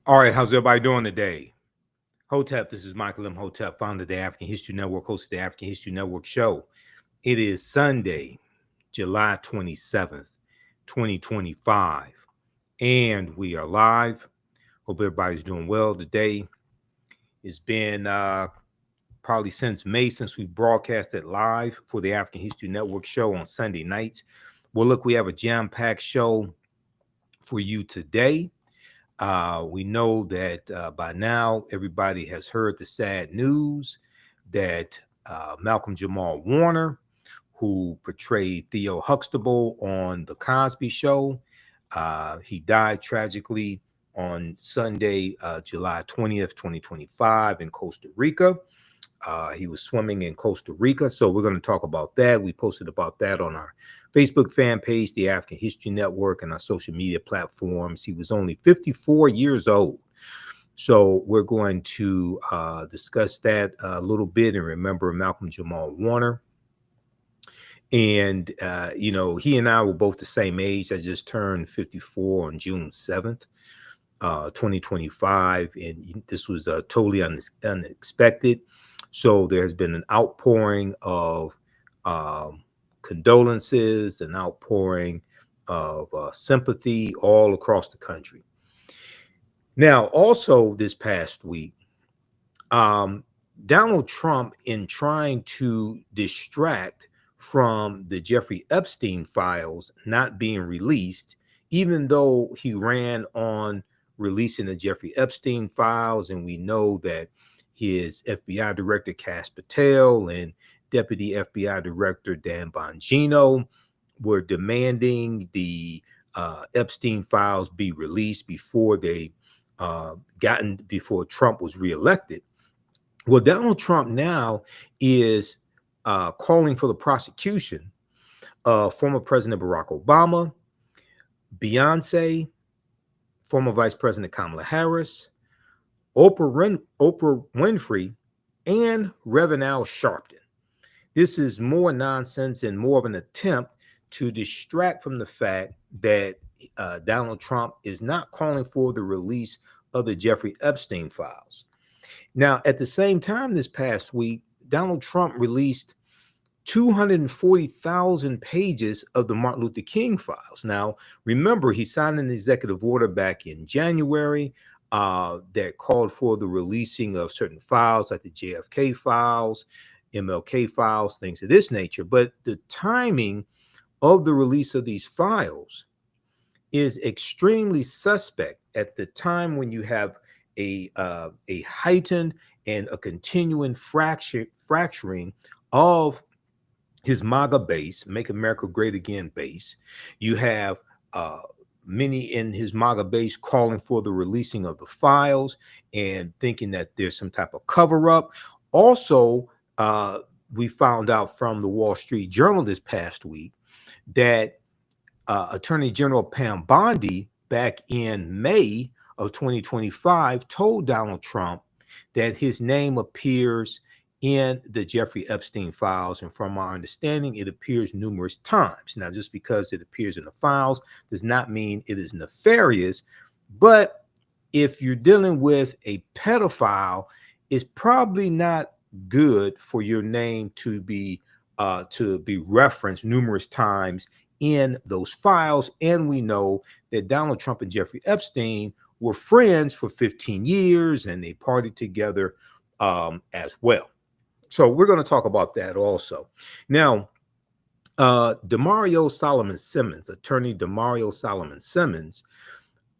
All right, how's everybody doing today? Hotep, this is Michael Imhotep, founder of the African History Network, host of the African History Network show. It is Sunday, July 27th, 2025, and we are live. Hope everybody's doing well today. It's been probably since May since we broadcasted live for the African History Network show on Sunday nights. Well, look, we have a jam-packed show for you today. We know that by now everybody has heard the sad news that Malcolm-Jamal Warner, who portrayed Theo Huxtable on The Cosby Show, he died tragically on Sunday, July 20th, 2025 in Costa Rica. He was swimming in Costa Rica. So we're going to talk about that. We posted about that on our Facebook fan page, the African History Network, and our social media platforms. He was only 54 years old. So we're going to discuss that a little bit and remember Malcolm-Jamal Warner. And, he and I were both the same age. I just turned 54 on June 7th. 2025, and this was totally unexpected. So there has been an outpouring of condolences, an outpouring of sympathy all across the country. Now, also this past week, Donald Trump, in trying to distract from the Jeffrey Epstein files not being released, even though he ran on releasing the Jeffrey Epstein files, and we know that his FBI director Cass Patel and Deputy FBI Director Dan Bongino were demanding the Epstein files be released before before Trump was reelected. Well, Donald Trump now is calling for the prosecution of former President Barack Obama, Beyonce, former Vice President Kamala Harris, Oprah Winfrey, and Reverend Al Sharpton. This is more nonsense and more of an attempt to distract from the fact that Donald Trump is not calling for the release of the Jeffrey Epstein files. Now, at the same time this past week, Donald Trump released 240,000 pages of the Martin Luther King files. Now, remember, he signed an executive order back in January that called for the releasing of certain files like the JFK files, MLK files, things of this nature. But the timing of the release of these files is extremely suspect at the time when you have a heightened and a continuing fracturing of his MAGA base, Make America Great Again base. You have many in his MAGA base calling for the releasing of the files and thinking that there's some type of cover up. Also, we found out from the Wall Street Journal this past week that Attorney General Pam Bondi back in May of 2025 told Donald Trump that his name appears in the Jeffrey Epstein files. And from our understanding, it appears numerous times. Now, just because it appears in the files does not mean it is nefarious. But if you're dealing with a pedophile, it's probably not good for your name to be referenced numerous times in those files. And we know that Donald Trump and Jeffrey Epstein were friends for 15 years and they partied together as well. So we're going to talk about that also. Now, Demario Solomon Simmons, attorney Demario Solomon Simmons,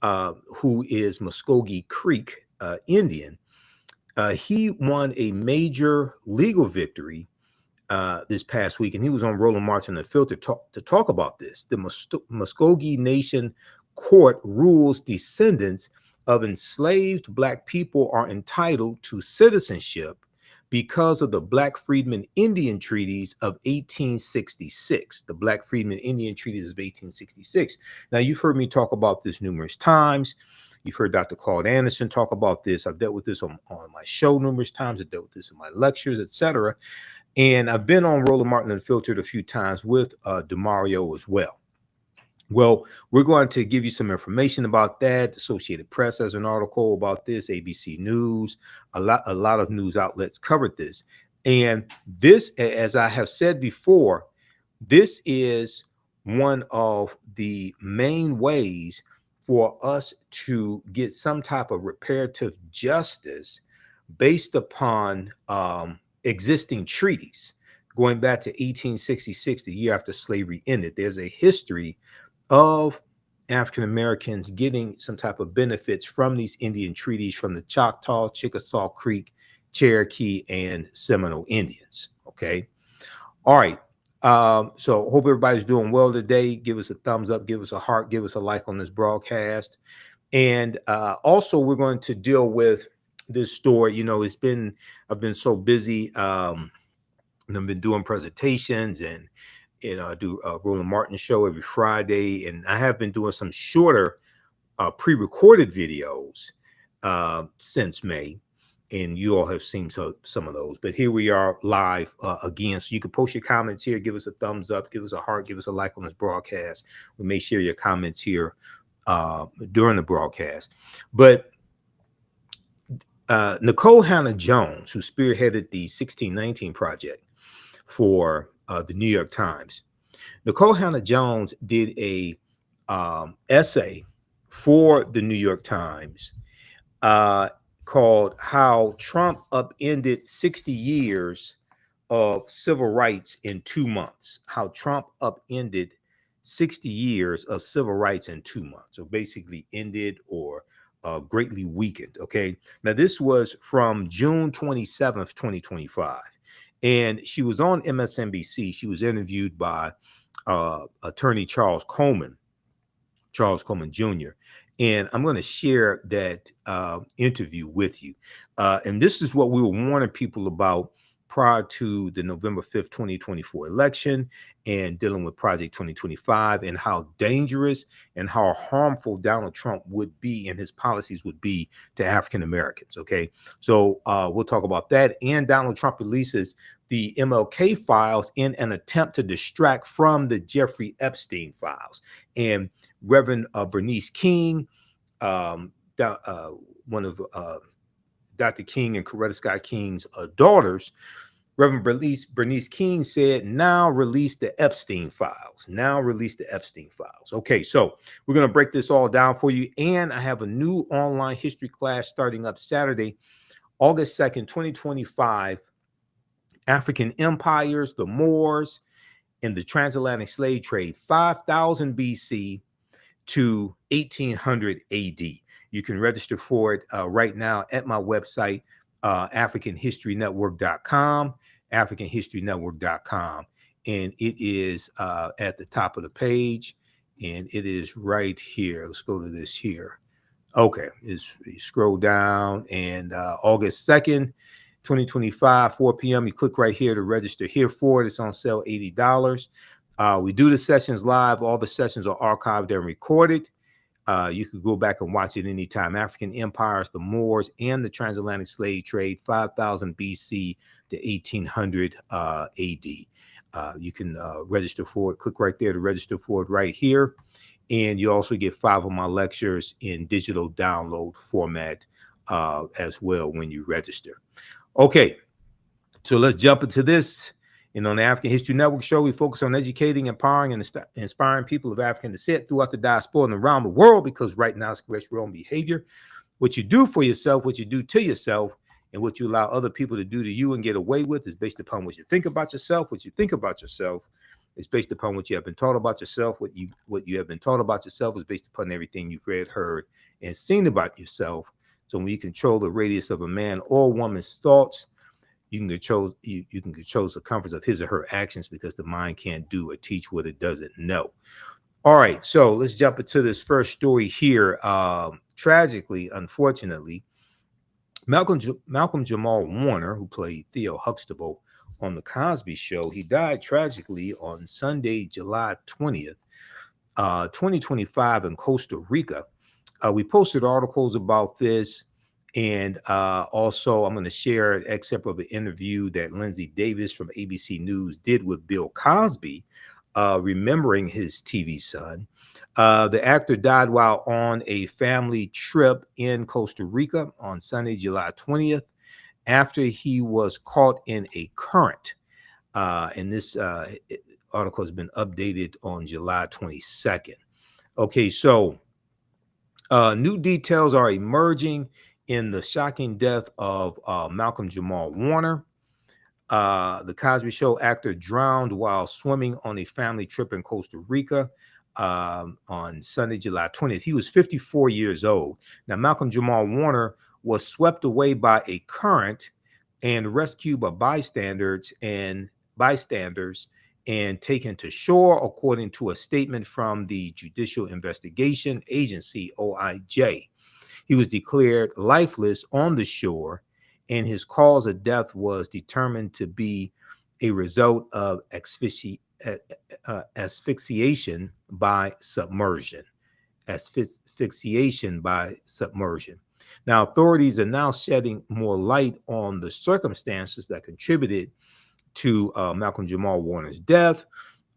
who is Muscogee Creek Indian, he won a major legal victory this past week, and he was on Roland Martin Unfiltered to talk about this. The Muscogee Nation court rules descendants of enslaved Black people are entitled to citizenship because of the Black Freedmen Indian Treaties of 1866. The Black Freedmen Indian Treaties of 1866. Now, you've heard me talk about this numerous times. You've heard Dr. Claude Anderson talk about this. I've dealt with this on my show numerous times. I've dealt with this in my lectures, etc. And I've been on Roland Martin Unfiltered a few times with Demario as well. Well, we're going to give you some information about that. The Associated Press has an article about this, ABC News, a lot of news outlets covered this. And this, as I have said before, this is one of the main ways for us to get some type of reparative justice based upon existing treaties going back to 1866, the year after slavery ended. There's a history of African Americans getting some type of benefits from these Indian treaties from the Choctaw, Chickasaw Creek, Cherokee, and Seminole Indians. Okay. All right. So hope everybody's doing well today. Give us a thumbs up, give us a heart, give us a like on this broadcast. And also we're going to deal with this story. I've been so busy. And I've been doing presentations, and I do a Roland Martin show every Friday, and I have been doing some shorter pre-recorded videos since May, and you all have seen some of those. But here we are live again, so you can post your comments here, give us a thumbs up, give us a heart, give us a like on this broadcast. We may share your comments here during the broadcast. But Nicole Hannah-Jones, who spearheaded the 1619 Project for the New York Times. Nicole Hannah-Jones did a essay for the New York Times called "How Trump Upended 60 Years of Civil Rights in 2 Months." How Trump upended 60 years of civil rights in 2 months. So basically ended or greatly weakened. Okay. Now this was from June 27th, 2025. And she was on MSNBC. She was interviewed by attorney Charles Coleman Jr. And I'm going to share that interview with you. And this is what we were warning people about prior to the November 5th, 2024 election, and dealing with Project 2025, and how dangerous and how harmful Donald Trump would be and his policies would be to African Americans. Okay. So we'll talk about that. And Donald Trump releases the MLK files in an attempt to distract from the Jeffrey Epstein files. And Reverend Bernice King, one of Dr. King and Coretta Scott King's daughters, Reverend Bernice King said, now release the Epstein files. Now release the Epstein files. Okay, so we're going to break this all down for you. And I have a new online history class starting up Saturday, August 2nd, 2025. African empires, the Moors, and the transatlantic slave trade, 5000 BC to 1800 AD. You can register for it right now at my website, AfricanHistoryNetwork.com, AfricanHistoryNetwork.com. And it is at the top of the page, and it is right here. Let's go to this here. Okay, you scroll down, and August 2nd, 2025, 4 p.m. You click right here to register here for it. It's on sale, $80. We do the sessions live. All the sessions are archived and recorded. You could go back and watch it anytime. African empires, the Moors, and the transatlantic slave trade, 5000 BC to 1800 AD. You can register for it. Click right there to register for it right here. And you also get 5 of my lectures in digital download format as well when you register. Okay, so let's jump into this. And on the African History Network show, we focus on educating, empowering, and inspiring people of African descent throughout the diaspora and around the world, because right now it's correct your own behavior. What you do for yourself, what you do to yourself, and what you allow other people to do to you and get away with is based upon what you think about yourself. What you think about yourself is based upon what you have been taught about yourself. What you have been taught about yourself is based upon everything you've read, heard, and seen about yourself. So when you control the radius of a man or woman's thoughts, you can control the circumference of his or her actions, because the mind can't do or teach what it doesn't know. All right, so let's jump into this first story here. Tragically, unfortunately, Malcolm-Jamal Warner, who played Theo Huxtable on the Cosby Show, he died tragically on Sunday, July 20th, 2025 in Costa Rica. We posted articles about this. And also, I'm going to share an excerpt of an interview that Lindsay Davis from ABC News did with Bill Cosby, remembering his TV son. The actor died while on a family trip in Costa Rica on Sunday, July 20th, after he was caught in a current. And this article has been updated on July 22nd. Okay, so new details are emerging in the shocking death of Malcolm-Jamal Warner. The Cosby Show actor drowned while swimming on a family trip in Costa Rica on Sunday, July 20th. He was 54 years old. Now, Malcolm-Jamal Warner was swept away by a current and rescued by bystanders and taken to shore, according to a statement from the Judicial Investigation Agency, OIJ. He was declared lifeless on the shore, and his cause of death was determined to be a result of asphyxiation by submersion. Asphyxiation by submersion. Now, authorities are now shedding more light on the circumstances that contributed to Malcolm-Jamal Warner's death.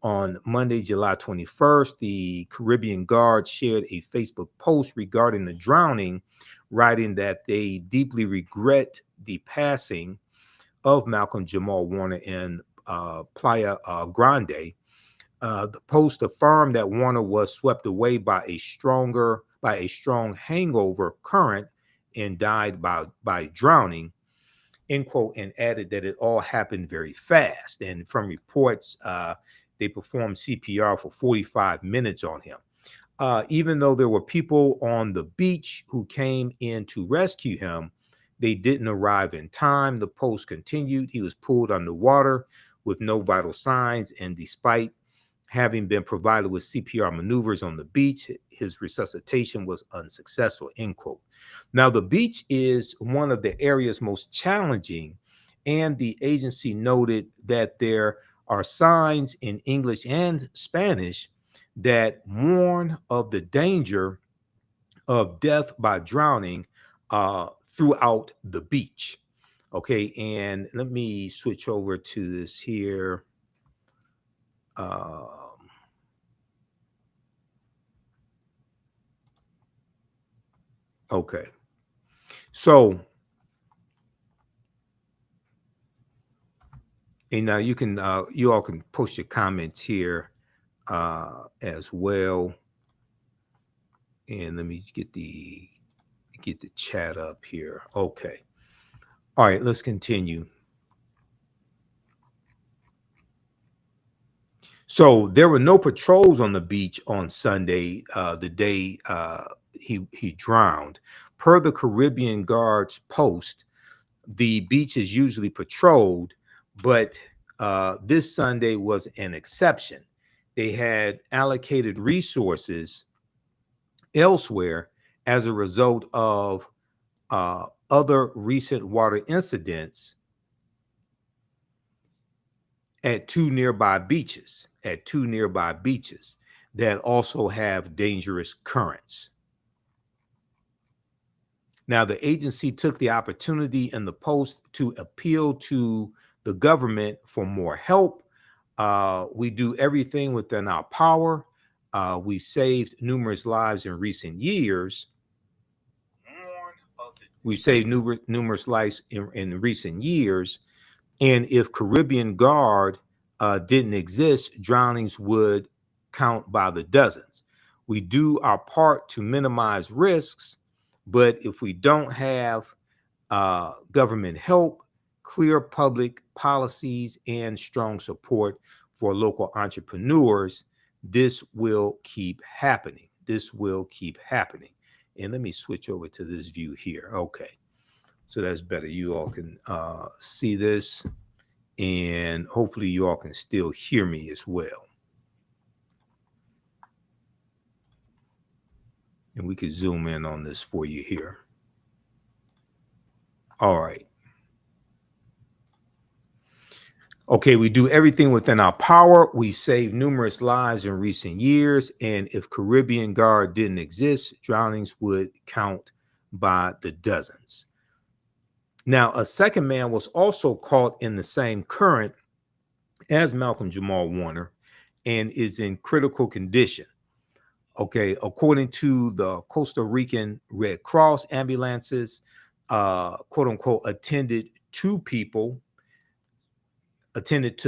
On Monday, July 21st, the Caribbean Guard shared a Facebook post regarding the drowning, writing that they deeply regret the passing of Malcolm-Jamal Warner in Playa Grande. The post affirmed that Warner was swept away by a strong hangover current and died by drowning, end quote, and added that it all happened very fast. And from reports, they performed CPR for 45 minutes on him. Even though there were people on the beach who came in to rescue him, they didn't arrive in time. The post continued. He was pulled underwater with no vital signs, and despite having been provided with CPR maneuvers on the beach, his resuscitation was unsuccessful, end quote. Now, the beach is one of the areas most challenging, and the agency noted that there are signs in English and Spanish that warn of the danger of death by drowning throughout the beach. Okay, and let me switch over to this here. Okay, so, and now you all can post your comments here as well. And let me get the chat up here. Okay, all right, let's continue. So there were no patrols on the beach on Sunday, the day he drowned. Per the Caribbean Guard's post, the beach is usually patrolled, but this Sunday was an exception. They had allocated resources elsewhere as a result of other recent water incidents at two nearby beaches that also have dangerous currents. Now, the agency took the opportunity in the post to appeal to the government for more help. We do everything within our power. We've saved numerous lives in recent years. We've saved numerous lives in recent years. And if Caribbean Guard didn't exist, drownings would count by the dozens. We do our part to minimize risks, but if we don't have government help, clear public policies, and strong support for local entrepreneurs, this will keep happening. And let me switch over to this view here. Okay, so that's better. You all can see this, and hopefully you all can still hear me as well. And we could zoom in on this for you here. All right. Okay, we do everything within our power. We saved numerous lives in recent years. And if Caribbean Guard didn't exist, drownings would count by the dozens. Now, a second man was also caught in the same current as Malcolm-Jamal Warner and is in critical condition. Okay, according to the Costa Rican Red Cross, ambulances, quote unquote, attended to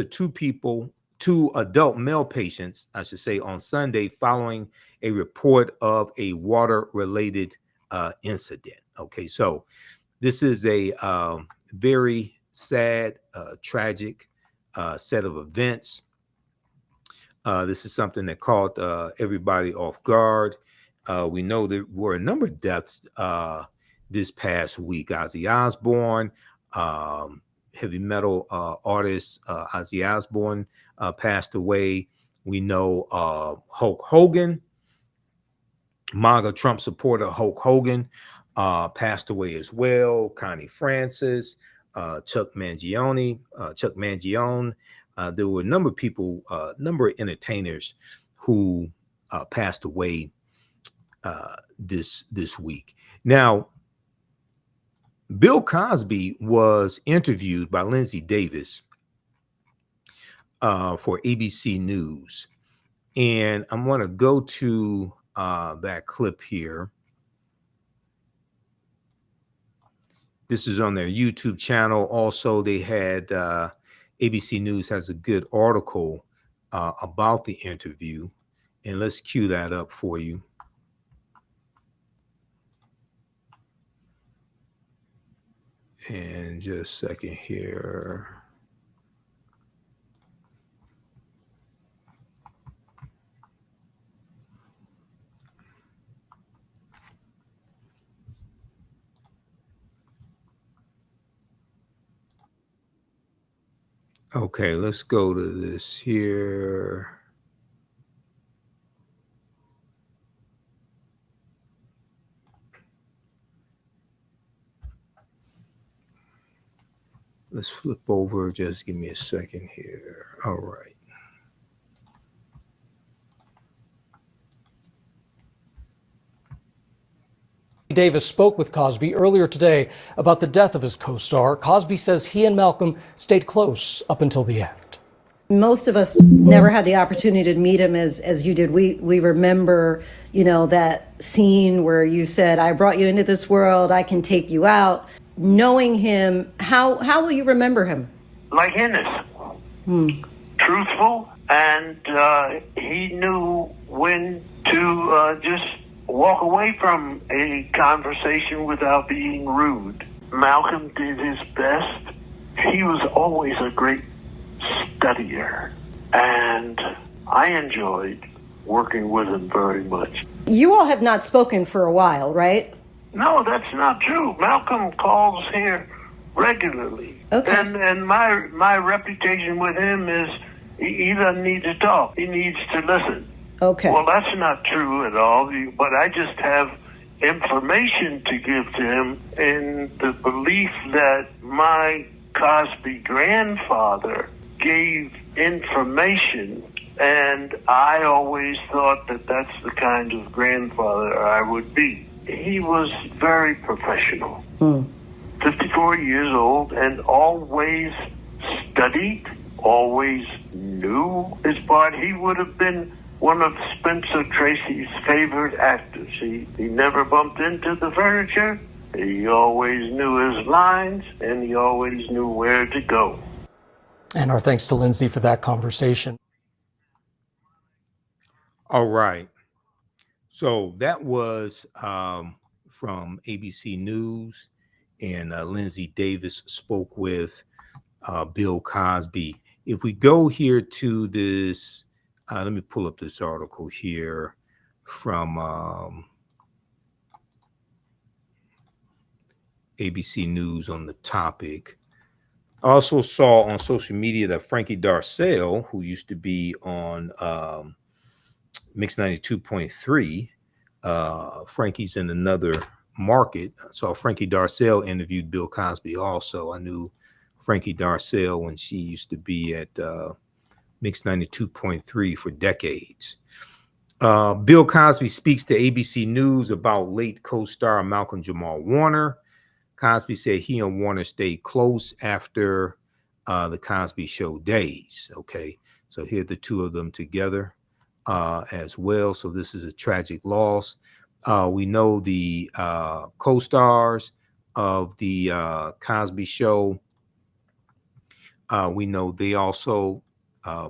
two people, two adult male patients, I should say, on Sunday following a report of a water-related incident. Okay, so this is a very sad, tragic set of events. This is something that caught everybody off guard. We know there were a number of deaths this past week. Ozzy Osbourne, heavy metal artist Ozzy Osbourne passed away. We know Hulk Hogan, MAGA Trump supporter Hulk Hogan, passed away as well. Connie Francis, Chuck Mangione. There were a number of people, number of entertainers who passed away this week. Now, Bill Cosby was interviewed by Lindsay Davis for ABC News, and I'm going to go to that clip here. This is on their YouTube channel. Also, they had ABC News has a good article about the interview, and let's cue that up for you. And just a second here. Okay, let's go to this here. Let's flip over. Just give me a second here. All right. Davis spoke with Cosby earlier today about the death of his co-star. Cosby says he and Malcolm stayed close up until the end. Most of us never had the opportunity to meet him as you did. We remember, that scene where you said, "I brought you into this world, I can take you out." Knowing him, how will you remember him? Like innocent, truthful, and he knew when to just walk away from a conversation without being rude. Malcolm did his best. He was always a great studier, and I enjoyed working with him very much. You all have not spoken for a while, right? No, that's not true. Malcolm calls here regularly. Okay. And my reputation with him is he doesn't need to talk. He needs to listen. Okay. Well, that's not true at all, but I just have information to give to him in the belief that my Cosby grandfather gave information, and I always thought that that's the kind of grandfather I would be. He was very professional, 54 years old, and always studied, always knew his part. He would have been one of Spencer Tracy's favorite actors. He never bumped into the furniture. He always knew his lines, and he always knew where to go. And our thanks to Lindsay for that conversation. All right. So that was from ABC News, and Lindsay Davis spoke with Bill Cosby. If we go here to this, let me pull up this article here from ABC News on the topic. I also saw on social media that Frankie Darcell, who used to be on Mix 92.3, Frankie's in another market. So Frankie Darcell interviewed Bill Cosby also. I knew Frankie Darcell when she used to be at Mix 92.3 for decades. Bill Cosby speaks to ABC News about late co-star Malcolm-Jamal Warner. Cosby said he and Warner stayed close after the Cosby Show days. Okay, so here are the two of them together. as well. So this is a tragic loss. We know the co-stars of the Cosby Show. We know they also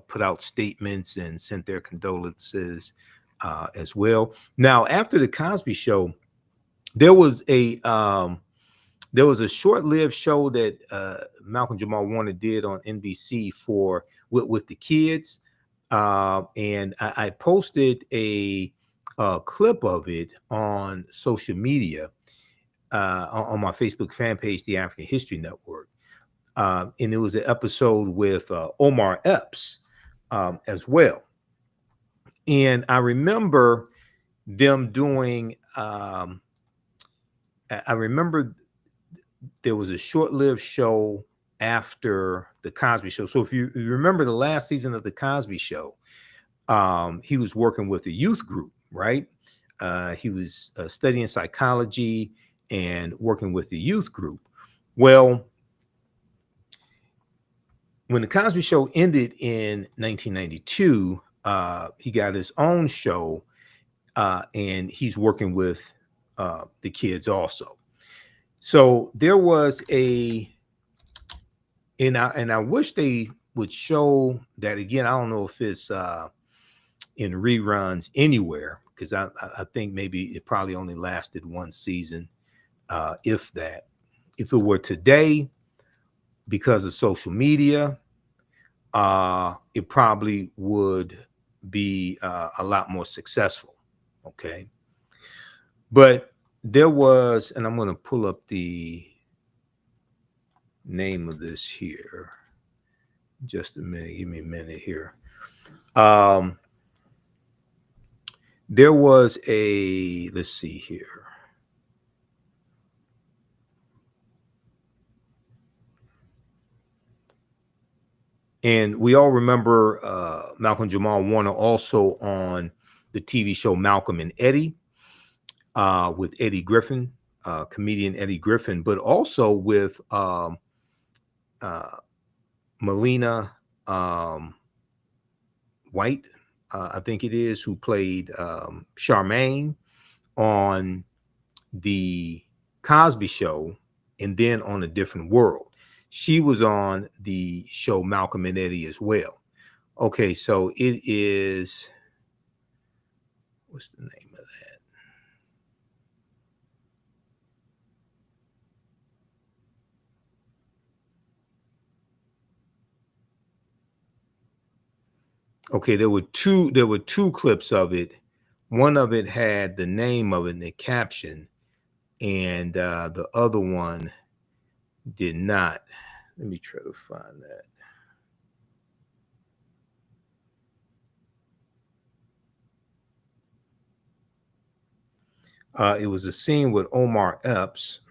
put out statements and sent their condolences as well. Now, after the Cosby Show, there was a short-lived show that Malcolm-Jamal Warner did on NBC with the kids, and I posted a clip of it on social media on my Facebook fan page, the African History Network, and it was an episode with Omar Epps as well. And I remember them doing. I remember there was a short-lived show after the Cosby Show. So if you remember the last season of the Cosby Show, he was working with a youth group, right? He was studying psychology and working with the youth group. Well, when the Cosby Show ended in 1992, he got his own show, and he's working with the kids also. So there was and I wish they would show that again. I don't know if it's in reruns anywhere, because I think maybe it probably only lasted one season, if that. If it were today, because of social media, it probably would be a lot more successful. Okay. But there was, and I'm going to pull up the name of this here. Just a minute. Give me a minute here. There was let's see here. And we all remember Malcolm-Jamal Warner also on the TV show Malcolm and Eddie with Eddie Griffin, comedian Eddie Griffin, but also with Melina White, I think it is, who played Charmaine on the Cosby Show, and then on A Different World. She was on the show Malcolm and Eddie as well. Okay, so it is, what's the name of that? Okay, there were two clips of it. One of it had the name of it in the caption, and the other one did not. Let me try to find that. It was a scene with Omar Epps.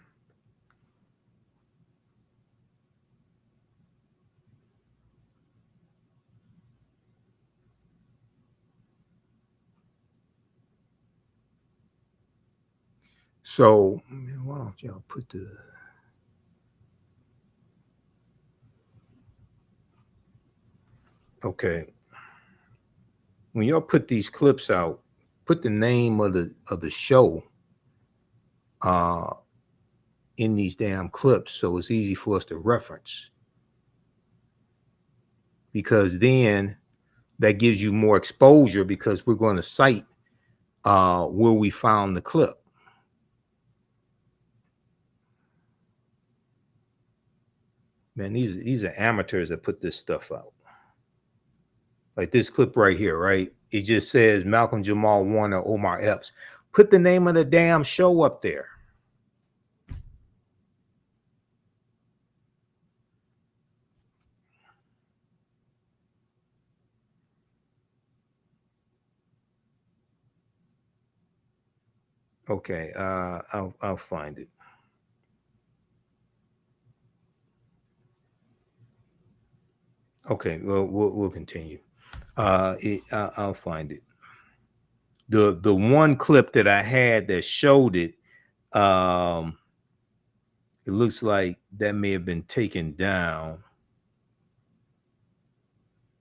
So why don't y'all put the okay. When y'all put these clips out, put the name of the show in these damn clips, so it's easy for us to reference. Because then that gives you more exposure, because we're going to cite where we found the clip. Man, these are amateurs that put this stuff out. Like this clip right here, right? It just says Malcolm-Jamal Warner, Omar Epps. Put the name of the damn show up there. Okay, I'll find it. Okay, well we'll continue. I'll find it. The one clip that I had that showed it, it looks like that may have been taken down.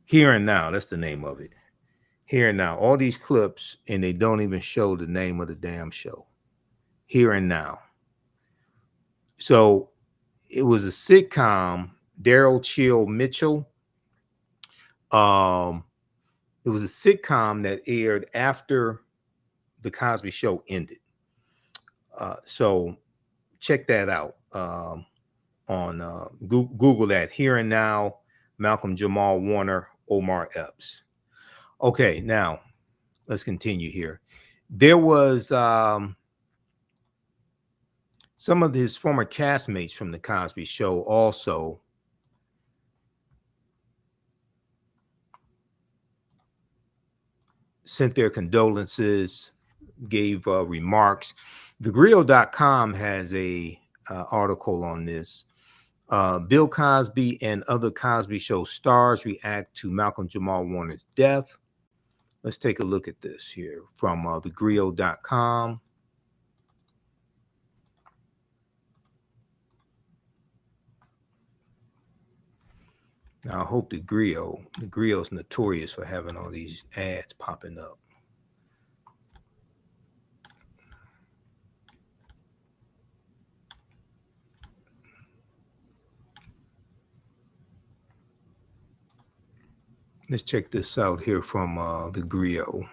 Here and Now, that's the name of it. Here and Now. All these clips, and they don't even show the name of the damn show. Here and Now. So it was a sitcom, Daryl Chill Mitchell. It was a sitcom that aired after the Cosby Show ended. So check that out on Google that. Here and Now, Malcolm-Jamal Warner, Omar Epps. Okay, now let's continue here. There was some of his former castmates from the Cosby Show also sent their condolences, gave remarks. TheGrill.com has a article on this. Bill Cosby and other Cosby Show stars react to Malcolm-Jamal Warner's death. Let's take a look at this here from TheGrill.com. Now, I hope the Grill's notorious for having all these ads popping up. Let's check this out here from the Grill.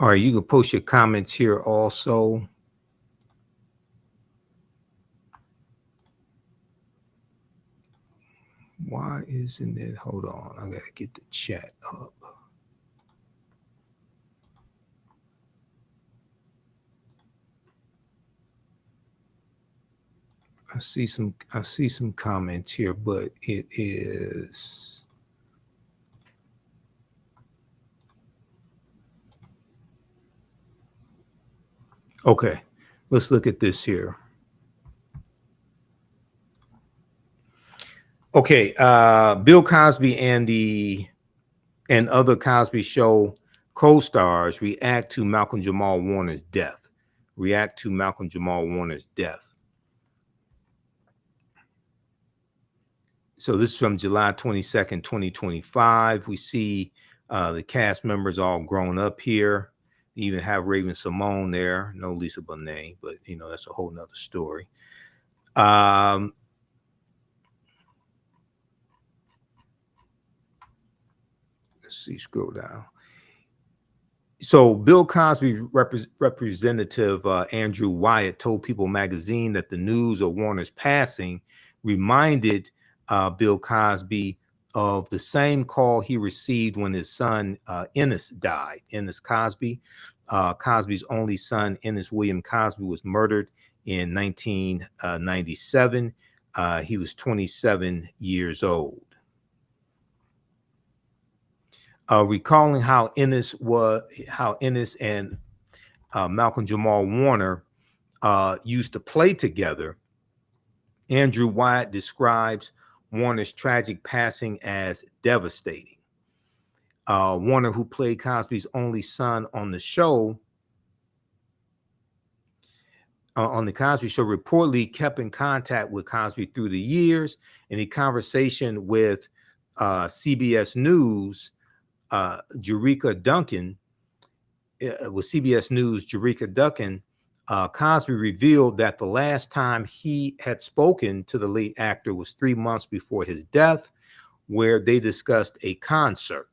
All right, you can post your comments here also. Why isn't it? Hold on, I gotta get the chat up. I see some comments here, but it is okay. Let's look at this here. Okay, Bill Cosby and other Cosby Show co-stars react to Malcolm-Jamal Warner's death. React to Malcolm-Jamal Warner's death. So this is from July 22nd, 2025. We see the cast members all grown up here. You even have Raven Simone there. No Lisa Bonet, but you know, that's a whole nother story. Let's see, scroll down. So Bill Cosby representative Andrew Wyatt told People magazine that the news of Warner's passing reminded Bill Cosby of the same call he received when his son Ennis died. Ennis Cosby, Cosby's only son, Ennis William Cosby, was murdered in 1997. He was 27 years old. Recalling how Ennis and Malcolm-Jamal Warner used to play together, Andrew Wyatt describes Warner's tragic passing as devastating. Warner, who played Cosby's only son on the show, on the Cosby Show, reportedly kept in contact with Cosby through the years. In a conversation with CBS News, Jericka Duncan, Cosby revealed that the last time he had spoken to the late actor was 3 months before his death, where they discussed a concert.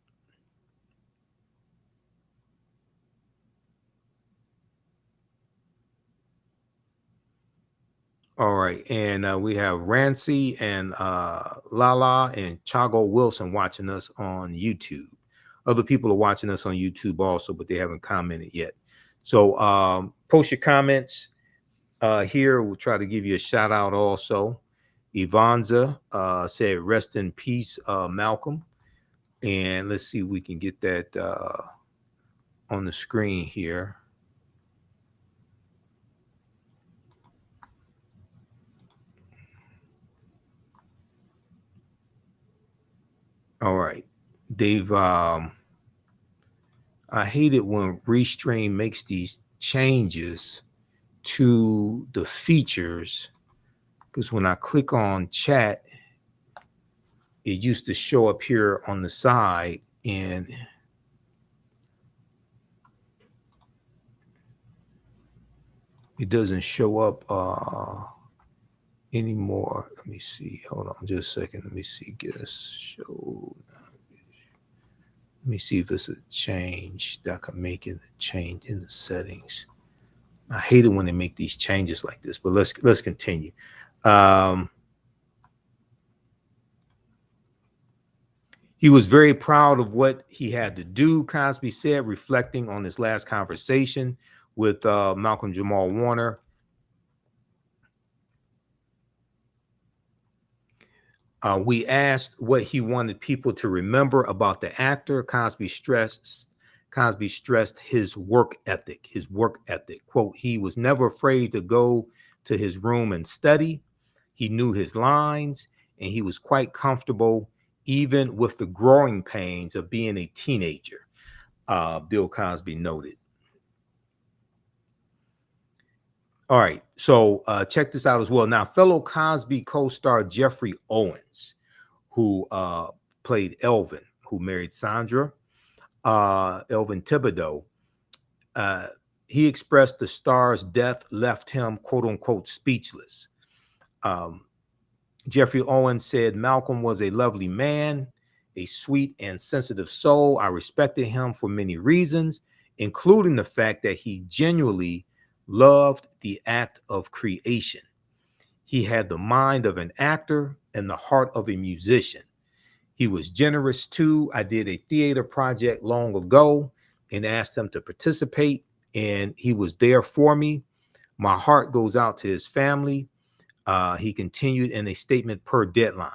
All right, and we have Rancy and Lala and Chago Wilson watching us on YouTube. Other people are watching us on YouTube also, but they haven't commented yet. So post your comments here. We'll try to give you a shout out also. Ivanza said, rest in peace, Malcolm. And let's see if we can get that on the screen here. All right, Dave. I hate it when Restream makes these changes to the features, because when I click on chat, it used to show up here on the side, and it doesn't show up anymore. Let me see. Hold on just a second. Let me see. Guest show. Let me see if it's a change that I can make it a change in the settings. I hate it when they make these changes like this, but let's continue. He was very proud of what he had to do, Cosby said, reflecting on his last conversation with Malcolm-Jamal Warner. We asked what he wanted people to remember about the actor. Cosby stressed his work ethic. Quote, he was never afraid to go to his room and study. He knew his lines, and he was quite comfortable even with the growing pains of being a teenager, Bill Cosby noted. All right, so check this out as well. Now, fellow Cosby co-star Jeffrey Owens, who played Elvin, who married Sandra, Elvin Thibodeau, he expressed the star's death left him, quote unquote, speechless. Jeffrey Owens said, Malcolm was a lovely man, a sweet and sensitive soul. I respected him for many reasons, including the fact that he genuinely loved the act of creation. He had the mind of an actor and the heart of a musician. He was generous too. I did a theater project long ago and asked him to participate, and he was there for me. My heart goes out to his family. He continued in a statement per Deadline.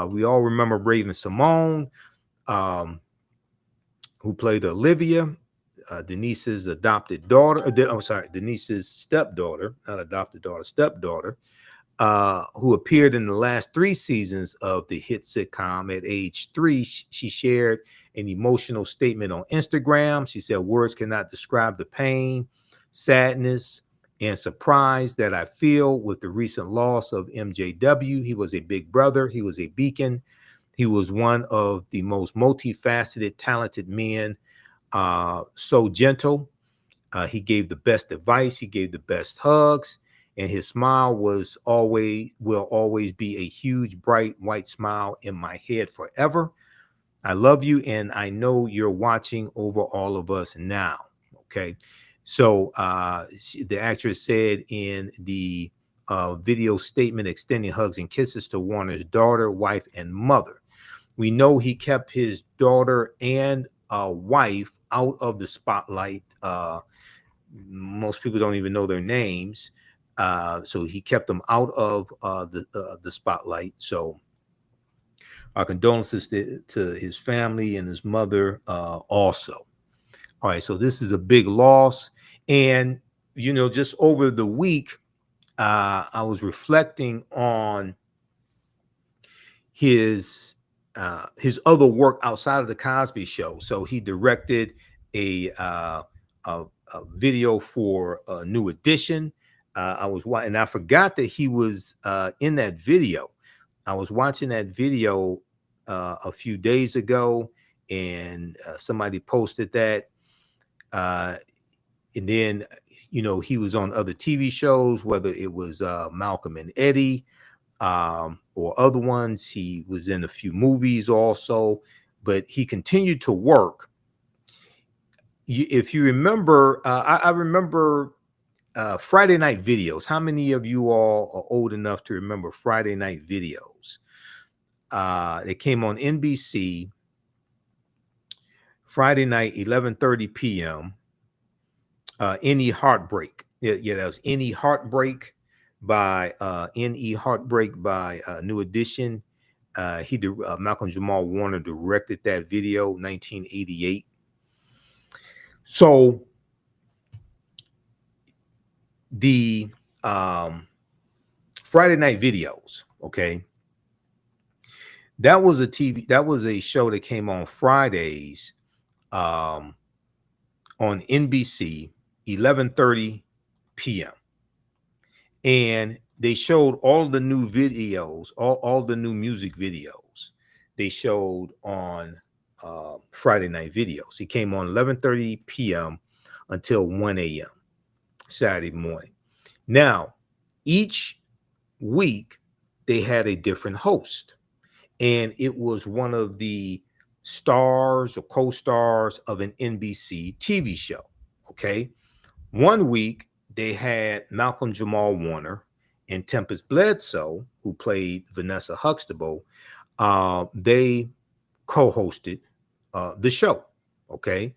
We all remember Raven-Symoné, who played Olivia, Denise's adopted daughter. Denise's stepdaughter, not adopted daughter, stepdaughter, who appeared in the last 3 seasons of the hit sitcom. At age 3, she shared an emotional statement on Instagram. She said, words cannot describe the pain, sadness, and surprise that I feel with the recent loss of MJW. He was a big brother. He was a beacon. He was one of the most multifaceted, talented men, so gentle. He gave the best advice. He gave the best hugs. And his smile will always be a huge, bright, white smile in my head forever. I love you, and I know you're watching over all of us now. Okay. So the actress said in the video statement, extending hugs and kisses to Warner's daughter, wife, and mother. We know he kept his daughter and wife out of the spotlight. Most people don't even know their names. So he kept them out of the spotlight. So our condolences to his family and his mother also. All right, so this is a big loss. And, you know, just over the week, I was reflecting on his other work outside of the Cosby Show. So he directed a video for New Edition. And I forgot that he was in that video. I was watching that video a few days ago, and somebody posted that. And then, you know, he was on other TV shows, whether it was Malcolm and Eddie or other ones. He was in a few movies also, but he continued to work. If you remember, I remember Friday night videos. How many of you all are old enough to remember Friday night videos? They came on NBC Friday night, 11:30 p.m. Any Heartbreak. Yeah, that was Any Heartbreak by N.E. Heartbreak by New Edition. Malcolm-Jamal Warner directed that video, 1988. So the Friday night videos, okay, that was a show that came on Fridays on NBC, 11:30 p.m. And they showed all the new videos, all the new music videos they showed on Friday night videos. He came on 11:30 p.m. until 1 a.m. Saturday morning. Now, each week they had a different host, and it was one of the stars or co-stars of an NBC TV show. Okay. One week they had Malcolm-Jamal Warner and Tempest Bledsoe, who played Vanessa Huxtable. They co-hosted the show. Okay.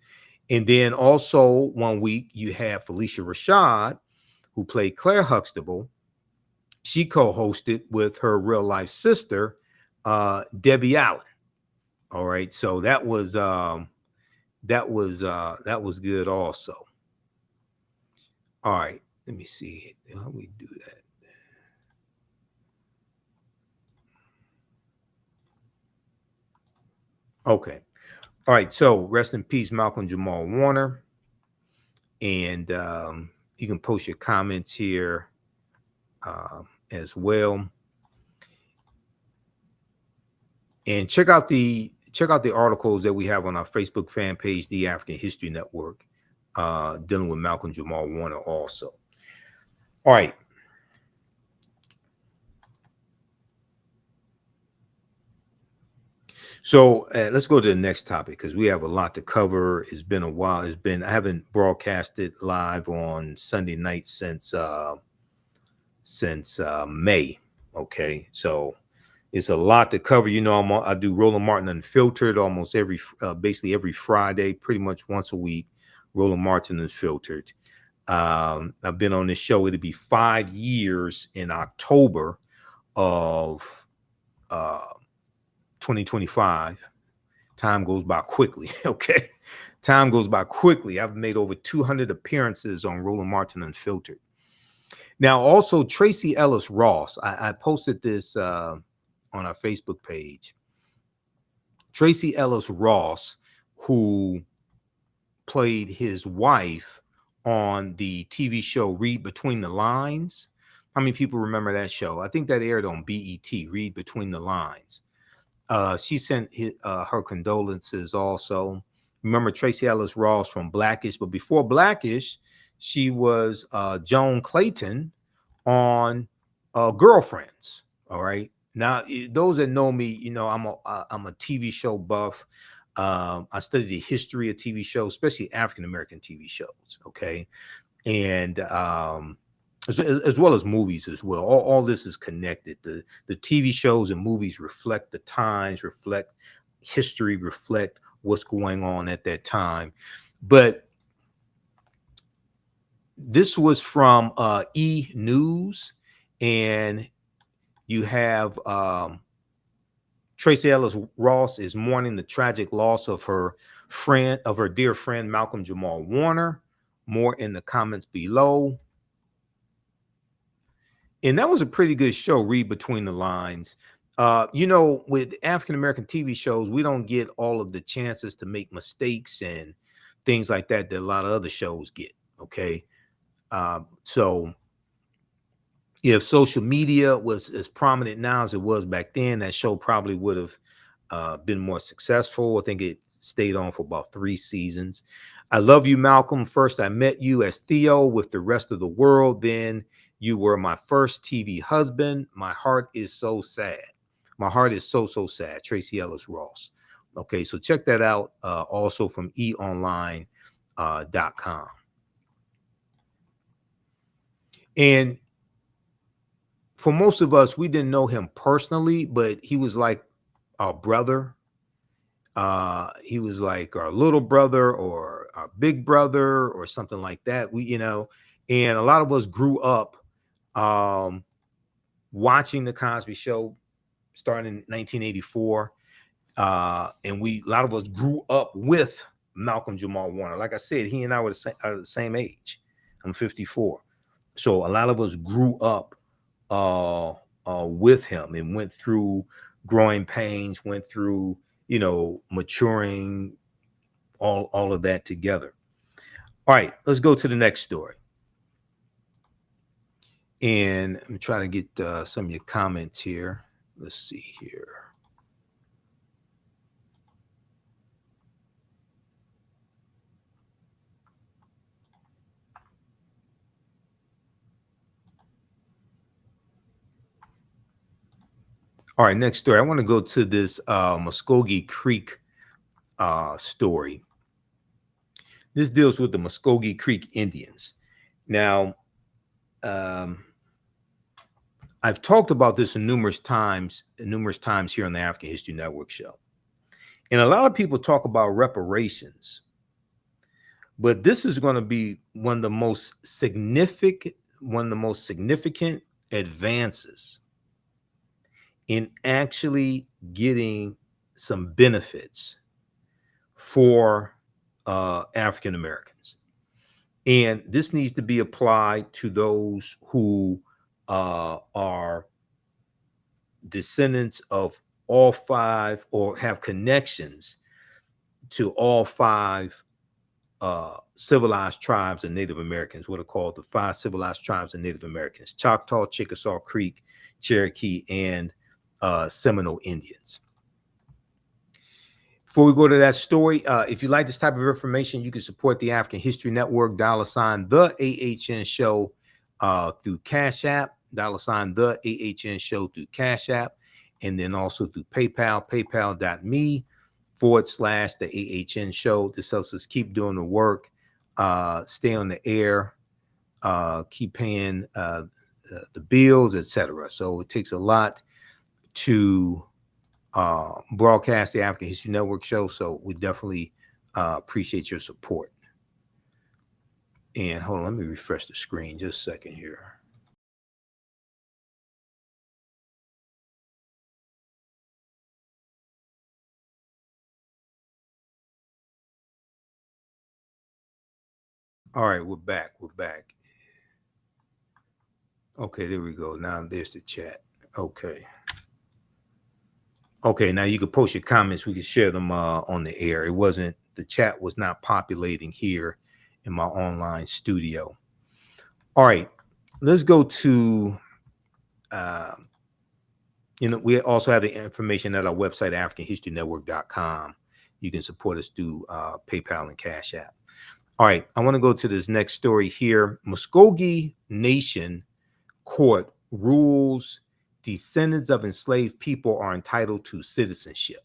And then also one week you had Felicia Rashad, who played Claire Huxtable. She co-hosted with her real life sister, Debbie Allen. All right. So that was good also. All right. Let me see how we do that. Okay. All right. So rest in peace, Malcolm-Jamal Warner. And you can post your comments here as well. And check out the articles that we have on our Facebook fan page, The African History Network, dealing with Malcolm-Jamal Warner also. All right. So let's go to the next topic because we have a lot to cover. It's been a while. I haven't broadcasted live on Sunday night since May. Okay, so it's a lot to cover. You know, I do Roland Martin Unfiltered almost basically every Friday, pretty much once a week. Roland Martin Unfiltered. I've been on this show. It'll be 5 years in October of 2025. Time goes by quickly. Okay. Time goes by quickly. I've made over 200 appearances on Roland Martin Unfiltered. Now, also Tracy Ellis Ross. I posted this on our Facebook page. Tracy Ellis Ross, who played his wife on the TV show Read Between the Lines. How many people remember that show? I think that aired on BET, Read Between the Lines. She sent her condolences also. Remember Tracy Ellis Ross from Blackish, but before Blackish, she was Joan Clayton on Girlfriends. All right. Now, those that know me, you know I'm a TV show buff. I studied the history of TV shows, especially African American TV shows. Okay, and as well as movies as well. All this is connected. The TV shows and movies reflect the times, reflect history, reflect what's going on at that time. But this was from E! News, and you have Tracy Ellis Ross is mourning the tragic loss of her dear friend Malcolm-Jamal Warner. More in the comments below. And that was a pretty good show, Read Between the Lines. You know, with African-American TV shows, we don't get all of the chances to make mistakes and things like that a lot of other shows get, okay? So if social media was as prominent now as it was back then, that show probably would have been more successful. I think it stayed on for about 3 seasons. I love you, Malcolm. First, I met you as Theo with the rest of the world. Then you were my first TV husband. My heart is so sad. My heart is so sad. Tracy Ellis Ross. Okay, so check that out. Also from eonline.com. And for most of us, we didn't know him personally, but he was like our brother. He was like our little brother or our big brother or something like that. And a lot of us grew up watching the Cosby Show starting in 1984. And a lot of us grew up with Malcolm-Jamal Warner. Like I said, he and I were the same age. I'm 54. So a lot of us grew up with him and went through growing pains, went through, maturing, all of that together. All right, let's go to the next story. And I'm trying to get some of your comments here. Let's see here. All right, next story. I want to go to this Muscogee Creek story. This deals with the Muscogee Creek Indians. Now, I've talked about this numerous times here on the African History Network show. And a lot of people talk about reparations, but this is going to be one of the most significant advances in actually getting some benefits for African Americans. And this needs to be applied to those who are descendants of all five or have connections to all five civilized tribes of Native Americans, what are called the five civilized tribes of Native Americans: Choctaw, Chickasaw, Creek, Cherokee, and Seminole Indians. Before we go to that story, if you like this type of information, you can support the African History Network, $ the AHN show through Cash App, $ the AHN show through Cash App, and then also through PayPal, paypal.me/the AHN show. This helps us keep doing the work, stay on the air, keep paying the bills, etc. So it takes a lot to broadcast the African History Network show. So we definitely appreciate your support. And hold on, let me refresh the screen just a second here. All right, we're back. Okay, there we go. Now there's the chat. Okay, now you can post your comments. We can share them on the air. The chat was not populating here in my online studio. All right, let's go to, we also have the information at our website, AfricanHistoryNetwork.com. You can support us through PayPal and Cash App. All right, I want to go to this next story here. Muscogee Nation court rules descendants of enslaved people are entitled to citizenship.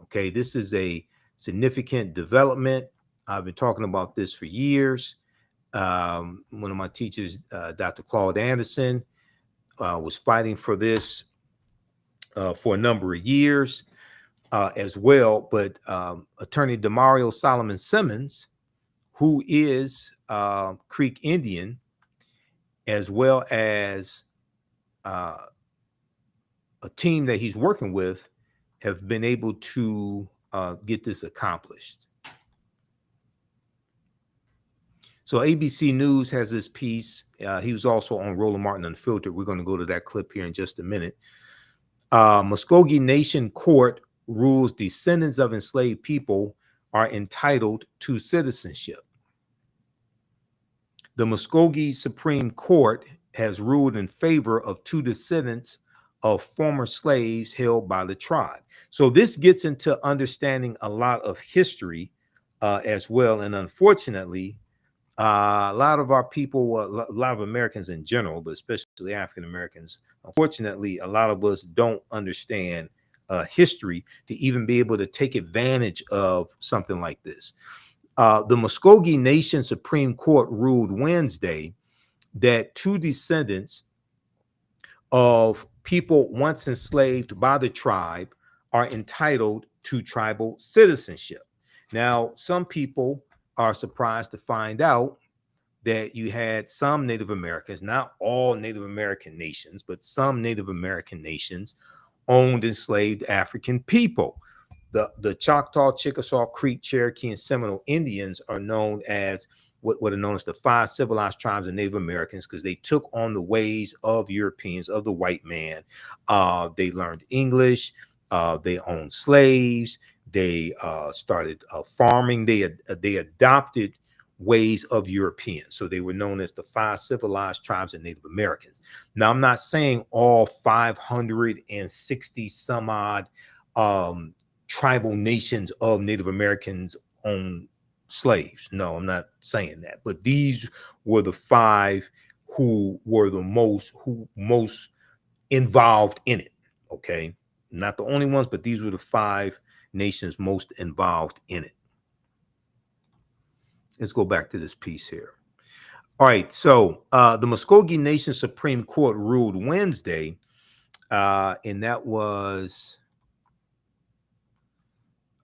Okay, this is a significant development. I've been talking about this for years. One of my teachers, Dr. Claude Anderson, was fighting for this for a number of years as well. But Attorney Demario Solomon Simmons, who is Creek Indian, as well as a team that he's working with, have been able to get this accomplished. So ABC News has this piece. He was also on Roland Martin Unfiltered. We're going to go to that clip here in just a minute. Muscogee Nation Court rules descendants of enslaved people are entitled to citizenship. The Muscogee Supreme Court has ruled in favor of two descendants of former slaves held by the tribe. So this gets into understanding a lot of history as well. And unfortunately, a lot of our people, a lot of Americans in general, but especially African Americans, unfortunately, a lot of us don't understand history to even be able to take advantage of something like this. The Muscogee Nation Supreme Court ruled Wednesday that two descendants of people once enslaved by the tribe are entitled to tribal citizenship. Now, some people are surprised to find out that you had some Native Americans, not all Native American nations, but some Native American nations owned enslaved African people. The Choctaw, Chickasaw, Creek, Cherokee, and Seminole Indians are known as what are known as the five civilized tribes of Native Americans, because they took on the ways of Europeans, of the white man. They learned English. They owned slaves. They started farming. They adopted ways of Europeans. So they were known as the 5 civilized tribes of Native Americans. Now, I'm not saying all 560 some odd tribal nations of Native Americans owned slaves. No, I'm not saying that. But these were the 5 who were the most involved in it. Okay, not the only ones, but these were the 5 nations most involved in it. Let's go back to this piece here. All right, so the Muscogee Nation Supreme Court ruled Wednesday, and that was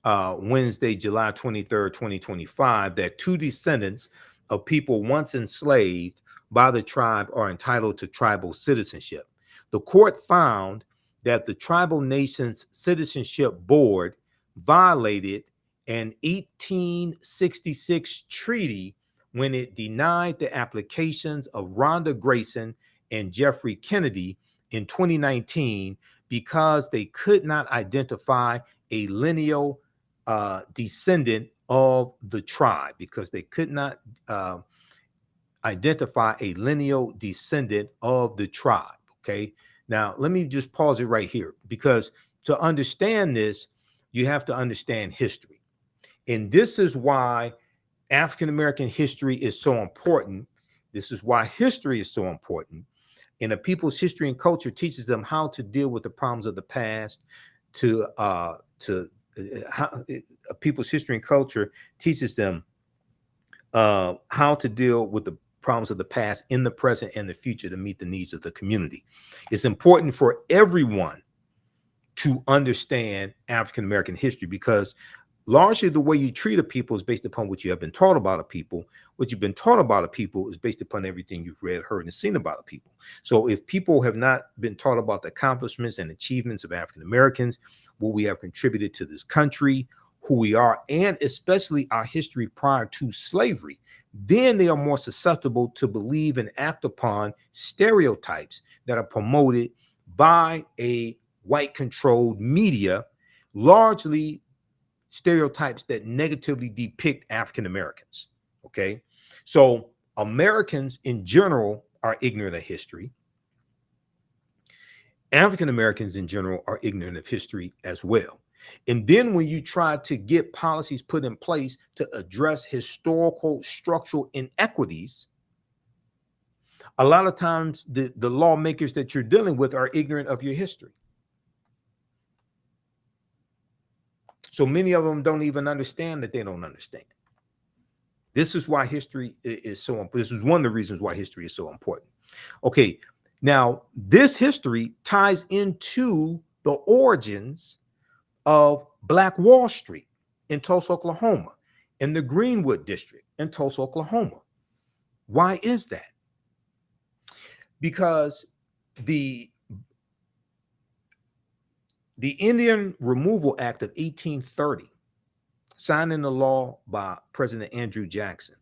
Wednesday, July 23rd, 2025, that 2 descendants of people once enslaved by the tribe are entitled to tribal citizenship. The court found that the tribal nation's citizenship board violated an 1866 treaty when it denied the applications of Rhonda Grayson and Jeffrey Kennedy in 2019 because they could not identify a lineal descendant of the tribe, because they could not identify a lineal descendant of the tribe. Okay, now let me just pause it right here, because to understand this, you have to understand history. And this is why African-American history is so important. This is why history is so important. And a people's history and culture teaches them how to deal with the problems of the past. How a people's history and culture teaches them how to deal with the problems of the past in the present and the future to meet the needs of the community. It's important for everyone to understand African-American history, because largely the way you treat a people is based upon what you have been taught about a people. What you've been taught about a people is based upon everything you've read, heard, and seen about a people. So if people have not been taught about the accomplishments and achievements of African Americans, what we have contributed to this country, who we are, and especially our history prior to slavery, then they are more susceptible to believe and act upon stereotypes that are promoted by a white-controlled media, largely stereotypes that negatively depict African Americans. Okay, so Americans in general are ignorant of history. African Americans in general are ignorant of history as well. And then when you try to get policies put in place to address historical structural inequities, a lot of times the lawmakers that you're dealing with are ignorant of your history. So many of them don't even understand that they don't understand. This is why history is so important. This is one of the reasons why history is so important. Okay, now this history ties into the origins of Black Wall Street in Tulsa, Oklahoma, and the Greenwood District in Tulsa, Oklahoma. Why is that? Because the Indian Removal Act of 1830, signed into law by President Andrew Jackson,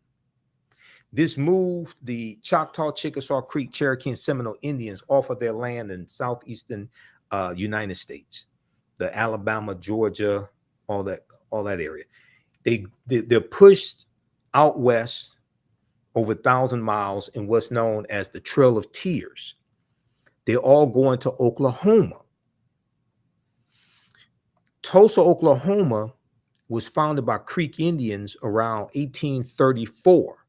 this moved the Choctaw, Chickasaw, Creek, Cherokee, and Seminole Indians off of their land in southeastern United States, the Alabama, Georgia, all that area. They're pushed out west over 1,000 miles in what's known as the Trail of Tears. They all go into Oklahoma. Tulsa, Oklahoma was founded by Creek Indians around 1834.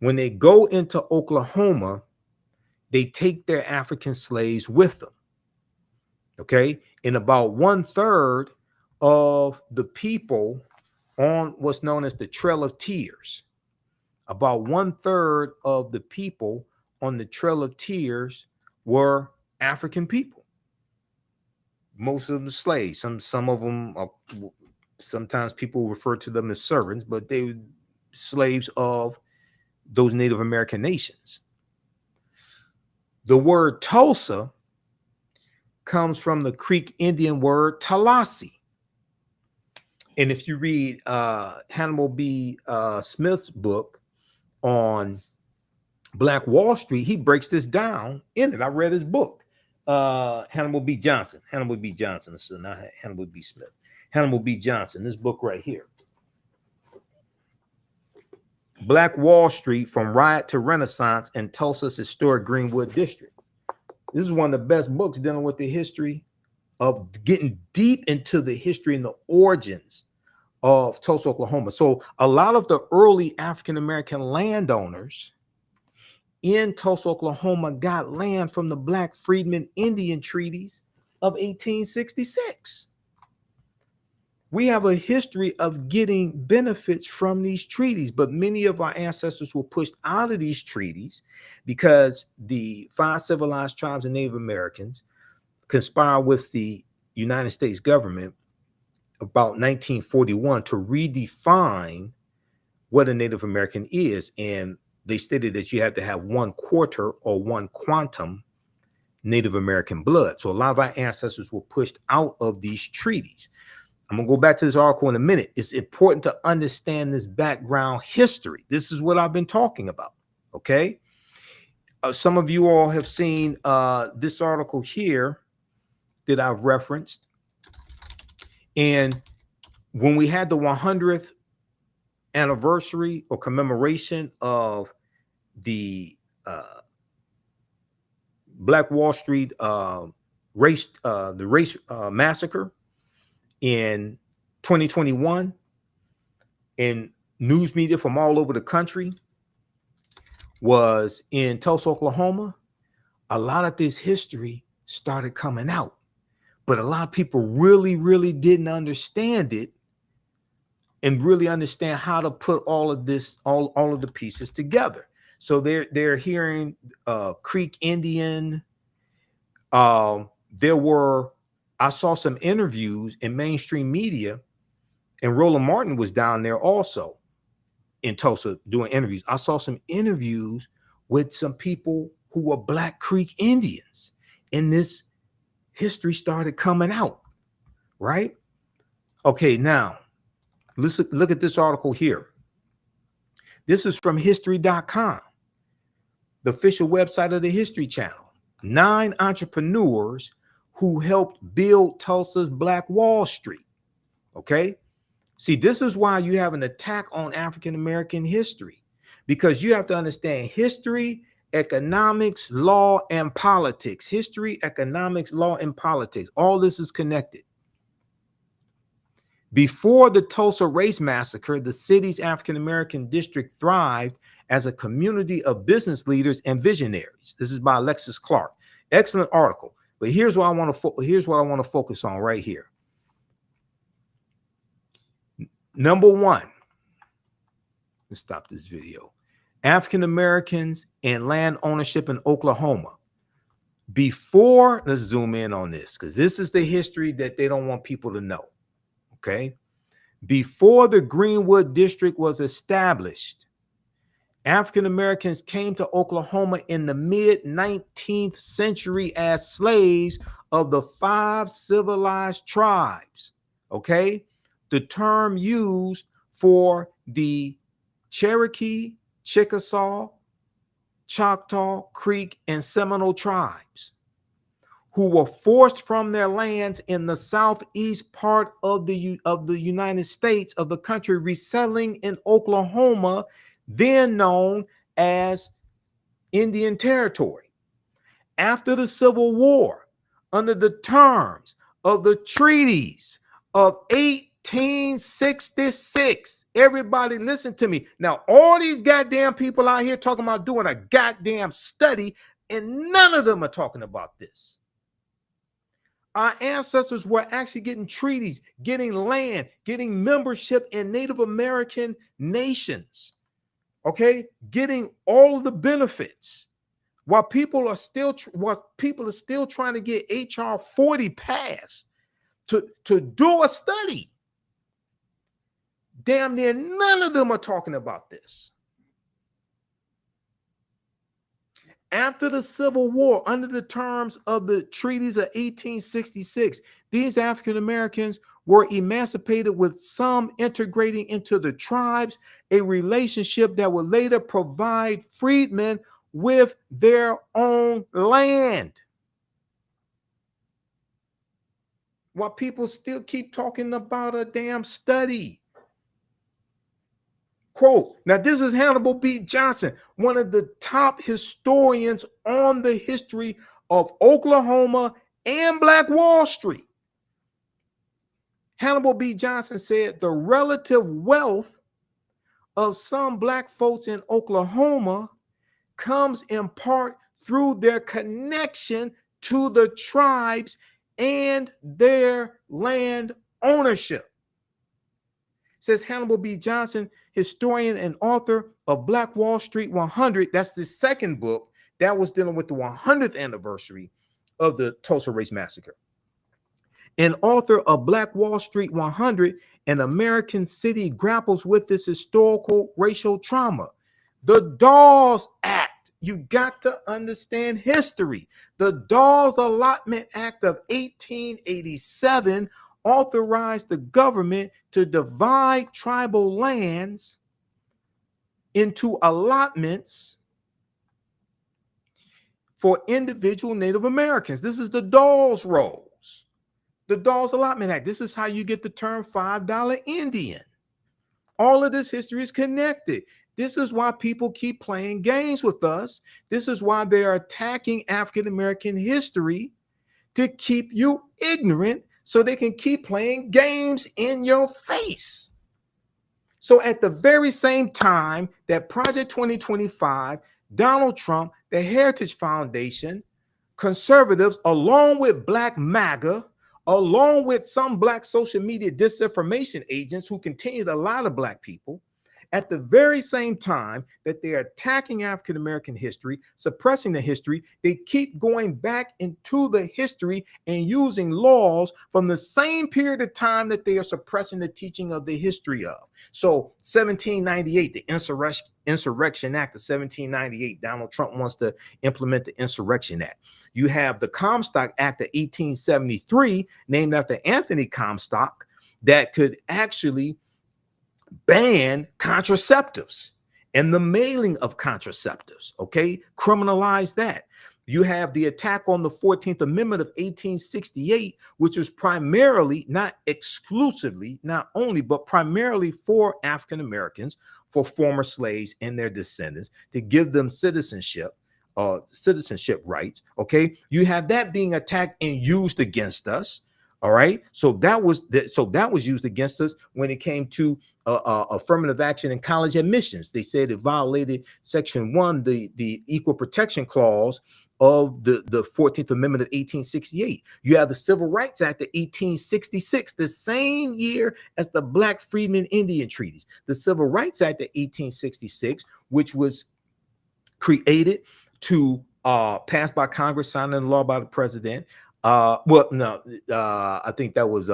When they go into Oklahoma, they take their African slaves with them. Okay, and about 1/3 of the people on what's known as the Trail of Tears, about 1/3 of the people on the Trail of Tears were African people. Most of them slaves. Some of them are, sometimes people refer to them as servants, but they were slaves of those Native American nations. The word Tulsa comes from the Creek Indian word Tallahassee. And if you read Hannibal B. Smith's book on Black Wall Street, he breaks this down in it. I read his book. Hannibal B. Johnson, so not Hannibal B. Smith, Hannibal B. Johnson, this book right here. Black Wall Street from Riot to Renaissance in Tulsa's historic Greenwood district. This is one of the best books dealing with the history of getting deep into the history and the origins of Tulsa, Oklahoma. So a lot of the early African-American landowners in Tulsa, Oklahoma got land from the Black Freedmen Indian Treaties of 1866. We have a history of getting benefits from these treaties, but many of our ancestors were pushed out of these treaties because the 5 civilized tribes of Native Americans conspired with the United States government about 1941 to redefine what a Native American is. And they stated that you had to have 1/4 or 1 quantum Native American blood. So a lot of our ancestors were pushed out of these treaties. I'm going to go back to this article in a minute. It's important to understand this background history. This is what I've been talking about. Okay. Some of you all have seen this article here that I've referenced. And when we had the 100th anniversary or commemoration of the Black Wall Street race massacre in 2021, and news media from all over the country was in Tulsa, Oklahoma, a lot of this history started coming out, but a lot of people really didn't understand it and really understand how to put all of this, all of the pieces together. So they're hearing Creek Indian. I saw some interviews in mainstream media, and Roland Martin was down there also in Tulsa doing interviews. I saw some interviews with some people who were Black Creek Indians, and this history started coming out, right? Okay, now listen, look at this article here. This is from history.com, the official website of the History Channel. 9 entrepreneurs who helped build Tulsa's Black Wall Street. Okay. See, this is why you have an attack on African-American history, because you have to understand history, economics, law, and politics. History, economics, law, and politics. All this is connected. Before the Tulsa Race Massacre, the city's African-American district thrived as a community of business leaders and visionaries. This is by Alexis Clark. Excellent article. But here's what I want to focus on right here. Number one, let's stop this video. African Americans and land ownership in Oklahoma. Before, let's zoom in on this, because this is the history that they don't want people to know. Okay. Before the Greenwood District was established, African Americans came to Oklahoma in the mid-19th century as slaves of the 5 civilized tribes. Okay. The term used for the Cherokee, Chickasaw, Choctaw, Creek, and Seminole tribes who were forced from their lands in the southeast part of the United States, of the country, resettling in Oklahoma, then known as Indian Territory. After the Civil War, under the terms of the treaties of 1866, everybody listen to me. Now, all these goddamn people out here talking about doing a goddamn study, and none of them are talking about this. Our ancestors were actually getting treaties, getting land, getting membership in Native American nations. Okay, getting all of the benefits, while people are still trying to get HR 40 passed to do a study. Damn near none of them are talking about this. After the Civil War, under the terms of the treaties of 1866, these African Americans were emancipated, with some integrating into the tribes, a relationship that would later provide freedmen with their own land. While people still keep talking about a damn study. Quote, now this is Hannibal B. Johnson, one of the top historians on the history of Oklahoma and Black Wall Street. Hannibal B. Johnson said the relative wealth of some Black folks in Oklahoma comes in part through their connection to the tribes and their land ownership. Says Hannibal B. Johnson, historian and author of Black Wall Street 100. That's the second book that was dealing with the 100th anniversary of the Tulsa Race Massacre. And author of Black Wall Street 100, an American city grapples with this historical racial trauma. The Dawes Act, you got to understand history. The Dawes Allotment Act of 1887 authorized the government to divide tribal lands into allotments for individual Native Americans. This is the Dawes Rolls, the Dawes Allotment Act. This is how you get the term $5 Indian. All of this history is connected. This is why people keep playing games with us. This is why they are attacking African American history, to keep you ignorant so they can keep playing games in your face. So at the very same time that Project 2025, Donald Trump, the Heritage Foundation, conservatives, along with Black MAGA, along with some Black social media disinformation agents who continue to lie to Black people, at the very same time that they're attacking African American history, suppressing the history, they keep going back into the history and using laws from the same period of time that they are suppressing the teaching of the history of. So 1798, the Insurrection Act of 1798, Donald Trump wants to implement the Insurrection Act. You have the Comstock Act of 1873, named after Anthony Comstock, that could actually ban contraceptives and the mailing of contraceptives, okay? Criminalize that. You have the attack on the 14th Amendment of 1868, which was primarily, not exclusively, not only, but primarily for African Americans, for former slaves and their descendants, to give them citizenship rights, okay? You have that being attacked and used against us. All right. So that was used against us when it came to affirmative action in college admissions. They said it violated Section 1, the Equal Protection Clause of the 14th Amendment of 1868. You have the Civil Rights Act of 1866, the same year as the Black Freedmen Indian Treaties. The Civil Rights Act of 1866, which was created to pass by Congress, signed into law by the president. I think that was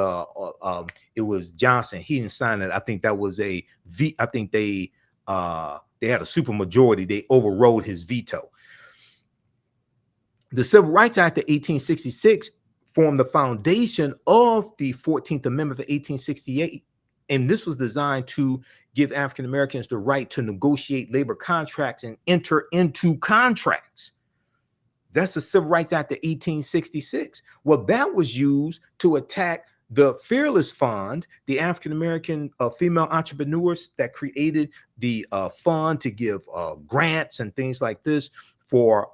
it was Johnson. He didn't sign it. I think that was I think they had a super majority. They overrode his veto. The Civil Rights Act of 1866 formed the foundation of the 14th Amendment of 1868. And this was designed to give African Americans the right to negotiate labor contracts and enter into contracts. That's the Civil Rights Act of 1866. Well, that was used to attack the Fearless Fund, the African American female entrepreneurs that created the fund to give grants and things like this for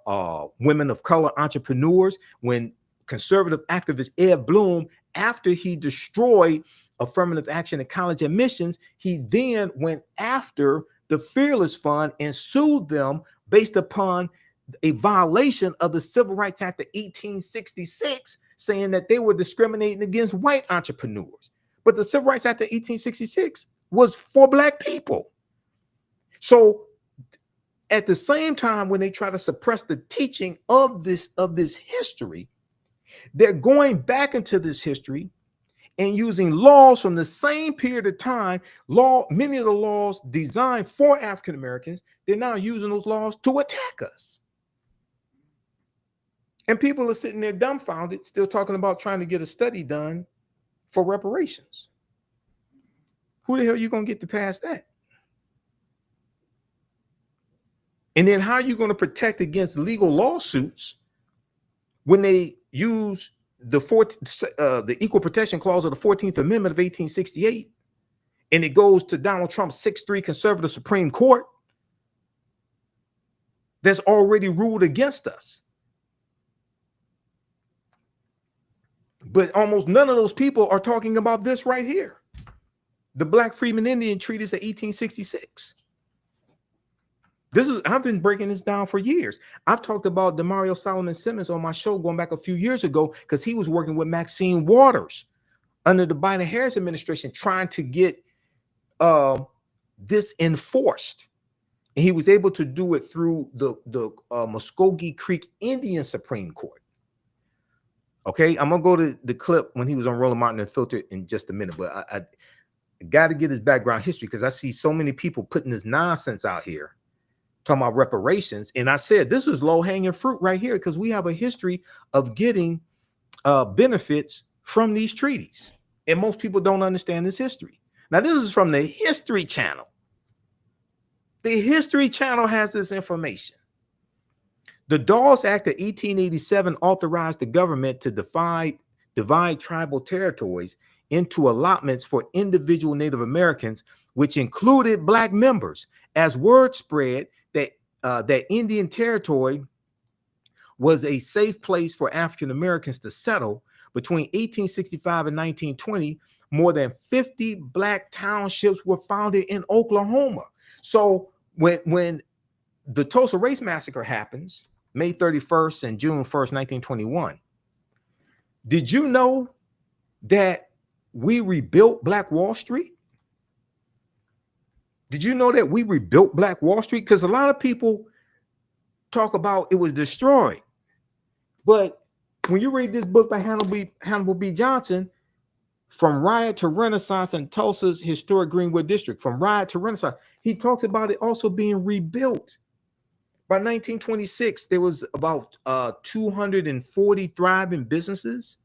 women of color entrepreneurs. When conservative activist Ed Bloom, after he destroyed affirmative action in college admissions, he then went after the Fearless Fund and sued them based upon a violation of the Civil Rights Act of 1866, saying that they were discriminating against white entrepreneurs. But the Civil Rights Act of 1866 was for Black people. So at the same time, when they try to suppress the teaching of this history, they're going back into this history and using laws from the same period of time, many of the laws designed for African Americans, they're now using those laws to attack us. And people are sitting there dumbfounded, still talking about trying to get a study done for reparations. Who the hell are you going to get to pass that? And then how are you going to protect against legal lawsuits when they use the Equal Protection Clause of the 14th Amendment of 1868 and it goes to Donald Trump's 6-3 conservative Supreme Court that's already ruled against us. But almost none of those people are talking about this right here. The Black Freedmen Indian Treaties of 1866. I've been breaking this down for years. I've talked about Demario Solomon Simmons on my show going back a few years ago because he was working with Maxine Waters under the Biden-Harris administration trying to get this enforced. And he was able to do it through the Muscogee Creek Indian Supreme Court. Okay, I'm going to go to the clip when he was on Roland Martin Unfiltered in just a minute, but I got to get his background history because I see so many people putting this nonsense out here talking about reparations. And I said, this was low-hanging fruit right here because we have a history of getting benefits from these treaties. And most people don't understand this history. Now, this is from the History Channel. The History Channel has this information. The Dawes Act of 1887 authorized the government to divide tribal territories into allotments for individual Native Americans, which included Black members. As word spread that Indian Territory was a safe place for African Americans to settle, between 1865 and 1920, more than 50 Black townships were founded in Oklahoma. So when the Tulsa Race Massacre happens, May 31st and June 1st, 1921, did you know that we rebuilt Black Wall Street? Did you know that we rebuilt Black Wall Street? Because a lot of people talk about it was destroyed. But when you read this book by Hannibal B. Johnson, From Riot to Renaissance in Tulsa's Historic Greenwood District, from Riot to Renaissance, he talks about it also being rebuilt. By 1926, there was about 240 thriving businesses.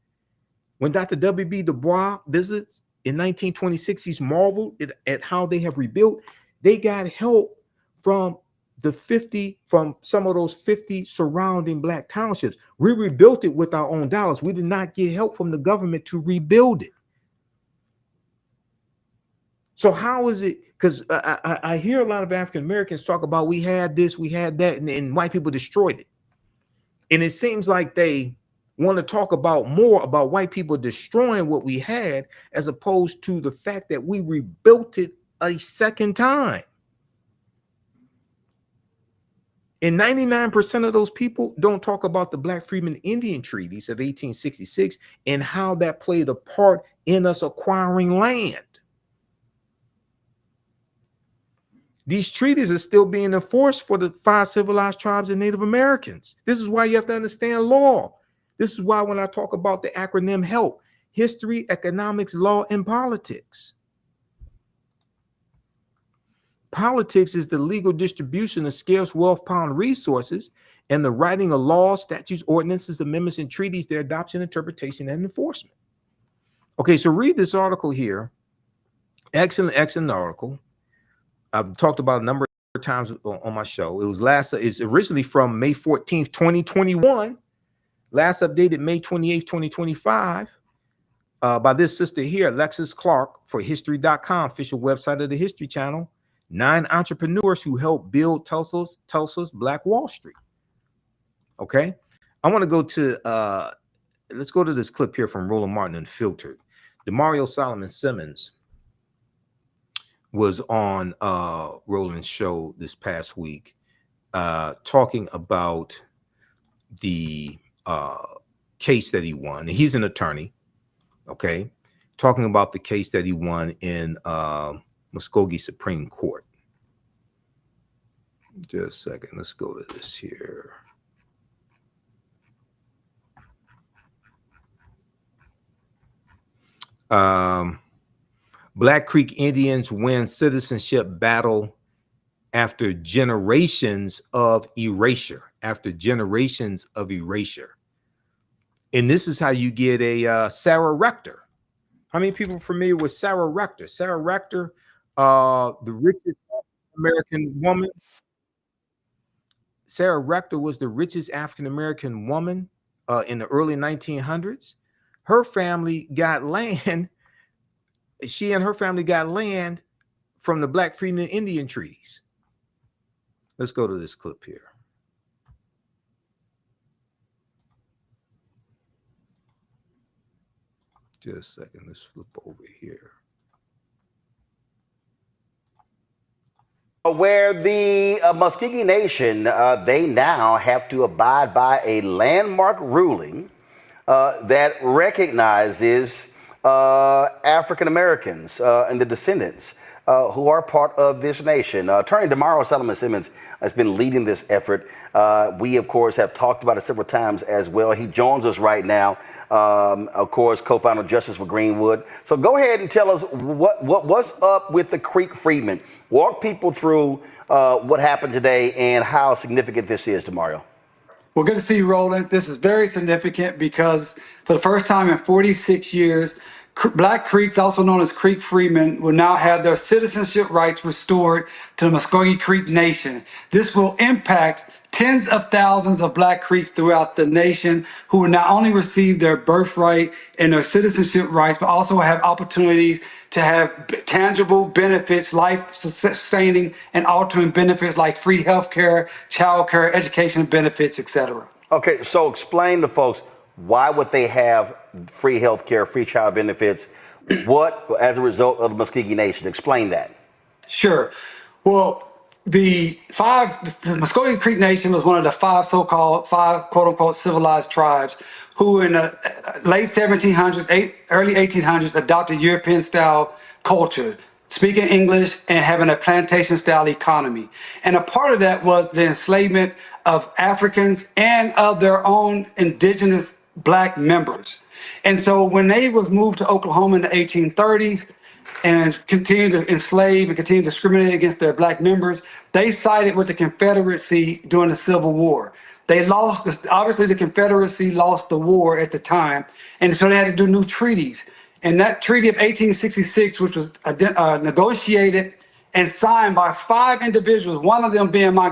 When Dr. W.B. Du Bois visits in 1926, he's marveled at how they have rebuilt. They got help from some of those 50 surrounding Black townships. We rebuilt it with our own dollars. We did not get help from the government to rebuild it. So how is it? Because I hear a lot of African Americans talk about we had this, we had that, and white people destroyed it. And it seems like they want to talk about more about white people destroying what we had as opposed to the fact that we rebuilt it a second time. And 99% of those people don't talk about the Black Freedmen Indian Treaties of 1866 and how that played a part in us acquiring land. These treaties are still being enforced for the 5 civilized tribes and Native Americans. This is why you have to understand law. This is why when I talk about the acronym HELP, history, economics, law, and politics. Politics is the legal distribution of scarce wealth, power, and resources, and the writing of laws, statutes, ordinances, amendments, and treaties, their adoption, interpretation, and enforcement. Okay, so read this article here. Excellent article. I've talked about a number of times on my show. It's originally from May 14th, 2021. Last updated May 28th, 2025. By this sister here, Alexis Clark, for history.com, official website of the History Channel. 9 entrepreneurs who helped build Tulsa's Black Wall Street. Okay, I want to go to let's go to this clip here from Roland Martin Unfiltered. Demario Solomon Simmons was on Roland's show this past week, talking about the case that he won. And he's an attorney, okay, talking about the case that he won in Muscogee Supreme Court. Just a second, let's go to this here. Black Creek Indians win citizenship battle after generations of erasure. And this is how you get a Sarah Rector. How many people are familiar with Sarah Rector? Sarah Rector, the richest American woman. Sarah Rector was the richest African-American woman in the early 1900s. Her family got land she and her family got land from the Black Freedmen Indian Treaties. Let's go to this clip here. Just a second. Let's flip over here. Where the Muscogee Nation, they now have to abide by a landmark ruling that recognizes African Americans and the descendants who are part of this nation. Attorney Damaro Solomon-Simmons has been leading this effort. We, of course, have talked about it several times as well. He joins us right now, of course, co-founder of Justice for Greenwood. So go ahead and tell us what's up with the Creek Freedmen. Walk people through what happened today and how significant this is to Mario. Well, good to see you, Roland. This is very significant because for the first time in 46 years, Black Creeks, also known as Creek Freedmen, will now have their citizenship rights restored to the Muscogee Creek Nation. This will impact tens of thousands of Black Creeks throughout the nation who will not only receive their birthright and their citizenship rights, but also have opportunities to have tangible benefits, life-sustaining and altering benefits like free health care, child care, education benefits, etc. Okay, so explain to folks, why would they have free health care, free child benefits? What, as a result of the Muscogee Nation? Explain that. Sure. Well, the Muscogee Creek Nation was one of the five quote-unquote civilized tribes who in the late 1700s, early 1800s adopted European-style culture, speaking English and having a plantation-style economy. And a part of that was the enslavement of Africans and of their own indigenous Black members. And so when they was moved to Oklahoma in the 1830s and continued to enslave and continue to discriminate against their Black members, they sided with the Confederacy during the Civil War. They lost, obviously the Confederacy lost the war at the time, and so they had to do new treaties. And that treaty of 1866, which was negotiated and signed by 5 individuals, one of them being my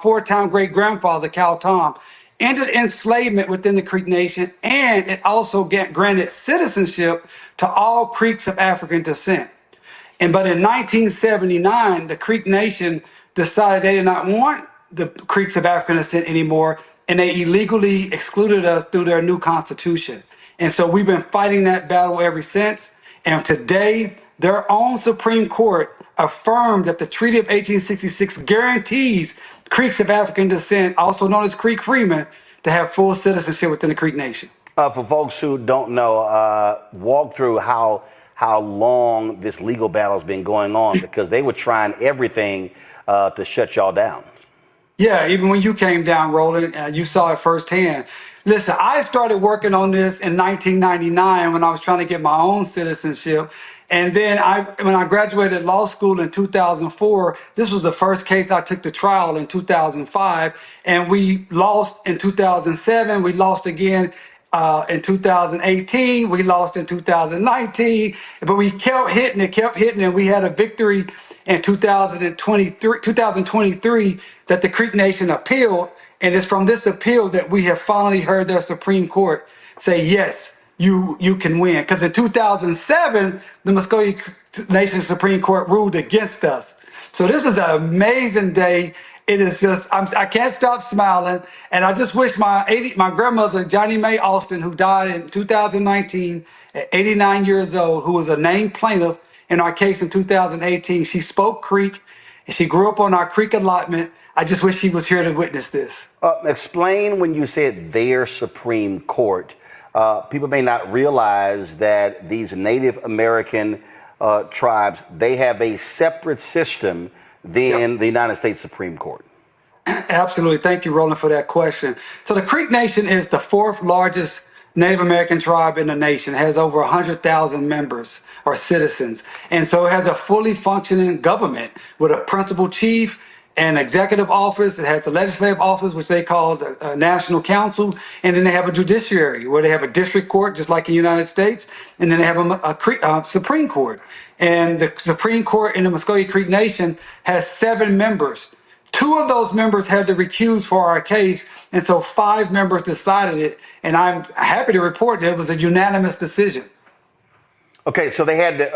four-time great-grandfather, Cal Tom, ended enslavement within the Creek Nation, and it also granted citizenship to all Creeks of African descent. But in 1979, the Creek Nation decided they did not want the Creeks of African descent anymore, and they illegally excluded us through their new constitution. And so we've been fighting that battle ever since. And today, their own Supreme Court affirmed that the Treaty of 1866 guarantees Creeks of African descent, also known as Creek Freedmen, to have full citizenship within the Creek Nation. For folks who don't know, walk through how long this legal battle has been going on, because they were trying everything to shut y'all down. Yeah, even when you came down, Roland, you saw it firsthand. Listen, I started working on this in 1999 when I was trying to get my own citizenship. And then when I graduated law school in 2004, this was the first case I took to trial in 2005. And we lost in 2007. We lost again in 2018. We lost in 2019. But we kept hitting it, and we had a victory in 2023 that the Creek Nation appealed. And it's from this appeal that we have finally heard their Supreme Court say, yes, you can win. Because in 2007, the Muscogee Nation Supreme Court ruled against us. So this is an amazing day. It is just, I can't stop smiling. And I just wish my grandmother, Johnny Mae Austin, who died in 2019 at 89 years old, who was a named plaintiff in our case in 2018, she spoke Creek, and she grew up on our Creek allotment. I just wish she was here to witness this. Explain when you said their Supreme Court. People may not realize that these Native American tribes, they have a separate system than the United States Supreme Court. Absolutely. Thank you, Roland, for that question. So the Creek Nation is the 4th largest Native American tribe in the nation. It has over 100,000 members or citizens. And so it has a fully functioning government with a principal chief, an executive office. It has a legislative office, which they call the National Council. And then they have a judiciary where they have a district court, just like in the United States. And then they have a Supreme Court. And the Supreme Court in the Muscogee Creek Nation has 7 members. 2 of those members had to recuse for our case, and so 5 members decided it, and I'm happy to report that it was a unanimous decision. Okay, so they had to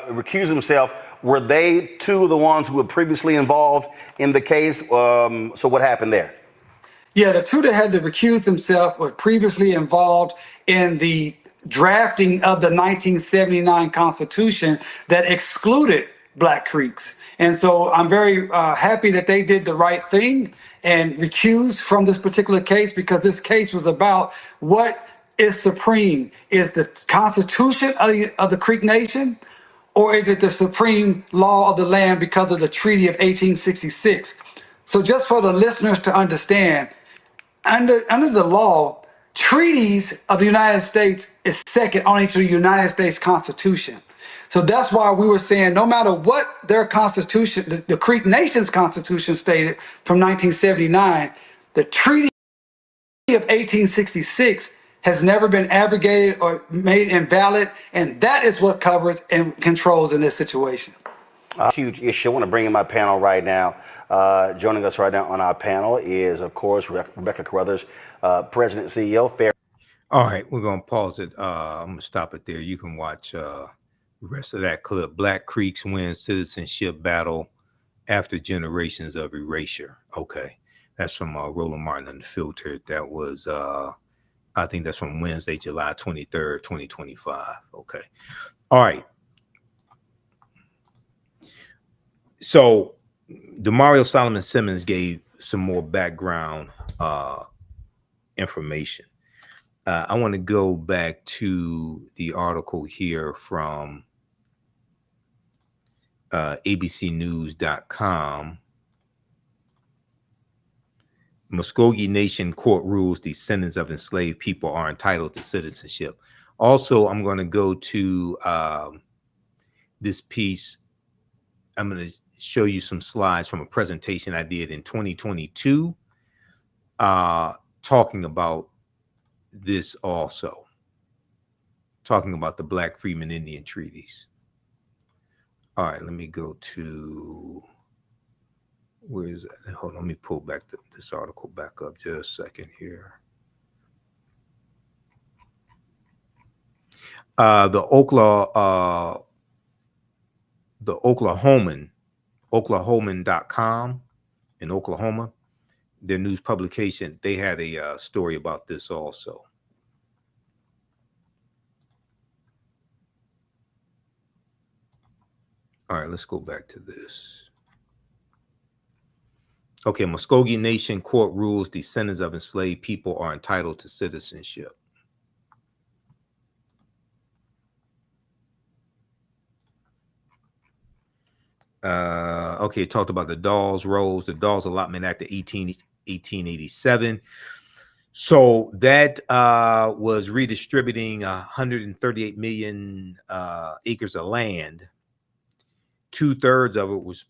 recuse themselves. Were they two of the ones who were previously involved in the case? So what happened there? Yeah, the two that had to recuse themselves were previously involved in the drafting of the 1979 Constitution that excluded Black Creeks. And so I'm very happy that they did the right thing and recused from this particular case, because this case was about what is supreme. Is the Constitution of the Creek Nation, or is it the supreme law of the land because of the Treaty of 1866? So just for the listeners to understand, under the law, treaties of the United States is second only to the United States Constitution. So that's why we were saying no matter what their constitution, the Creek Nation's constitution stated from 1979, the Treaty of 1866 has never been abrogated or made invalid, and that is what covers and controls in this situation. Huge issue. I want to bring in my panel right now. Joining us right now on our panel is, of course, Rebecca Carruthers, President and CEO. All right, we're going to pause it. I'm going to stop it there. You can watch the rest of that clip. Black Creeks win citizenship battle after generations of erasure. Okay, that's from Roland Martin Unfiltered. That was, I think that's from Wednesday, July 23rd, 2025. Okay. All right. So Demario Solomon Simmons gave some more background information. I want to go back to the article here from abcnews.com. Muscogee Nation court rules descendants of enslaved people are entitled to citizenship. Also, I'm going to go to this piece. I'm going to show you some slides from a presentation I did in 2022 talking about this, also talking about the Black Freedmen Indian Treaties. All right, let me go to, where is that? Hold on, let me pull back this article back up just a second here. The Oklahoman.com in Oklahoma, their news publication, they had a story about this also. All right, let's go back to this. Okay, Muscogee Nation court rules descendants of enslaved people are entitled to citizenship. Okay, it talked about the Dawes Rolls, the Dawes Allotment Act of 1887. So that was redistributing 138 million acres of land. 2/3 of it was,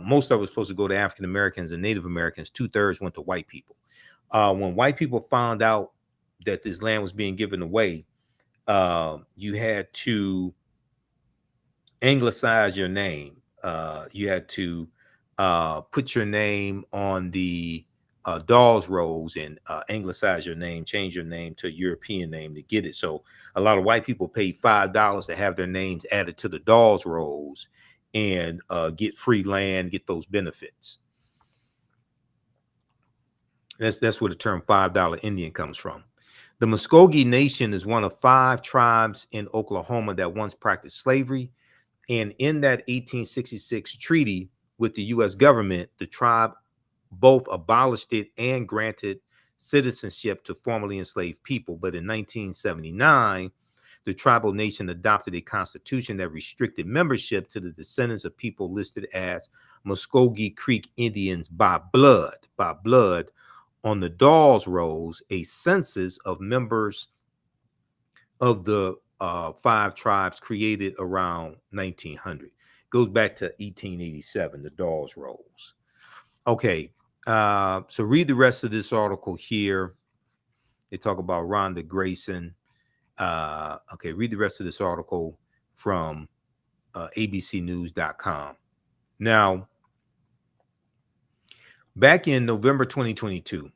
most of it was supposed to go to African Americans and Native Americans. 2/3 went to white people. When white people found out that this land was being given away, you had to anglicize your name. You had to put your name on the Dawes rolls and anglicize your name, change your name to a European name to get it. So a lot of white people paid $5 to have their names added to the Dawes rolls and get free land, get those benefits. That's where the term $5 Indian comes from. The Muscogee Nation is one of 5 tribes in Oklahoma that once practiced slavery. And in that 1866 treaty with the U.S. government, the tribe both abolished it and granted citizenship to formerly enslaved people. But in 1979, the tribal nation adopted a constitution that restricted membership to the descendants of people listed as Muscogee Creek Indians by blood. On the Dawes rolls, a census of members of the 5 tribes created around 1900. Goes back to 1887, the Dawes rolls. Okay, so read the rest of this article here. They talk about Rhonda Grayson. Okay, read the rest of this article from abcnews.com. Now, back in November 2022,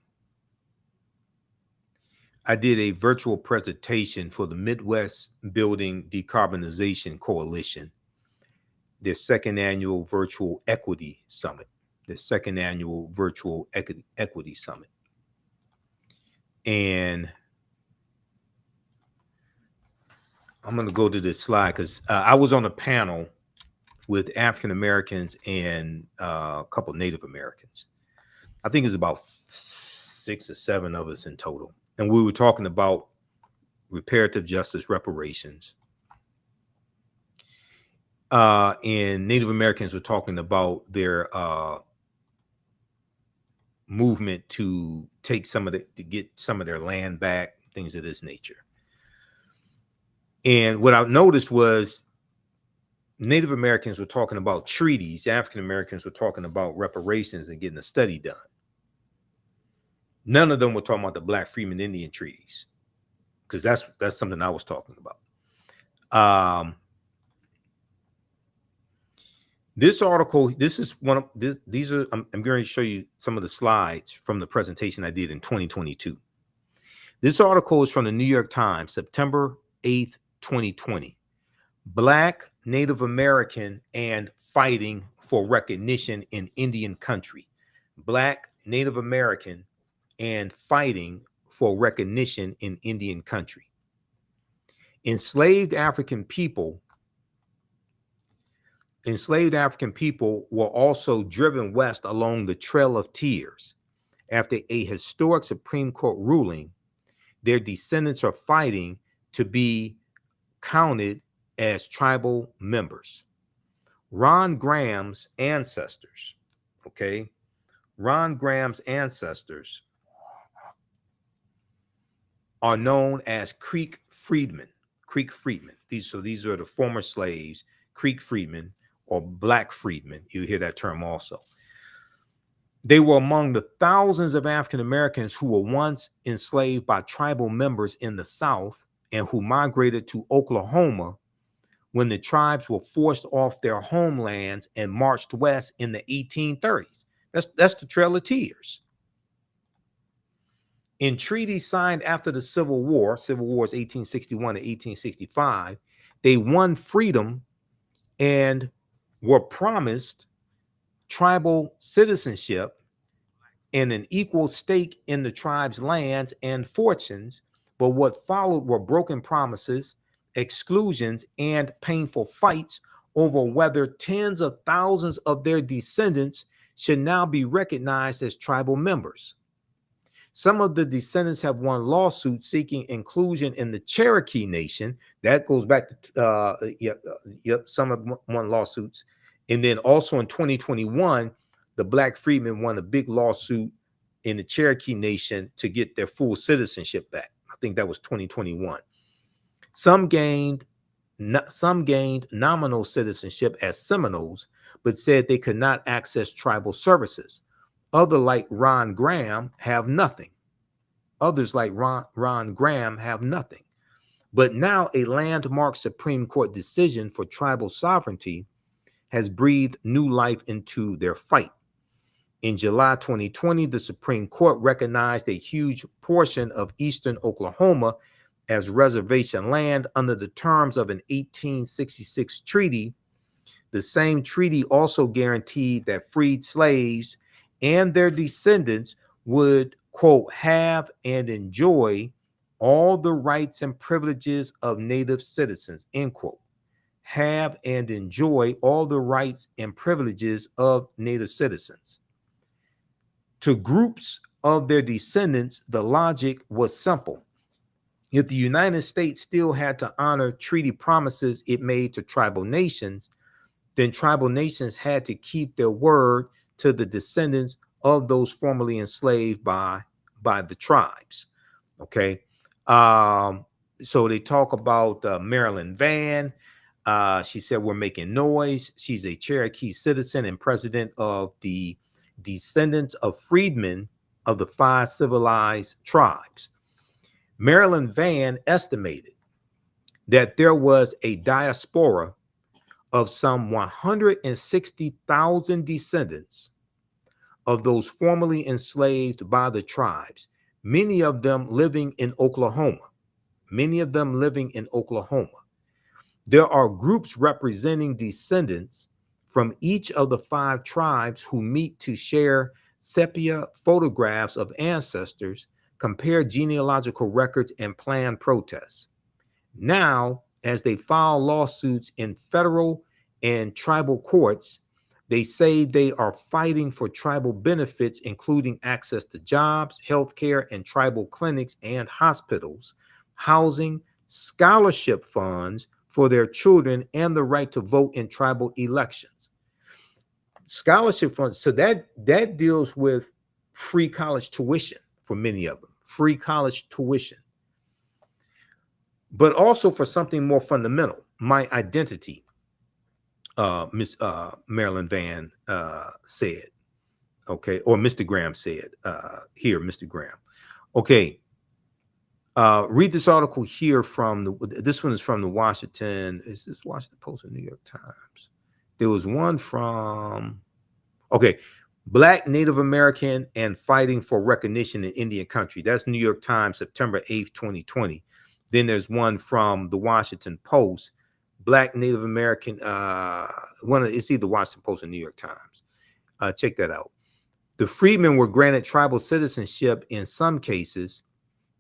I did a virtual presentation for the Midwest Building Decarbonization Coalition, their second annual virtual equity summit, equity summit. And I'm going to go to this slide because I was on a panel with African Americans and a couple Native Americans. I think it's about 6 or 7 of us in total. And we were talking about reparative justice, reparations. And Native Americans were talking about their movement to get some of their land back, things of this nature. And what I noticed was Native Americans were talking about treaties. African Americans were talking about reparations and getting a study done. None of them were talking about the Black Freedmen Indian Treaties, because that's something I was talking about. This article, this is one of these are. I'm going to show you some of the slides from the presentation I did in 2022. This article is from the New York Times, September 8th, 2020. Black, Native American, and fighting for recognition in Indian country. Black, Native American, and fighting for recognition in Indian country. Enslaved African people were also driven west along the Trail of Tears. After a historic Supreme Court ruling, their descendants are fighting to be counted as tribal members. Ron Graham's ancestors, are known as Creek Freedmen. These are the former slaves, Creek Freedmen or Black Freedmen. You hear that term also. They were among the thousands of African Americans who were once enslaved by tribal members in the South and who migrated to Oklahoma when the tribes were forced off their homelands and marched west in the 1830s. That's the Trail of Tears. In treaties signed after the Civil War is 1861 to 1865, they won freedom and were promised tribal citizenship and an equal stake in the tribe's lands and fortunes. But what followed were broken promises, exclusions, and painful fights over whether tens of thousands of their descendants should now be recognized as tribal members. Some of the descendants have won lawsuits seeking inclusion in the Cherokee Nation. That goes back to, some have won lawsuits. And then also in 2021, the Black Freedmen won a big lawsuit in the Cherokee Nation to get their full citizenship back. I think that was 2021. Some gained nominal citizenship as Seminoles, but said they could not access tribal services. Others, like Ron Graham, have nothing. But now a landmark Supreme Court decision for tribal sovereignty has breathed new life into their fight. In July 2020, the Supreme Court recognized a huge portion of eastern Oklahoma as reservation land under the terms of an 1866 treaty. The same treaty also guaranteed that freed slaves and their descendants would, quote, have and enjoy all the rights and privileges of Native citizens, end quote. Have and enjoy all the rights and privileges of Native citizens. To groups of their descendants, the logic was simple. If the United States still had to honor treaty promises it made to tribal nations, then tribal nations had to keep their word to the descendants of those formerly enslaved by the tribes. Okay. So they talk about Marilyn Vann. She said, we're making noise. She's a Cherokee citizen and president of the Descendants of Freedmen of the 5 Civilized Tribes. Marilyn Vann estimated that there was a diaspora of some 160,000 descendants of those formerly enslaved by the tribes, many of them living in Oklahoma. Many of them living in Oklahoma. There are groups representing descendants from each of the 5 tribes who meet to share sepia photographs of ancestors, compare genealogical records, and plan protests. Now, as they file lawsuits in federal and tribal courts, they say they are fighting for tribal benefits, including access to jobs, health care, and tribal clinics and hospitals, housing, scholarship funds for their children, and the right to vote in tribal elections. Scholarship funds, so that deals with free college tuition for many of them, free college tuition. But also for something more fundamental, my identity, Miss Marilyn Van said, okay, or Mr. Graham said, here, Mr. Graham. Okay, read this article here from, this one is from the Washington, is this Washington Post or New York Times? There was one from, okay, Black Native American and Fighting for Recognition in Indian Country. That's New York Times, September 8th, 2020. Then there's one from the Washington Post, Black Native American, it's either Washington Post or New York Times. Check that out. The freedmen were granted tribal citizenship in some cases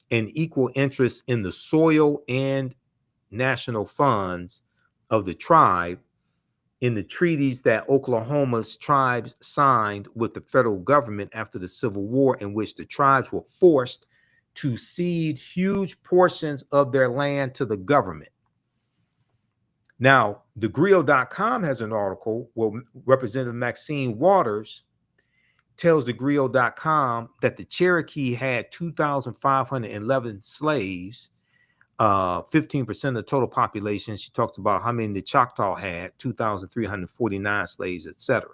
and equal interest in the soil and national funds of the tribe in the treaties that Oklahoma's tribes signed with the federal government after the Civil War, in which the tribes were forced to cede huge portions of their land to the government. Now, thegrio.com has an article where Representative Maxine Waters tells thegrio.com that the Cherokee had 2,511 slaves, 15% of the total population. She talks about how many the Choctaw had, 2,349 slaves, etc.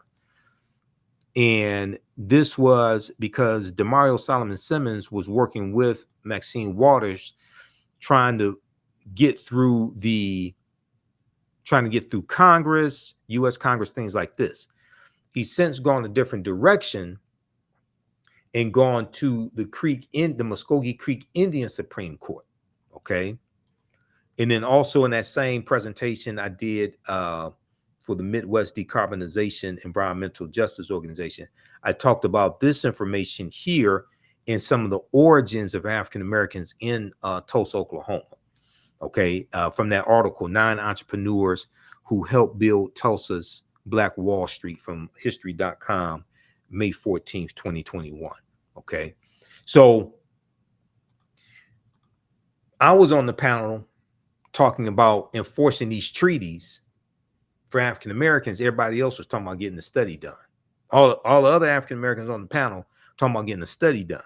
And this was because Demario Solomon Simmons was working with Maxine Waters, trying to get through Congress, U.S. Congress, things like this. He's since gone a different direction and gone to the Muscogee Creek Indian Supreme Court. Okay. And then also in that same presentation I did for the Midwest Decarbonization Environmental Justice Organization, I talked about this information here and some of the origins of African Americans in Tulsa, Oklahoma. Okay. From that article, 9 entrepreneurs who helped build Tulsa's Black Wall Street, from history.com, May 14th, 2021. Okay. So I was on the panel talking about enforcing these treaties for African Americans. Everybody else was talking about getting the study done. All the other African Americans on the panel talking about getting the study done.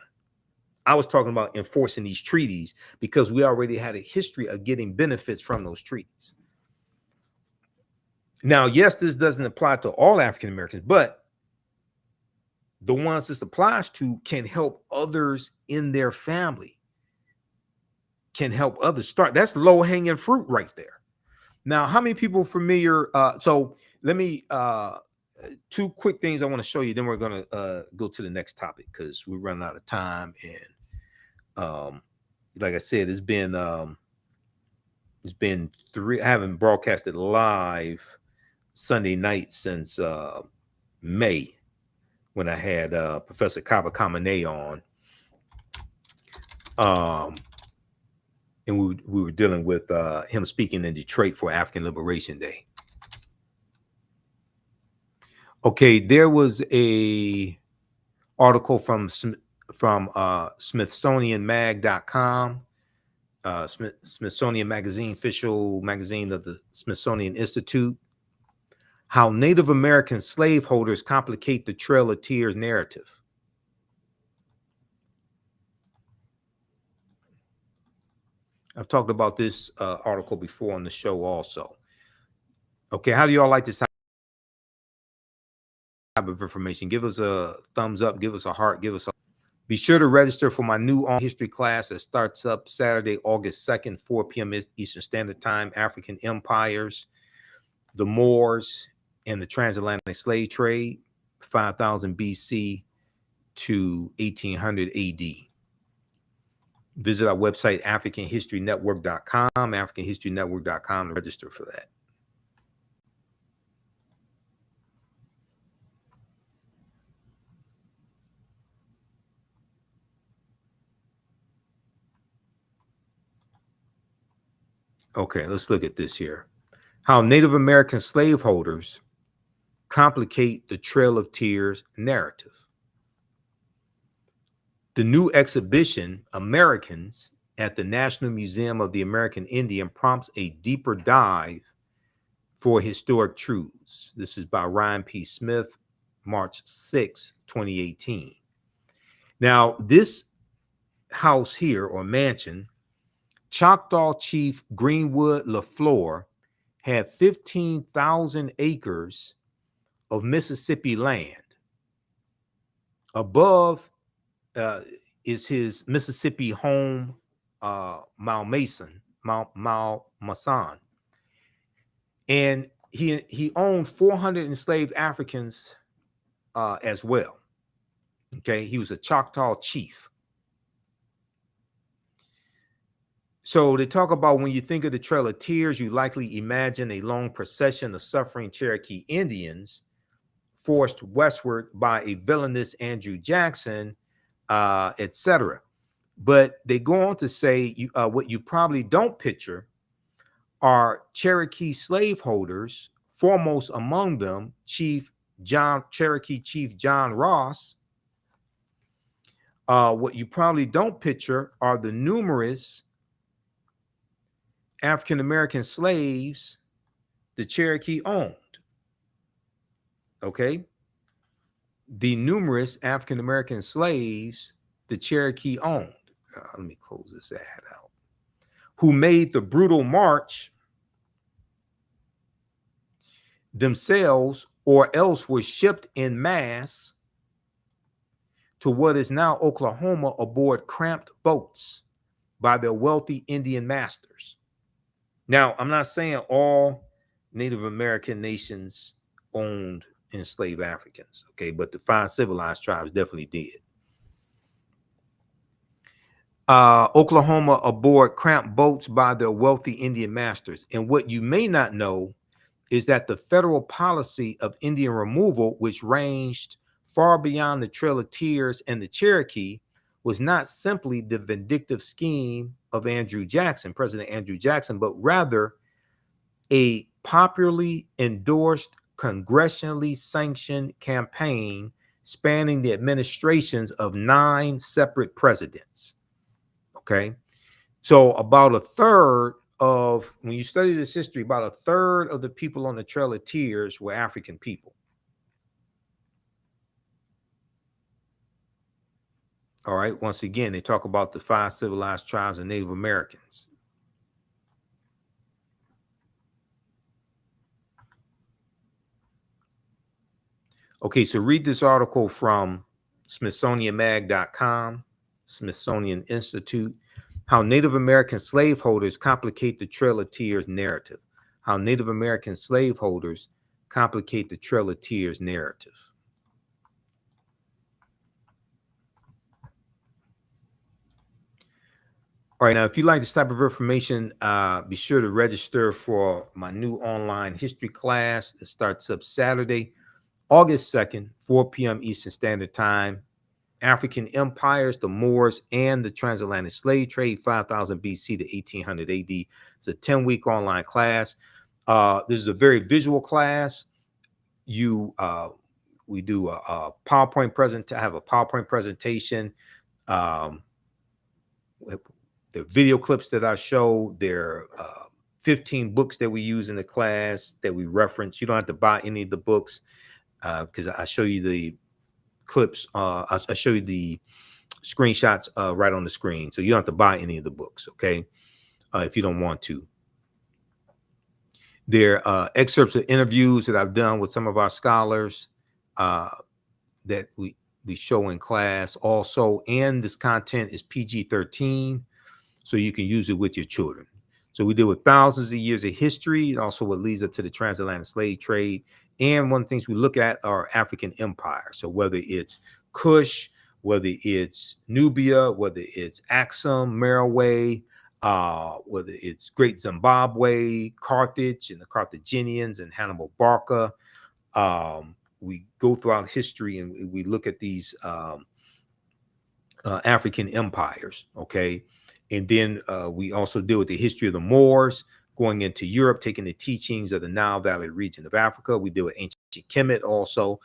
I was talking about enforcing these treaties because we already had a history of getting benefits from those treaties. Now, yes, this doesn't apply to all African Americans, but the ones this applies to can help others in their family, can help others start. That's low-hanging fruit right there. Now, how many people are familiar? So let me, 2 quick things I want to show you. Then we're going to go to the next topic because we're running out of time. And like I said, it's been 3, I haven't broadcasted live Sunday night since May, when I had Professor Kaba Kamene on. And we were dealing with him speaking in Detroit for African Liberation Day. Okay, there was a article from SmithsonianMag.com, Smithsonian Magazine, official magazine of the Smithsonian Institute, how Native American slaveholders complicate the Trail of Tears narrative. I've talked about this article before on the show also. Okay, how do y'all like this type of information? Give us a thumbs up, give us a heart, give us a... Be sure to register for my new history class that starts up Saturday, August 2nd, 4 p.m. Eastern Standard Time. African Empires, the Moors, and the Transatlantic Slave Trade, 5000 BC to 1800 AD. Visit our website, africanhistorynetwork.com, africanhistorynetwork.com to register for that. Okay, let's look at this here. How Native American slaveholders complicate the Trail of Tears narrative. The new exhibition, Americans, at the National Museum of the American Indian prompts a deeper dive for historic truths. This is by Ryan P. Smith, March 6, 2018. Now, this house here, or mansion, Choctaw Chief Greenwood LaFleur had 15,000 acres of Mississippi land. Above is his Mississippi home, Malmaison. And he owned 400 enslaved Africans as well. Okay, he was a Choctaw chief. So they talk about when you think of the Trail of Tears, you likely imagine a long procession of suffering Cherokee Indians forced westward by a villainous Andrew Jackson, etc. But they go on to say what you probably don't picture are Cherokee slaveholders, foremost among them Cherokee Chief John Ross. What you probably don't picture are the numerous African-American slaves the Cherokee owned. Okay? The numerous African-American slaves the Cherokee owned. Let me close this ad out. Who made the brutal march themselves or else were shipped en masse to what is now Oklahoma aboard cramped boats by their wealthy Indian masters. Now, I'm not saying all Native American nations owned enslaved Africans, okay, but the 5 civilized tribes definitely did. Oklahoma aboard cramped boats by their wealthy Indian masters. And what you may not know is that the federal policy of Indian removal, which ranged far beyond the Trail of Tears and the Cherokee, was not simply the vindictive scheme of President Andrew Jackson, but rather a popularly endorsed, congressionally sanctioned campaign spanning the administrations of 9 separate presidents. Okay, so about a third of, when you study this history, about a third of the people on the Trail of Tears were African people. All right, once again, they talk about the 5 civilized tribes of Native Americans. Okay, so read this article from SmithsonianMag.com, Smithsonian Institute, How Native American Slaveholders Complicate the Trail of Tears Narrative. How Native American Slaveholders Complicate the Trail of Tears Narrative. All right, now, if you like this type of information, be sure to register for my new online history class that starts up Saturday, August 2nd, 4 p.m. Eastern Standard Time. African Empires, the Moors, and the Transatlantic Slave Trade, 5000 BC to 1800 AD. It's a 10-week online class. This is a very visual class. We do a PowerPoint presentation. I have a PowerPoint presentation. The video clips that I show, there are 15 books that we use in the class that we reference. You don't have to buy any of the books because I show you the clips. I show you the screenshots right on the screen. So you don't have to buy any of the books, okay? If you don't want to. There are excerpts of interviews that I've done with some of our scholars that we show in class also. And this content is PG-13. So you can use it with your children. So we deal with thousands of years of history, and also what leads up to the transatlantic slave trade. And one of the things we look at are African empires. So whether it's Kush, whether it's Nubia, whether it's Axum, Merowe, whether it's Great Zimbabwe, Carthage, and the Carthaginians, and Hannibal Barca. We go throughout history and we look at these African empires, okay? And then we also deal with the history of the Moors, going into Europe, taking the teachings of the Nile Valley region of Africa. We deal with ancient Kemet also,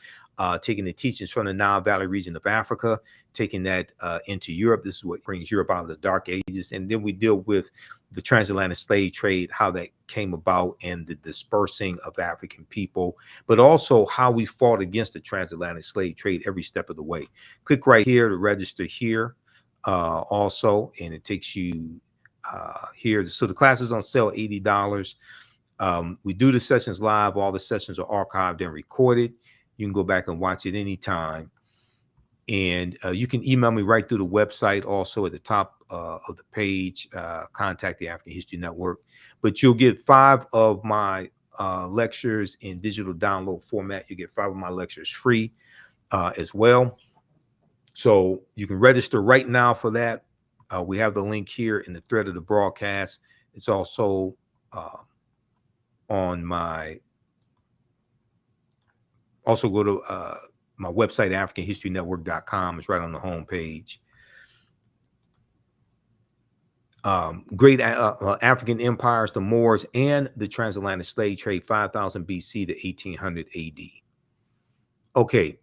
taking the teachings from the Nile Valley region of Africa, taking that into Europe. This is what brings Europe out of the Dark Ages. And then we deal with the transatlantic slave trade, how that came about, and the dispersing of African people, but also how we fought against the transatlantic slave trade every step of the way. Click right here to register here also, and it takes you here. So the class is on sale, $80. We do the sessions live. All the sessions are archived and recorded. You can go back and watch it anytime. And you can email me right through the website, also at the top of the page, contact the African History Network. But you'll get 5 of my lectures in digital download format. You get 5 of my lectures free as well. So you can register right now for that. We have the link here in the thread of the broadcast. It's also on my, also go to my website, AfricanHistoryNetwork.com. It's right on the home page. Great African empires, the Moors, and the transatlantic slave trade, 5000 BC to 1800 AD. Okay,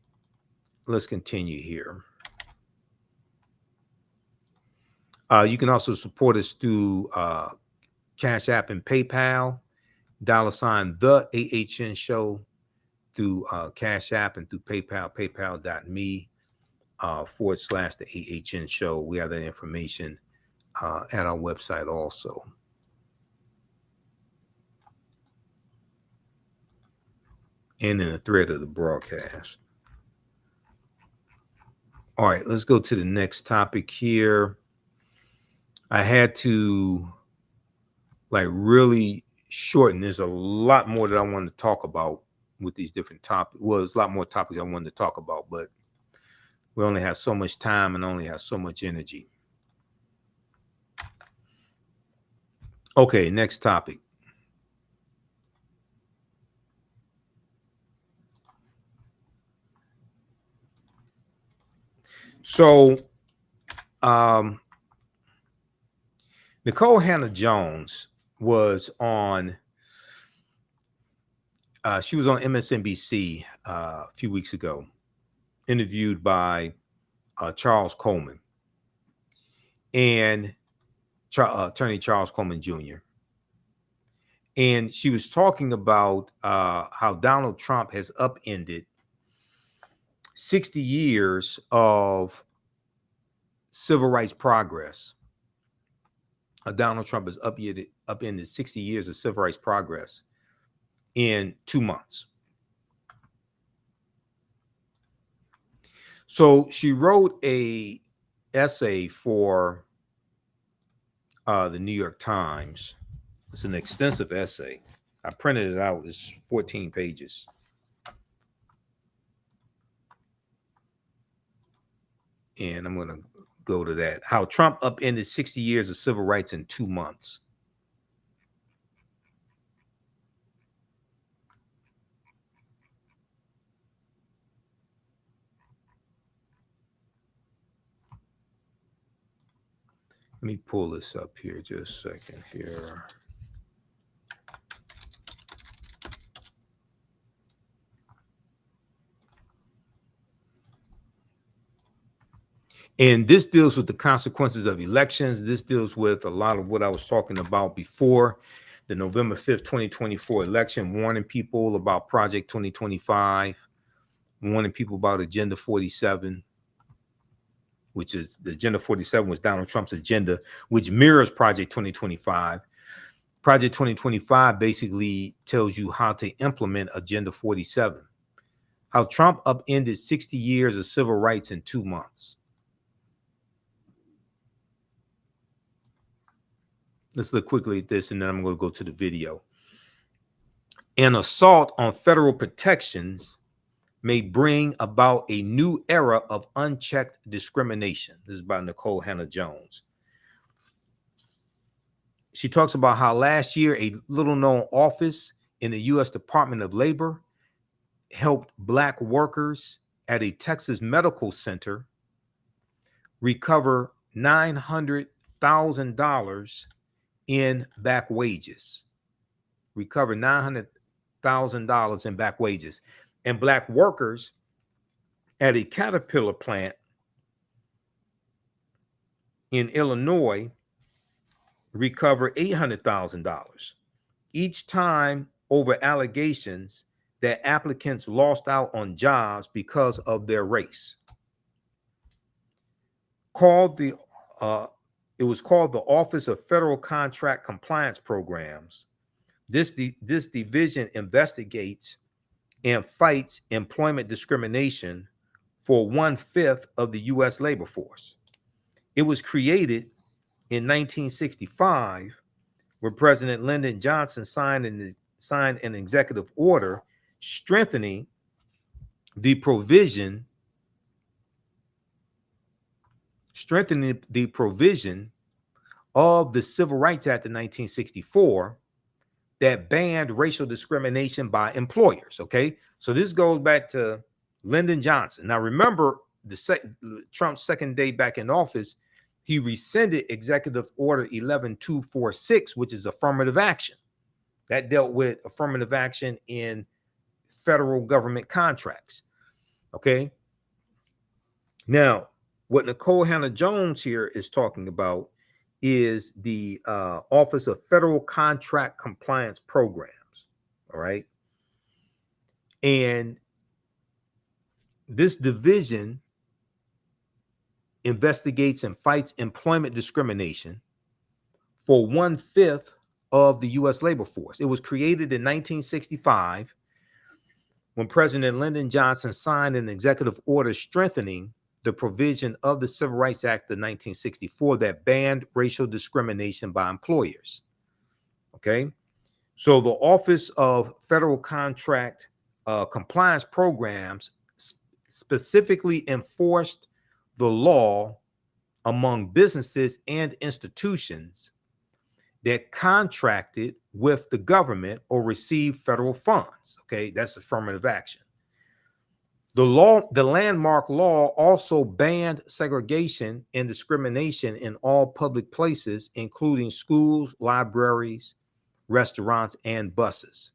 let's continue here. You can also support us through Cash App and PayPal, $ the AHN show through Cash App, and through PayPal, paypal.me / the AHN show. We have that information at our website also. And in the thread of the broadcast. All right, let's go to the next topic here. I had to really shorten. There's a lot more that I wanted to talk about with these different topics. Well, there's a lot more topics I wanted to talk about, but we only have so much time and only have so much energy. Okay, next topic. So, Nicole Hannah-Jones was on, she was on MSNBC a few weeks ago, interviewed by Charles Coleman and attorney Charles Coleman Jr. And she was talking about how Donald Trump has upended 60 years of civil rights progress. Donald Trump has upended 60 years of civil rights progress in 2 months. So she wrote a essay for the New York Times. It's an extensive essay. I printed it out. It's 14 pages. And I'm going to go to that. How Trump upended 60 years of civil rights in 2 months. Let me pull this up here just a second here. And this deals with the consequences of elections. This deals with a lot of what I was talking about before the November 5th, 2024 election, warning people about Project 2025, warning people about Agenda 47, which is the Agenda 47 was Donald Trump's agenda, which mirrors Project 2025. Project 2025 basically tells you how to implement Agenda 47. How Trump upended 60 years of civil rights in 2 months. Let's look quickly at this, and then I'm going to go to the video. An assault on federal protections may bring about a new era of unchecked discrimination. This is by Nicole Hannah-Jones. She talks about how last year a little-known office in the U.S. Department of Labor helped Black workers at a Texas medical center recover $900,000 in back wages. Recover $900,000 in back wages. And Black workers at a Caterpillar plant in Illinois recover $800,000 each time over allegations that applicants lost out on jobs because of their race. It was called the Office of Federal Contract Compliance Programs. This division investigates and fights employment discrimination for 1/5 of the U.S. labor force. It was created in 1965 when President Lyndon Johnson signed an executive order strengthening the provision of the Civil Rights Act of 1964 that banned racial discrimination by employers. Okay, so this goes back to Lyndon Johnson. Now remember, Trump's second day back in office, he rescinded Executive Order 11246, which is affirmative action. That dealt with affirmative action in federal government contracts. Okay. Now, what Nicole Hannah-Jones here is talking about is the Office of Federal Contract Compliance Programs. All right. And this division investigates and fights employment discrimination for 1/5 of the U.S. labor force. It was created in 1965 when President Lyndon Johnson signed an executive order strengthening the provision of the Civil Rights Act of 1964 that banned racial discrimination by employers. Okay, so the Office of Federal Contract Compliance Programs specifically enforced the law among businesses and institutions that contracted with the government or received federal funds. Okay, that's affirmative action. The landmark law also banned segregation and discrimination in all public places, including schools, libraries, restaurants, and buses.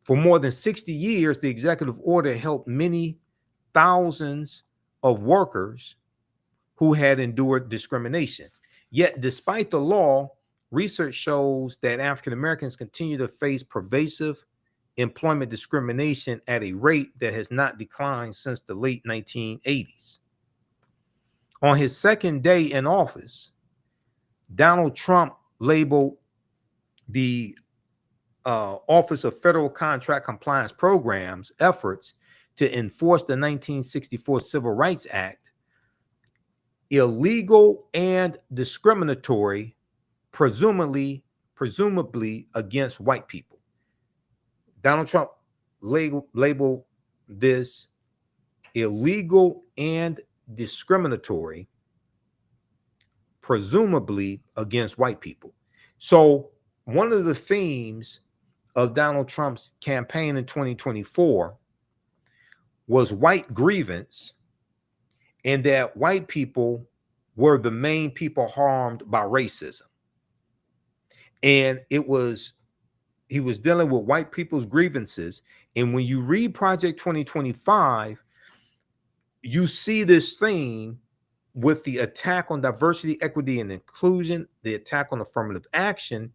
For more than 60 years, the executive order helped many thousands of workers who had endured discrimination. Yet, despite the law, research shows that African Americans continue to face pervasive employment discrimination at a rate that has not declined since the late 1980s. On his second day in office, Donald Trump labeled the Office of Federal Contract Compliance Programs efforts to enforce the 1964 Civil Rights Act illegal and discriminatory, presumably against white people. Donald Trump labeled this illegal and discriminatory, presumably against white people. So one of the themes of Donald Trump's campaign in 2024 was white grievance, and that white people were the main people harmed by racism. And he was dealing with white people's grievances. And when you read Project 2025, you see this theme with the attack on diversity, equity, and inclusion, the attack on affirmative action.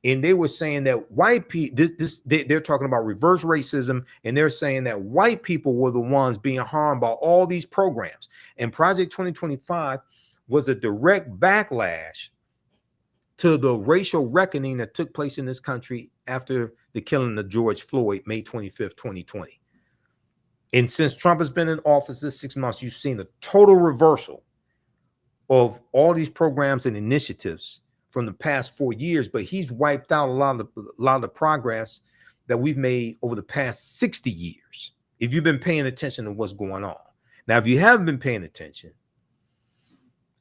And they were saying that white people, they're talking about reverse racism, and they're saying that white people were the ones being harmed by all these programs. And Project 2025 was a direct backlash to the racial reckoning that took place in this country after the killing of George Floyd, May 25th, 2020. And since Trump has been in office this 6 months, you've seen a total reversal of all these programs and initiatives from the past 4 years, but he's wiped out a lot of the progress that we've made over the past 60 years. if you've been paying attention to what's going on. Now, if you haven't been paying attention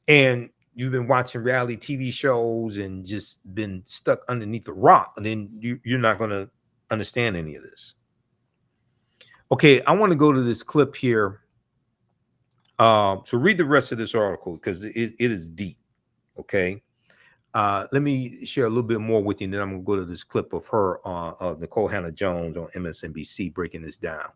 and you've been watching reality TV shows and just been stuck underneath a rock, then you're not going to understand any of this. Okay, I want to go to this clip here. So read the rest of this article because it is deep. Okay. Let me share a little bit more with you, and then I'm going to go to this clip of her, Nicole Hannah-Jones on MSNBC breaking this down.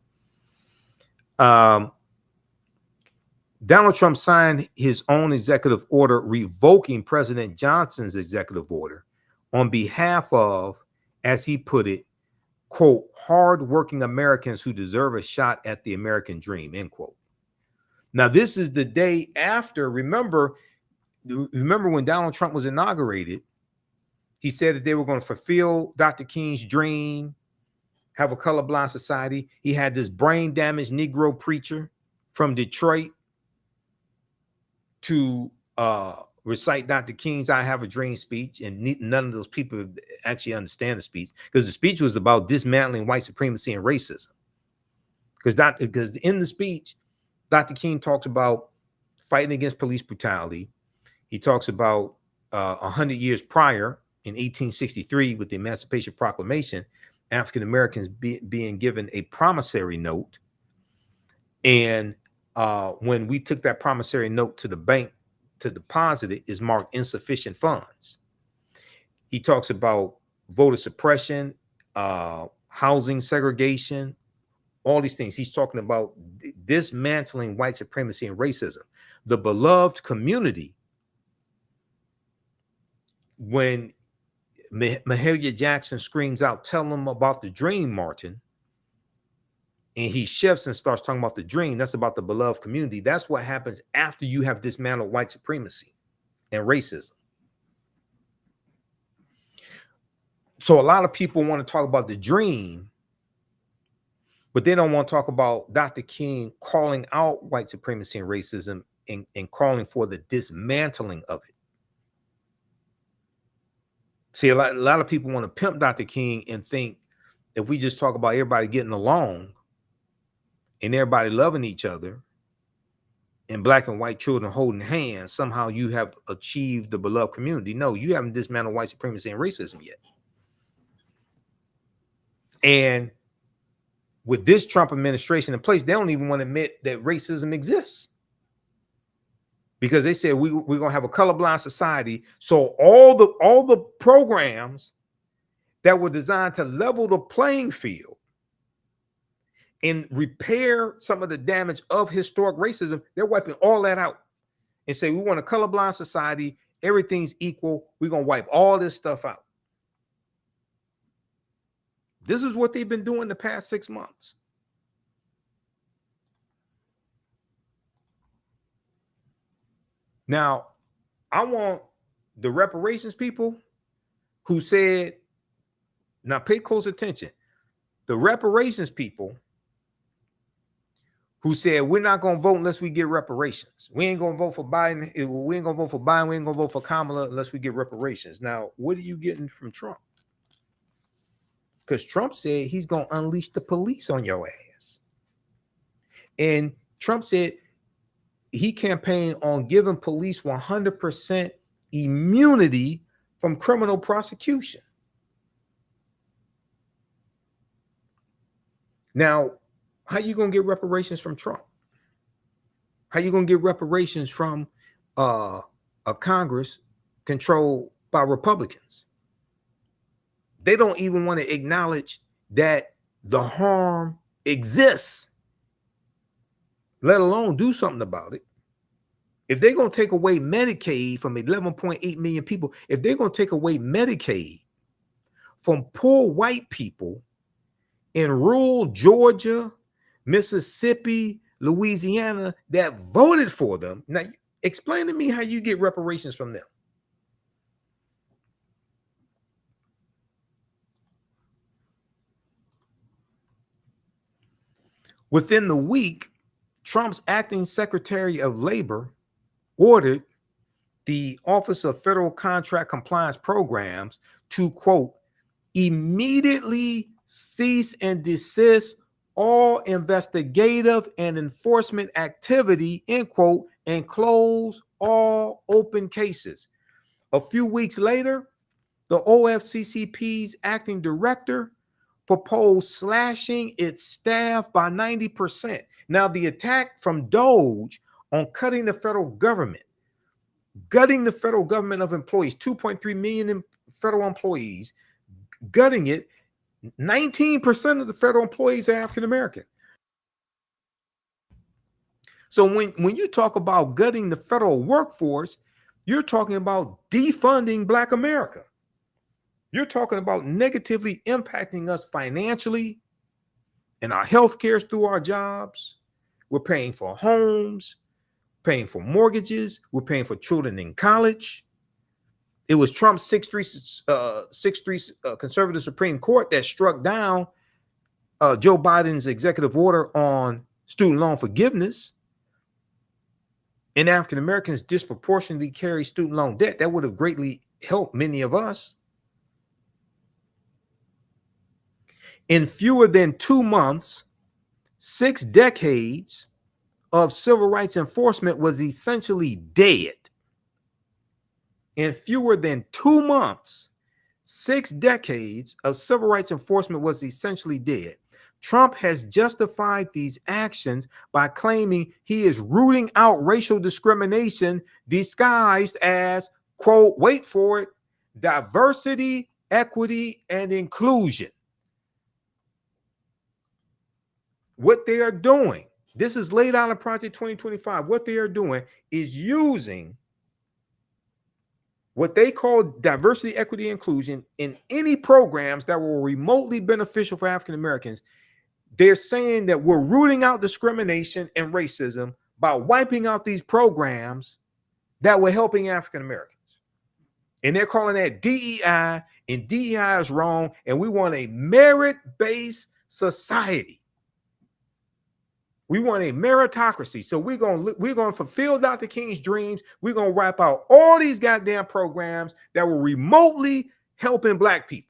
Donald Trump signed his own executive order revoking President Johnson's executive order on behalf of, as he put it, quote, hardworking Americans who deserve a shot at the American dream, end quote. Now, this is the day after, remember when Donald Trump was inaugurated, he said that they were going to fulfill Dr. King's dream, have a colorblind society. He had this brain damaged Negro preacher from Detroit to recite Dr. King's I Have a Dream speech, and none of those people actually understand the speech, because the speech was about dismantling white supremacy and racism. Because in the speech, Dr. King talks about fighting against police brutality. He talks about 100 years prior, in 1863, with the Emancipation Proclamation, African Americans being given a promissory note. And when we took that promissory note to the bank to deposit it, is marked insufficient funds. He talks about voter suppression, housing segregation, all these things. He's talking about dismantling white supremacy and racism. The beloved community, when Mahalia Jackson screams out, tell them about the dream, Martin, and he shifts and starts talking about the dream, that's about the beloved community. That's what happens after you have dismantled white supremacy and racism. So a lot of people want to talk about the dream, but they don't want to talk about Dr. King calling out white supremacy and racism and calling for the dismantling of it. See, a lot of people want to pimp Dr. King and think if we just talk about everybody getting along and everybody loving each other and black and white children holding hands, somehow you have achieved the beloved community. No, you haven't dismantled white supremacy and racism yet. And with this Trump administration in place, they don't even want to admit that racism exists, because they said we're going to have a colorblind society. So all the programs that were designed to level the playing field and repair some of the damage of historic racism, they're wiping all that out and say, we want a colorblind society. Everything's equal. We're going to wipe all this stuff out. This is what they've been doing the past 6 months. Now, I want the reparations people who said, now pay close attention. The reparations people who said, we're not going to vote unless we get reparations. We ain't going to vote for Biden. We ain't going to vote for Biden. We ain't going to vote for Kamala unless we get reparations. Now, what are you getting from Trump? Because Trump said he's going to unleash the police on your ass. And Trump said he campaigned on giving police 100% immunity from criminal prosecution. Now, how you going to get reparations from Trump? How you going to get reparations from a Congress controlled by Republicans? They don't even want to acknowledge that the harm exists, let alone do something about it. If they're going to take away Medicaid from 11.8 million people, if they're going to take away Medicaid from poor white people in rural Georgia, Mississippi, Louisiana that voted for them, now explain to me how you get reparations from them. Within the week, Trump's acting Secretary of Labor ordered the Office of Federal Contract Compliance Programs to, quote, immediately cease and desist all investigative and enforcement activity, end quote, and close all open cases. A few weeks later, the OFCCP's acting director proposed slashing its staff by 90%. Now, the attack from Doge on cutting the federal government, gutting the federal government of employees, 2.3 million federal employees, gutting it, 19% of the federal employees are African American. So when you talk about gutting the federal workforce, you're talking about defunding Black America. You're talking about negatively impacting us financially and our health care through our jobs. We're paying for homes, paying for mortgages. We're paying for children in college. It was Trump's 6-3 conservative Supreme Court that struck down Joe Biden's executive order on student loan forgiveness. And African Americans disproportionately carry student loan debt. That would have greatly helped many of us. In fewer than 2 months, 6 decades of civil rights enforcement was essentially dead. In fewer than 2 months, 6 decades of civil rights enforcement was essentially dead. Trump has justified these actions by claiming he is rooting out racial discrimination disguised as, quote, wait for it, diversity, equity, and inclusion. What they are doing, this is laid out in Project 2025. What they are doing is using what they call diversity, equity, inclusion in any programs that were remotely beneficial for African Americans. They're saying that we're rooting out discrimination and racism by wiping out these programs that were helping African Americans. And they're calling that DEI, and DEI is wrong. And we want a merit-based society. We want a meritocracy. So we're going to fulfill Dr. King's dreams. We're going to wipe out all these goddamn programs that were remotely helping Black people.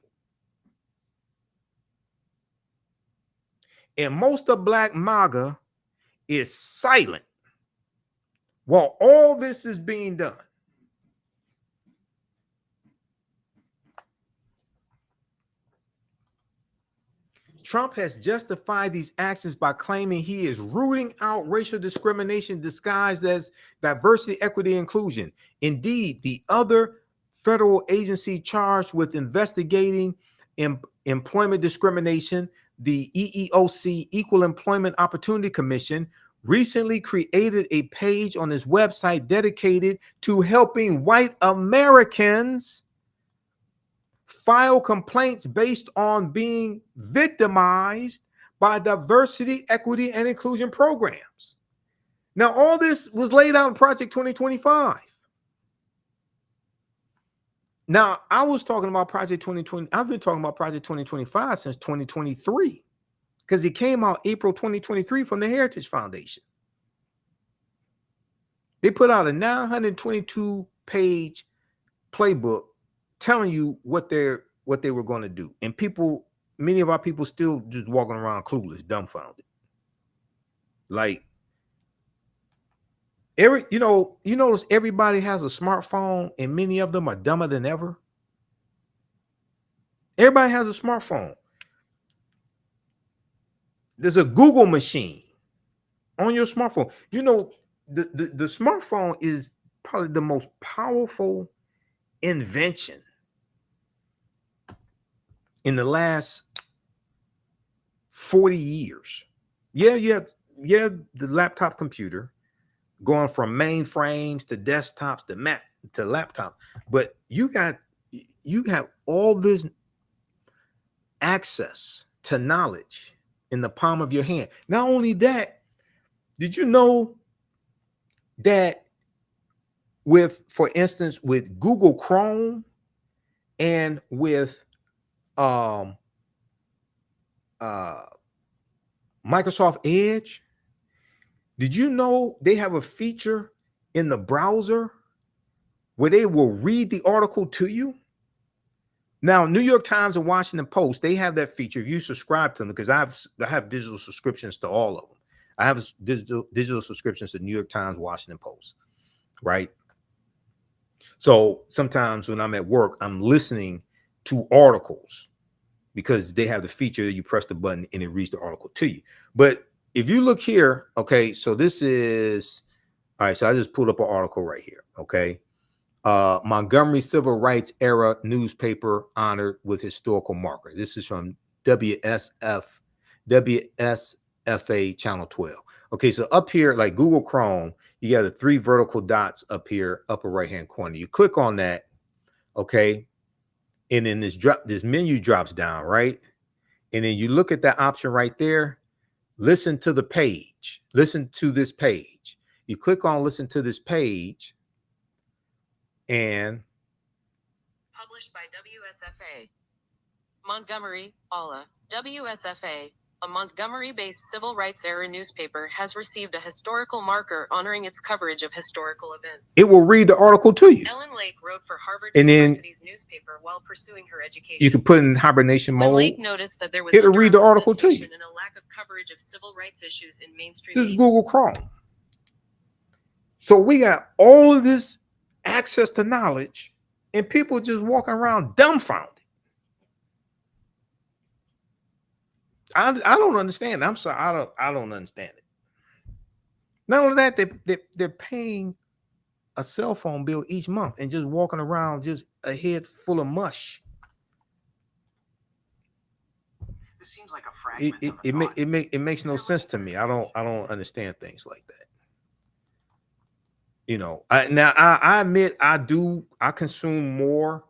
And most of Black MAGA is silent while all this is being done. Trump has justified these actions by claiming he is rooting out racial discrimination disguised as diversity, equity, inclusion. Indeed, the other federal agency charged with investigating employment discrimination, the EEOC, Equal Employment Opportunity Commission, recently created a page on its website dedicated to helping white Americans file complaints based on being victimized by diversity, equity, and inclusion programs. Now, all this was laid out in Project 2025. Now, I was talking about Project 2020. I've been talking about Project 2025 since 2023 because it came out April 2023 from the Heritage Foundation. They put out a 922-page playbook telling you what they were going to do. And people, many of our people still just walking around clueless, dumbfounded. Like, you notice everybody has a smartphone and many of them are dumber than ever. Everybody has a smartphone. There's a Google machine on your smartphone. You know, the smartphone is probably the most powerful invention in the last 40 years. Yeah, the laptop computer going from mainframes to desktops to laptops, but you have all this access to knowledge in the palm of your hand. Not only that, did you know that for instance, with Google Chrome and with Microsoft Edge, did you know they have a feature in the browser where they will read the article to you? Now, New York Times and Washington Post, they have that feature. If you subscribe to them, because I have digital subscriptions to all of them. I have digital subscriptions to New York Times, Washington Post, right? So sometimes when I'm at work, I'm listening to articles because they have the feature that you press the button and it reads the article to you. But if you look here, okay, so this is, all right, so I just pulled up an article right here, okay? Montgomery Civil Rights Era newspaper honored with historical marker. This is from WSFA Channel 12. Okay, so up here, like Google Chrome, you got the 3 vertical dots up here, upper right-hand corner. You click on that, okay, and then this menu drops down, right? And then you look at that option right there. Listen to the page. Listen to this page. You click on listen to this page, and published by WSFA. Montgomery, Allah. WSFA, a Montgomery-based civil rights era newspaper, has received a historical marker honoring its coverage of historical events. It will read the article to you. Ellen Lake wrote for Harvard And University's newspaper while pursuing her education. You can put in hibernation When mode. Lake noticed that there was It'll read the article to you. and a lack of coverage of civil rights issues in mainstream This is media. Google Chrome. So we got all of this access to knowledge, and people just walking around dumbfounded. I don't understand. I'm sorry. I don't understand it. Not only that, they're paying a cell phone bill each month and just walking around just a head full of mush. This seems like a fragment It makes no sense to me. I don't understand things like that. You know, I admit I consume more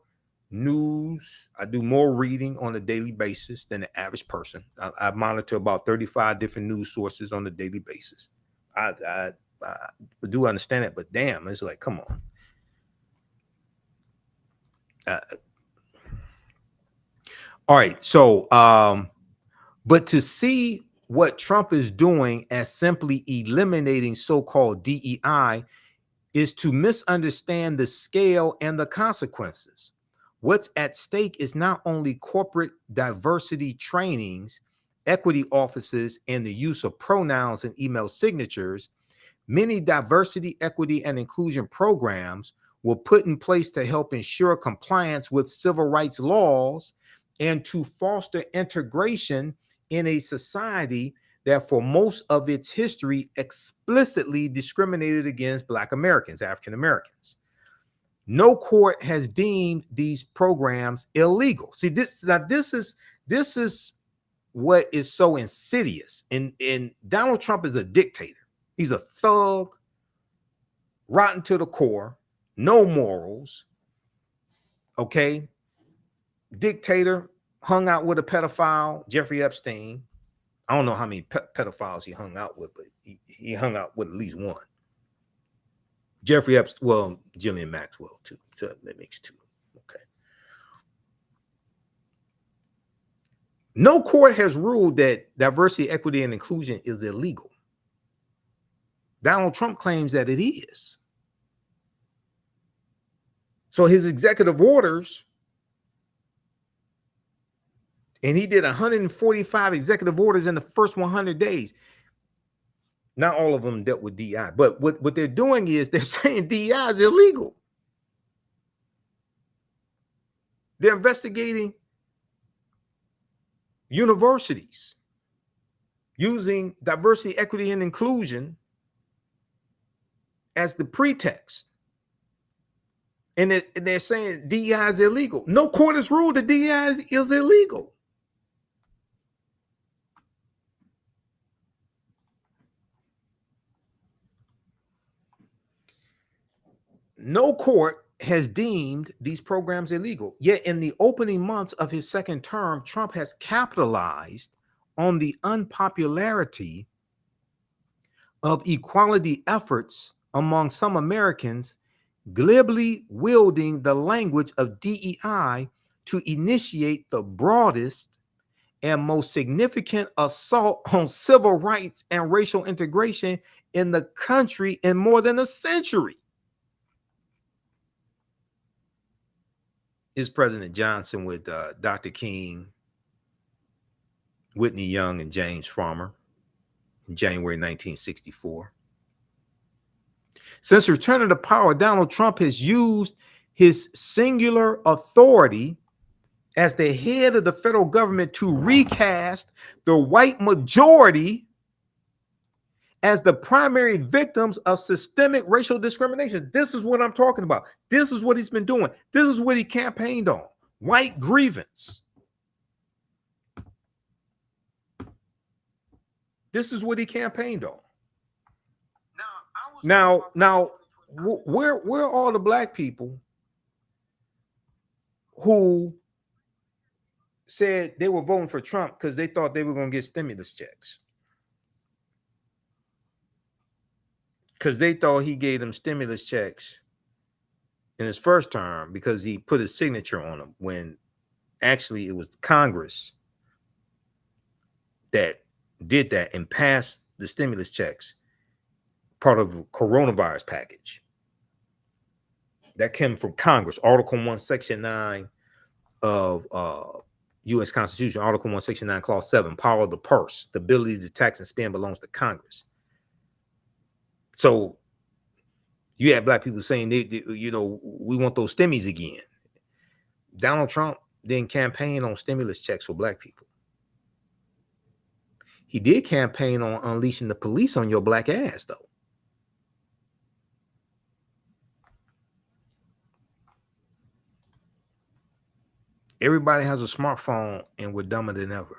news. I do more reading on a daily basis than the average person. I monitor about 35 different news sources on a daily basis. I do understand it, but damn, it's like, come on. All right, so but to see what Trump is doing as simply eliminating so-called DEI is to misunderstand the scale and the consequences. What's at stake is not only corporate diversity trainings, equity offices, and the use of pronouns and email signatures. Many diversity, equity, and inclusion programs were put in place to help ensure compliance with civil rights laws and to foster integration in a society that for most of its history explicitly discriminated against Black Americans, African Americans. No court has deemed these programs illegal. See, this is what is so insidious. And Donald Trump is a dictator. He's a thug, rotten to the core, no morals. Okay, dictator, hung out with a pedophile, Jeffrey Epstein. I don't know how many pedophiles he hung out with, but he hung out with at least one. Jeffrey Epstein, well, Ghislaine Maxwell too. So that makes 2. Okay. No court has ruled that diversity, equity, and inclusion is illegal. Donald Trump claims that it is. So his executive orders, and he did 145 executive orders in the first 100 days. Not all of them dealt with DEI, but what they're doing is they're saying DEI is illegal. They're investigating universities using diversity, equity, and inclusion as the pretext. And they're saying DEI is illegal. No court has ruled that DEI is illegal. No court has deemed these programs illegal. Yet in the opening months of his second term, Trump has capitalized on the unpopularity of equality efforts among some Americans, glibly wielding the language of DEI to initiate the broadest and most significant assault on civil rights and racial integration in the country in more than a century. is President Johnson with Dr. King, Whitney Young, and James Farmer in January 1964. Since returning to power, Donald Trump has used his singular authority as the head of the federal government to recast the white majority as the primary victims of systemic racial discrimination. This is what I'm talking about. This is what he's been doing. This is what he campaigned on. White grievance. This is what he campaigned on. Now, where are all the black people who said they were voting for Trump because they thought they were going to get stimulus checks? Because they thought he gave them stimulus checks in his first term because he put his signature on them, when actually it was Congress that did that and passed the stimulus checks, part of the coronavirus package. That came from Congress. Article 1, Section 9 of U.S. Constitution, Article 1, Section 9, Clause 7, power of the purse. The ability to tax and spend belongs to Congress. So you had black people saying, we want those stimmies again. Donald Trump didn't campaign on stimulus checks for black people. He did campaign on unleashing the police on your black ass, though. Everybody has a smartphone and we're dumber than ever.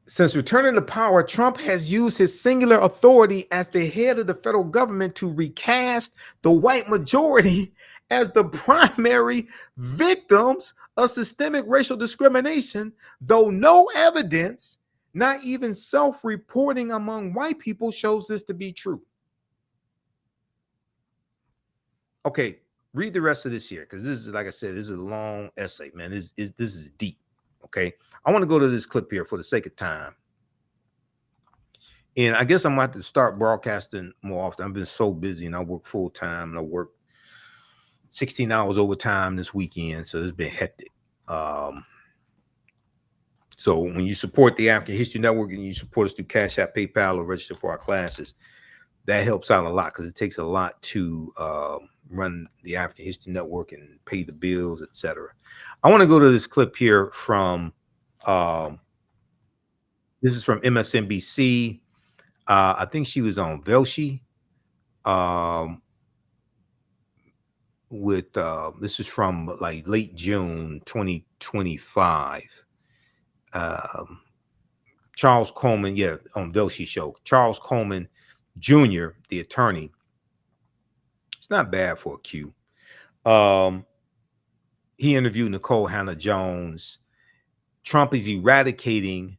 Since returning to power, Trump has used his singular authority as the head of the federal government to recast the white majority as the primary victims of systemic racial discrimination, though no evidence, not even self-reporting among white people, shows this to be true. Okay, read the rest of this here, because this is, like I said, this is a long essay, man. This is deep. Okay, I want to go to this clip here for the sake of time. And I guess I'm going to have to start broadcasting more often. I've been so busy and I work full time and I work 16 hours overtime this weekend. So it's been hectic. So when you support the African History Network and you support us through Cash App, PayPal, or register for our classes, that helps out a lot, because it takes a lot to run the African History Network and pay the bills, etc. I want to go to this clip here from, this is from MSNBC. I think she was on Velshi with, this is from like late June 2025. Charles Coleman, yeah, on Velshi show. Charles Coleman Jr., the attorney. It's not bad for a Q. He interviewed Nicole Hannah-Jones. Trump is eradicating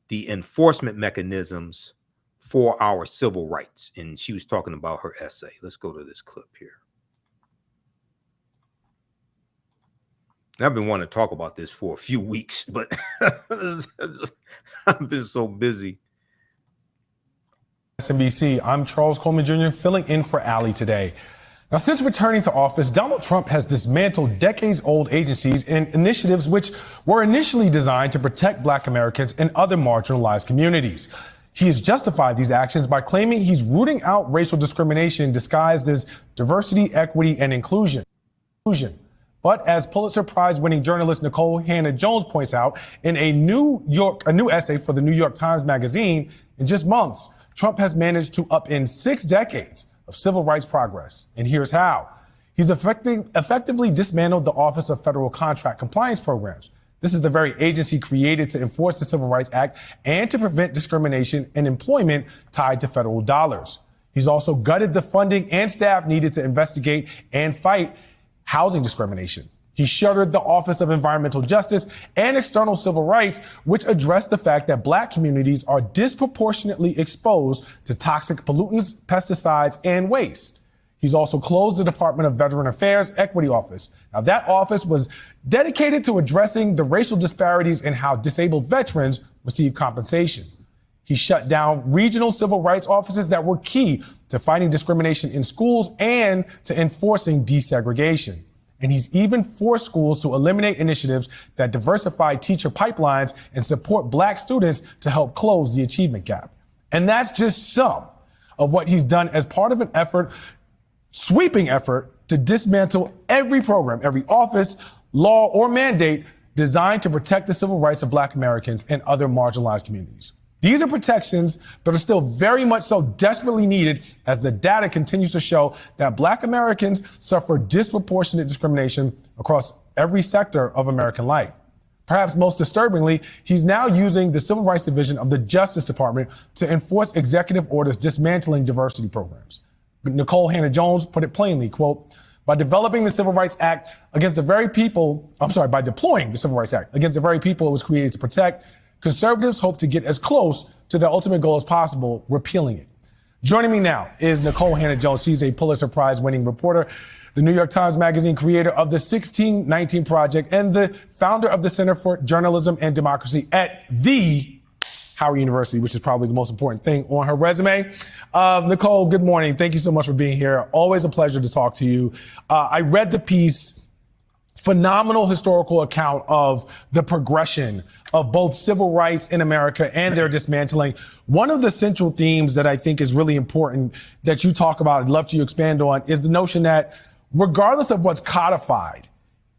the enforcement mechanisms for our civil rights. And she was talking about her essay. Let's go to this clip here. I've been wanting to talk about this for a few weeks, but I've been so busy. SNBC, I'm Charles Coleman Jr. filling in for Allie today. Now, since returning to office, Donald Trump has dismantled decades-old agencies and initiatives which were initially designed to protect Black Americans and other marginalized communities. He has justified these actions by claiming he's rooting out racial discrimination disguised as diversity, equity, and inclusion. But as Pulitzer Prize-winning journalist Nicole Hannah-Jones points out in a new essay for the New York Times Magazine, in just months, Trump has managed to upend 6 decades of civil rights progress. And here's how. He's effectively dismantled the Office of Federal Contract Compliance Programs. This is the very agency created to enforce the Civil Rights Act and to prevent discrimination in employment tied to federal dollars. He's also gutted the funding and staff needed to investigate and fight housing discrimination. He shuttered the Office of Environmental Justice and External Civil Rights, which addressed the fact that Black communities are disproportionately exposed to toxic pollutants, pesticides, and waste. He's also closed the Department of Veteran Affairs Equity Office. Now, that office was dedicated to addressing the racial disparities in how disabled veterans receive compensation. He shut down regional civil rights offices that were key to fighting discrimination in schools and to enforcing desegregation. And he's even forced schools to eliminate initiatives that diversify teacher pipelines and support Black students to help close the achievement gap. And that's just some of what he's done as part of an effort, sweeping effort, to dismantle every program, every office, law, or mandate designed to protect the civil rights of Black Americans and other marginalized communities. These are protections that are still very much so desperately needed as the data continues to show that Black Americans suffer disproportionate discrimination across every sector of American life. Perhaps most disturbingly, he's now using the Civil Rights Division of the Justice Department to enforce executive orders dismantling diversity programs. Nicole Hannah-Jones put it plainly, quote, by deploying the Civil Rights Act against the very people it was created to protect, conservatives hope to get as close to the ultimate goal as possible, repealing it. Joining me now is Nicole Hannah-Jones. She's a Pulitzer Prize-winning reporter, the New York Times Magazine creator of the 1619 Project, and the founder of the Center for Journalism and Democracy at the Howard University, which is probably the most important thing on her resume. Nicole, good morning. Thank you so much for being here. Always a pleasure to talk to you. I read the piece. Phenomenal historical account of the progression of both civil rights in America and their dismantling. One of the central themes that I think is really important that you talk about, I'd love to expand on, is the notion that regardless of what's codified,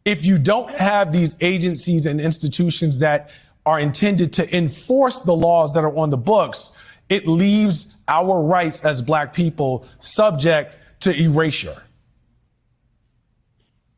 if you don't have these agencies and institutions that are intended to enforce the laws that are on the books, it leaves our rights as Black people subject to erasure.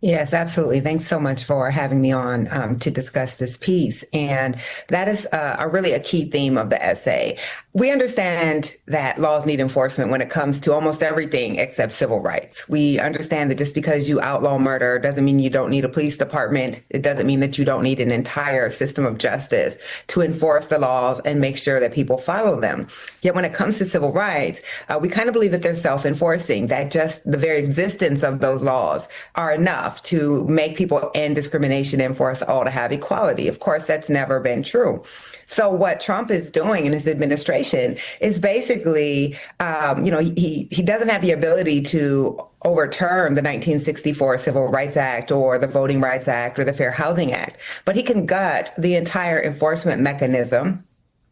Yes, absolutely. Thanks so much for having me on to discuss this piece. And that is really a key theme of the essay. We understand that laws need enforcement when it comes to almost everything except civil rights. We understand that just because you outlaw murder doesn't mean you don't need a police department. It doesn't mean that you don't need an entire system of justice to enforce the laws and make sure that people follow them. Yet when it comes to civil rights, we kind of believe that they're self-enforcing, that just the very existence of those laws are enough to make people end discrimination and for us all to have equality. Of course, that's never been true. So what Trump is doing in his administration is basically, he doesn't have the ability to overturn the 1964 Civil Rights Act or the Voting Rights Act or the Fair Housing Act, but he can gut the entire enforcement mechanism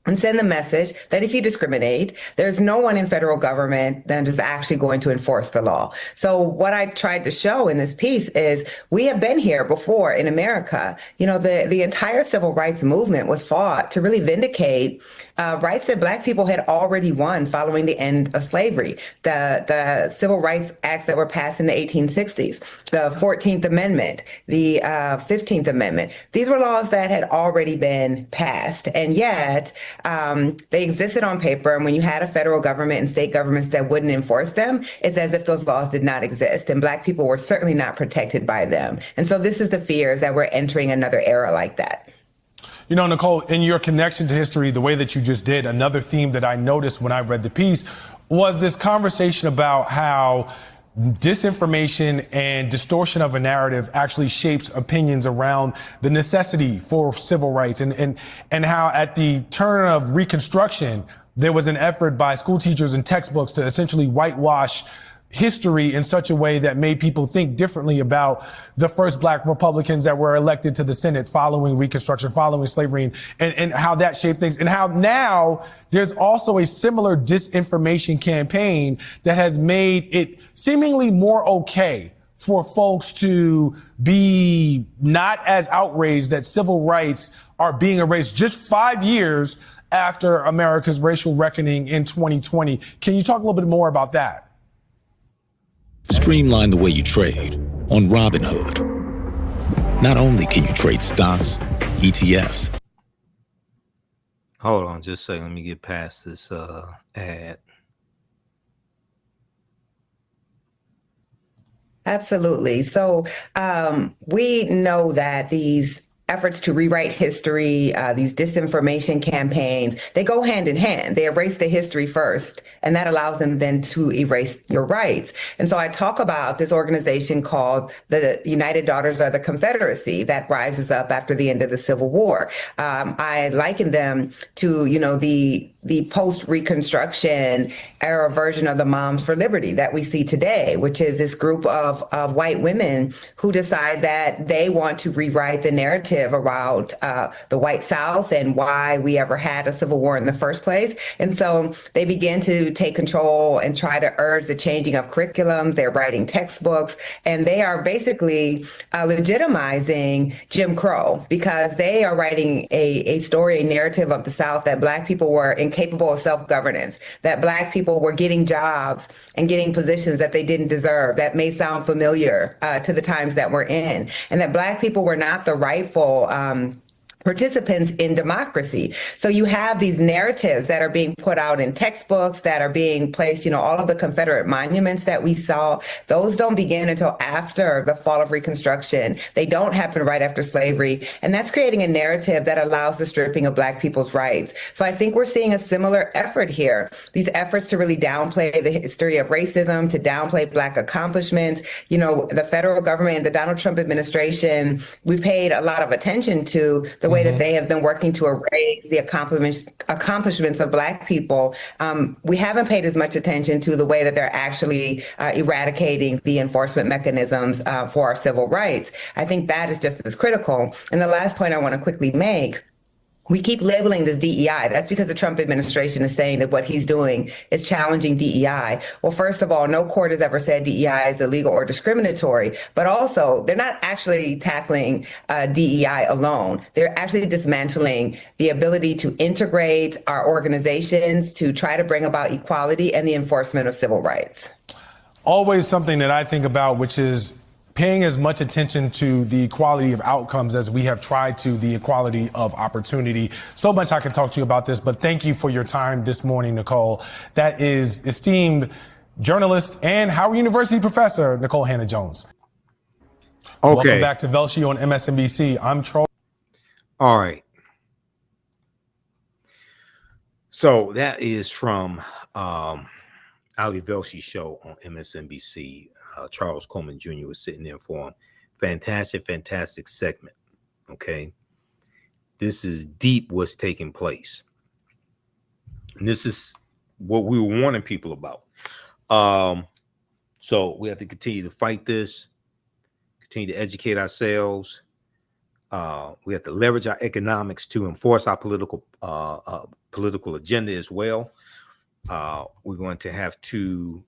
and send the message that if you discriminate, there's no one in federal government that is actually going to enforce the law. So what I tried to show in this piece is we have been here before in America. You know, the entire civil rights movement was fought to really vindicate rights that Black people had already won following the end of slavery. The civil rights acts that were passed in the 1860s, the 14th Amendment, the 15th Amendment. These were laws that had already been passed, and yet they existed on paper. And when you had a federal government and state governments that wouldn't enforce them, it's as if those laws did not exist, and Black people were certainly not protected by them. And so this is the fear, is that we're entering another era like that. You know, Nicole, in your connection to history, the way that you just did, another theme that I noticed when I read the piece was this conversation about how disinformation and distortion of a narrative actually shapes opinions around the necessity for civil rights, and how at the turn of Reconstruction, there was an effort by school teachers and textbooks to essentially whitewash history in such a way that made people think differently about the first Black Republicans that were elected to the Senate following Reconstruction, following slavery, and how that shaped things. And how now there's also a similar disinformation campaign that has made it seemingly more okay for folks to be not as outraged that civil rights are being erased just 5 years after America's racial reckoning in 2020. Can you talk a little bit more about that? Streamline the way you trade on Robinhood. Not only can you trade stocks, ETFs. Hold on just a second. Let me get past this ad. Absolutely. So we know that these efforts to rewrite history, these disinformation campaigns, they go hand in hand. They erase the history first, and that allows them then to erase your rights. And so I talk about this organization called the United Daughters of the Confederacy that rises up after the end of the Civil War. I liken them to, the post-Reconstruction era version of the Moms for Liberty that we see today, which is this group of white women who decide that they want to rewrite the narrative around the white South and why we ever had a civil war in the first place. And so they begin to take control and try to urge the changing of curriculum. They're writing textbooks, and they are basically legitimizing Jim Crow because they are writing a story, a narrative of the South that Black people were incapable of self-governance, that Black people were getting jobs and getting positions that they didn't deserve. That may sound familiar to the times that we're in, and that Black people were not the rightful participants in democracy. So you have these narratives that are being put out in textbooks, that are being placed, all of the Confederate monuments that we saw, those don't begin until after the fall of Reconstruction. They don't happen right after slavery. And that's creating a narrative that allows the stripping of Black people's rights. So I think we're seeing a similar effort here, these efforts to really downplay the history of racism, to downplay Black accomplishments. The federal government, the Donald Trump administration, we've paid a lot of attention to the way that they have been working to erase the accomplishments of Black people. We haven't paid as much attention to the way that they're actually eradicating the enforcement mechanisms for our civil rights. I think that is just as critical. And the last point I want to quickly make, we keep labeling this DEI. That's because the Trump administration is saying that what he's doing is challenging DEI. Well, first of all, no court has ever said DEI is illegal or discriminatory, but also they're not actually tackling DEI alone. They're actually dismantling the ability to integrate our organizations to try to bring about equality and the enforcement of civil rights. Always something that I think about, which is paying as much attention to the equality of outcomes as we have tried to the equality of opportunity. So much I can talk to you about this, but thank you for your time this morning, Nicole. That is esteemed journalist and Howard University professor, Nicole Hannah-Jones. Okay. Welcome back to Velshi on MSNBC. I'm Charles. All right. So that is from Ali Velshi show on MSNBC. Charles Coleman Jr. was sitting there for him. Fantastic segment. Okay. This is deep what's taking place. And this is what we were warning people about. So we have to continue to fight this, continue to educate ourselves. We have to leverage our economics to enforce our political agenda as well. We're going to have to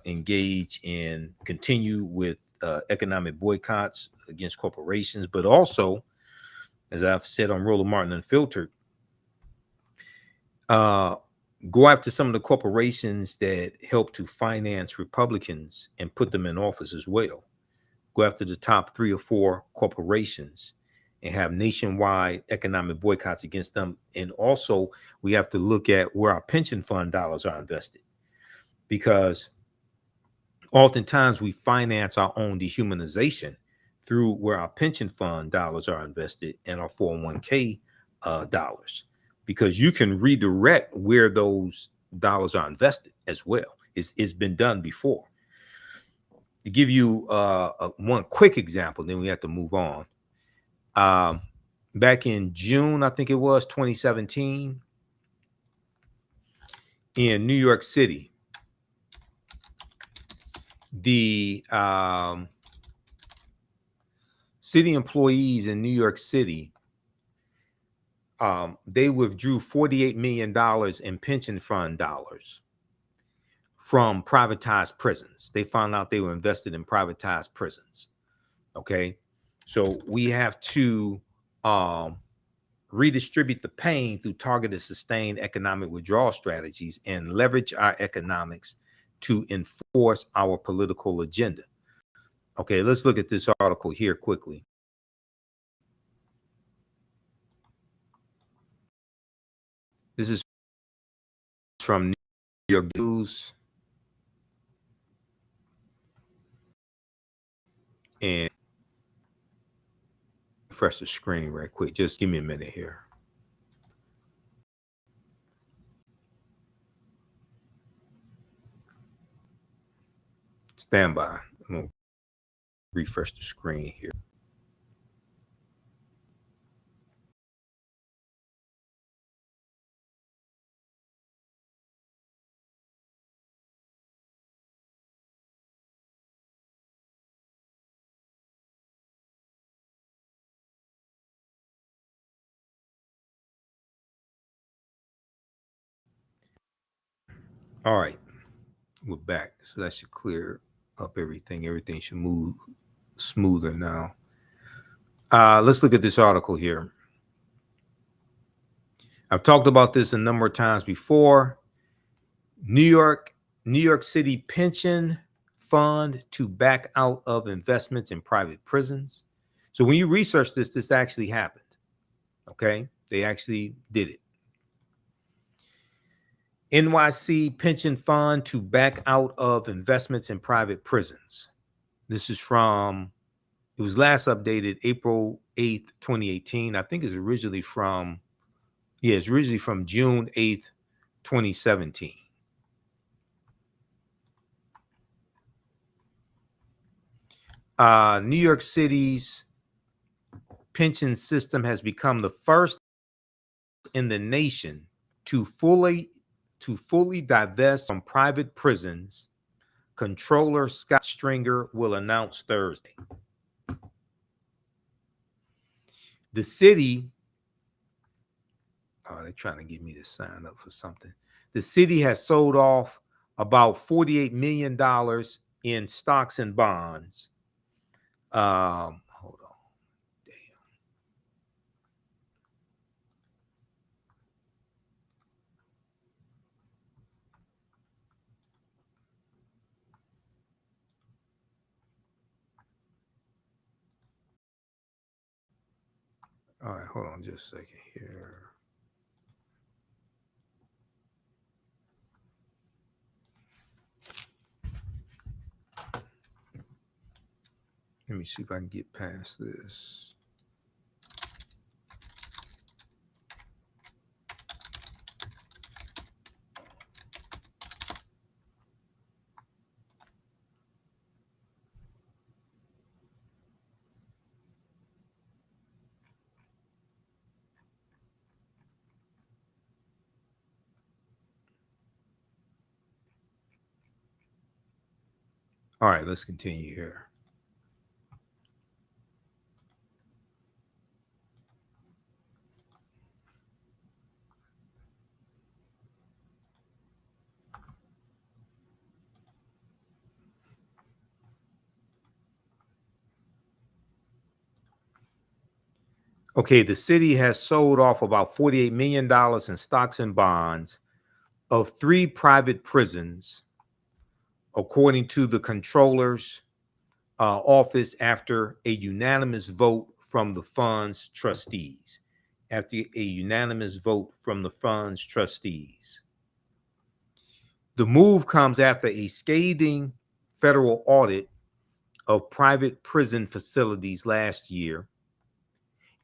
engage in continue with economic boycotts against corporations, but also, as I've said on Roland Martin Unfiltered, go after some of the corporations that help to finance Republicans and put them in office as well. Go after the top 3 or 4 corporations and have nationwide economic boycotts against them. And also, we have to look at where our pension fund dollars are invested, because oftentimes we finance our own dehumanization through where our pension fund dollars are invested and our 401k dollars, because you can redirect where those dollars are invested as well. It's been done before. To give you one quick example, then we have to move on. Back in June, I think it was 2017, in New York City, the city employees in New York City, they withdrew $48 million in pension fund dollars from privatized prisons. They found out they were invested in privatized prisons. Okay. So we have to redistribute the pain through targeted, sustained economic withdrawal strategies and leverage our economics to enforce our political agenda. Okay, let's look at this article here quickly. This is from New York News. And refresh the screen right quick. Just give me a minute here. Stand by. I'm going to refresh the screen here. All right, we're back. So that should clear up everything. Everything should move smoother now. Let's look at this article here. I've talked about this a number of times before. New York City pension fund to back out of investments in private prisons. So when you research this, this actually happened. Okay, they actually did it. NYC pension fund to back out of investments in private prisons. This is from, it was last updated April 8th, 2018. I think it's originally from, it's originally from June 8th, 2017. New York City's pension system has become the first in the nation to fully divest from private prisons. Controller Scott Stringer will announce Thursday. The city, they're trying to get me to sign up for something. The city has sold off about $48 million in stocks and bonds. Hold on. Damn. All right, hold on just a second here. Let me see if I can get past this. All right, let's continue here. Okay, the city has sold off about $48 million in stocks and bonds of 3 private prisons, according to the controller's office, after a unanimous vote from the fund's trustees. After a unanimous vote from the fund's trustees. The move comes after a scathing federal audit of private prison facilities last year,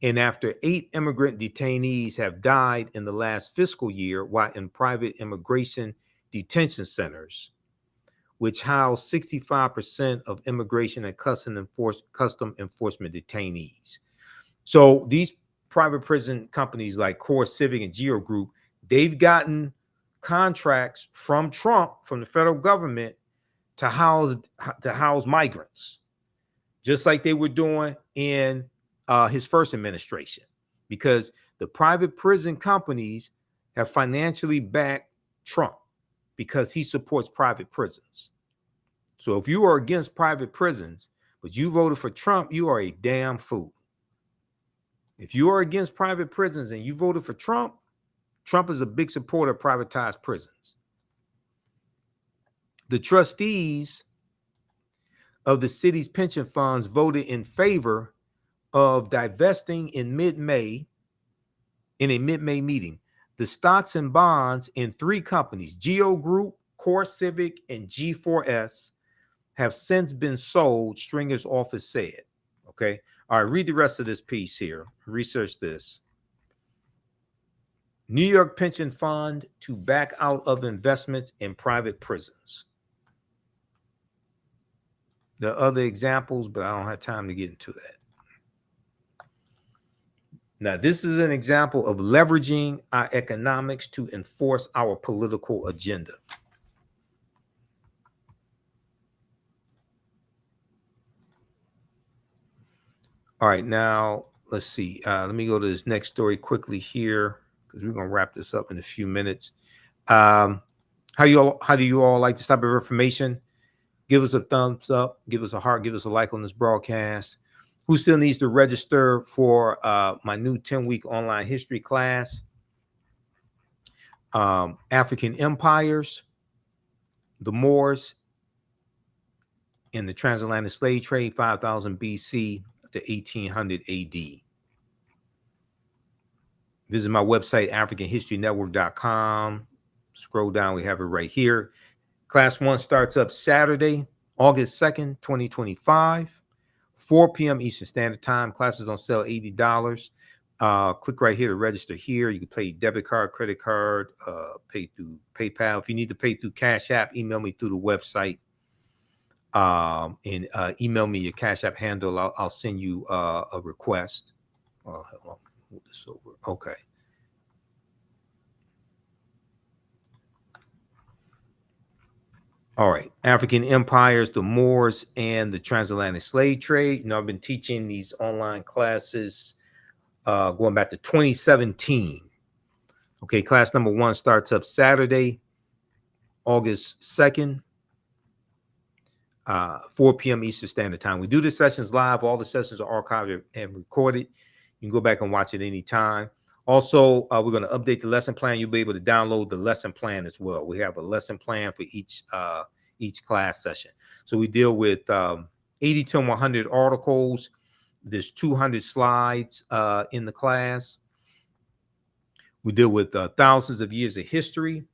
and after 8 immigrant detainees have died in the last fiscal year while in private immigration detention centers, which house 65% of immigration and custom enforcement detainees. So these private prison companies like Core Civic and Geo Group, they've gotten contracts from Trump, from the federal government, to house migrants, just like they were doing in his first administration, because the private prison companies have financially backed Trump because he supports private prisons. So if you are against private prisons, but you voted for Trump, you are a damn fool. If you are against private prisons and you voted for Trump, Trump is a big supporter of privatized prisons. The trustees of the city's pension funds voted in favor of divesting in a mid-May meeting. The stocks and bonds in 3 companies, Geo Group, Core Civic, and G4S, have since been sold, Stringer's office said. Okay. All right, read the rest of this piece here. Research this. New York pension fund to back out of investments in private prisons. There are other examples, but I don't have time to get into that. Now, this is an example of leveraging our economics to enforce our political agenda. All right, now let's see. Let me go to this next story quickly here because we're gonna wrap this up in a few minutes. How do you all like this type of information? Give us a thumbs up, give us a heart, give us a like on this broadcast. Who still needs to register for my new 10-week online history class? African empires, the Moors, and the transatlantic slave trade, 5000 BC to 1800 AD. Visit my website, AfricanHistoryNetwork.com. Scroll down, we have it right here. Class 1 starts up Saturday, August 2nd, 2025, 4 p.m. Eastern Standard Time. Classes on sale, $80. Click right here to register here. You can pay debit card, credit card, pay through PayPal. If you need to pay through Cash App, email me through the website. And email me your Cash App handle. I'll send you a request. Oh, hold on. Move this over. Okay. All right. African empires, the Moors, and the transatlantic slave trade. You know, I've been teaching these online classes going back to 2017. Okay. Class number 1 starts up Saturday, August 2nd. 4 p.m. Eastern Standard Time. We do the sessions live. All the sessions are archived and recorded. You can go back and watch it anytime. Also, we're going to update the lesson plan. You'll be able to download the lesson plan as well. We have a lesson plan for each class session. So we deal with 80 to 100 articles. There's 200 slides in the class. We deal with thousands of years of history.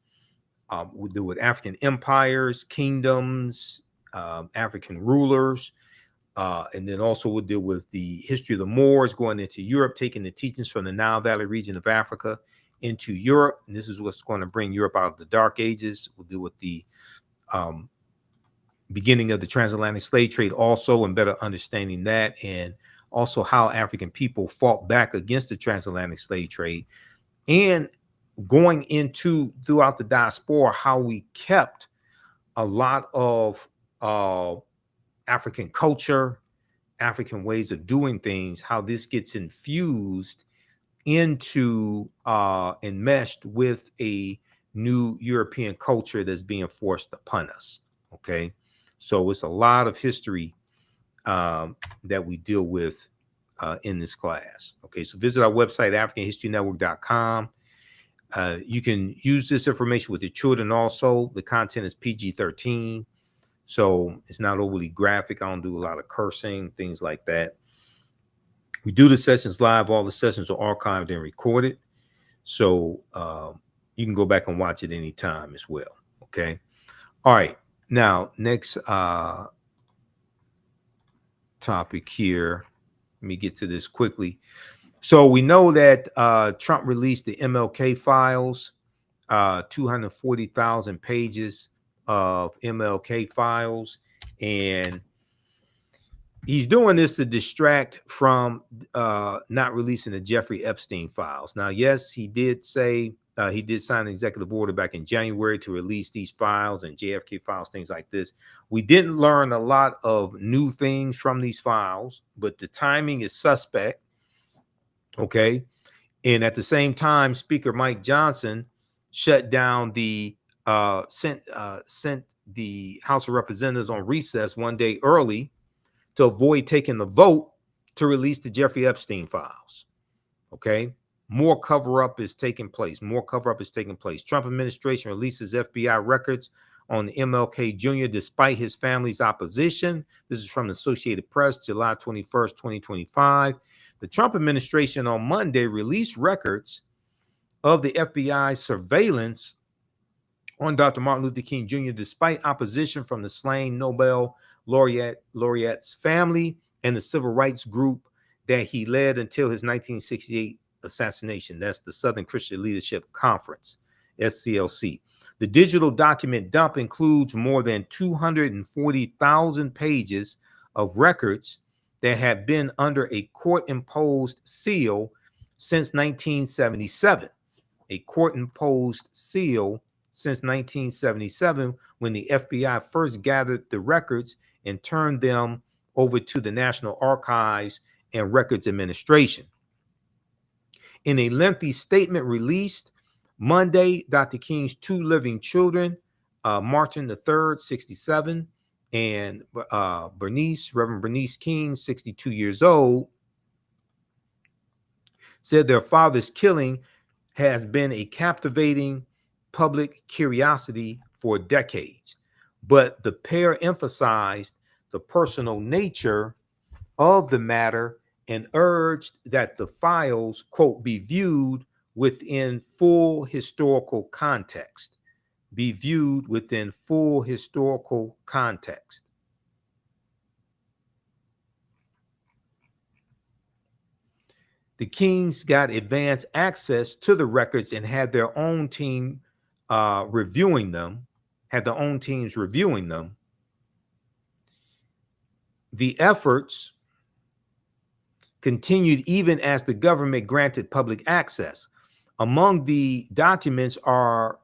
We deal with African empires, kingdoms, African rulers, and then also we'll deal with the history of the Moors going into Europe, taking the teachings from the Nile Valley region of Africa into Europe. And this is what's going to bring Europe out of the Dark Ages. We'll deal with the beginning of the transatlantic slave trade also, and better understanding that, and also how African people fought back against the transatlantic slave trade, and going into throughout the diaspora, how we kept a lot of African culture, African ways of doing things, how this gets infused into and meshed with a new European culture that's being forced upon us. Okay, so it's a lot of history that we deal with in this class. Okay, so visit our website, AfricanHistoryNetwork.com. You can use this information with your children also. The content is PG-13. So it's not overly graphic. I don't do a lot of cursing, things like that. We do the sessions live. All the sessions are archived and recorded. So you can go back and watch it anytime as well. Okay. All right. Now, next topic here. Let me get to this quickly. So we know that Trump released the MLK Files, 240,000 pages of MLK files, and he's doing this to distract from not releasing the Jeffrey Epstein files. Now, yes, he did say he did sign an executive order back in January to release these files and JFK files, things like this. We didn't learn a lot of new things from these files, but the timing is suspect. Okay, and at the same time, Speaker Mike Johnson shut down the sent the House of Representatives on recess one day early to avoid taking the vote to release the Jeffrey Epstein files. Okay, more cover-up is taking place. Trump administration releases FBI records on MLK Jr. despite his family's opposition. This is from the Associated Press, July 21st, 2025. The Trump administration on Monday released records of the FBI surveillance on Dr. Martin Luther King Jr. despite opposition from the slain Nobel laureate's family and the civil rights group that he led until his 1968 assassination. That's the Southern Christian Leadership Conference, SCLC. The digital document dump includes more than 240,000 pages of records that have been under a court-imposed seal since 1977. A court-imposed seal since 1977, when the FBI first gathered the records and turned them over to the National Archives and Records Administration. In a lengthy statement released Monday, Dr. King's two living children, Martin III, 67, and Reverend Bernice King, 62 years old, said their father's killing has been a captivating public curiosity for decades. But the pair emphasized the personal nature of the matter and urged that the files, quote, be viewed within full historical context. Be viewed within full historical context. The Kings got advanced access to the records and had their own team reviewing them, had their own teams reviewing them. The efforts continued even as the government granted public access. Among the documents are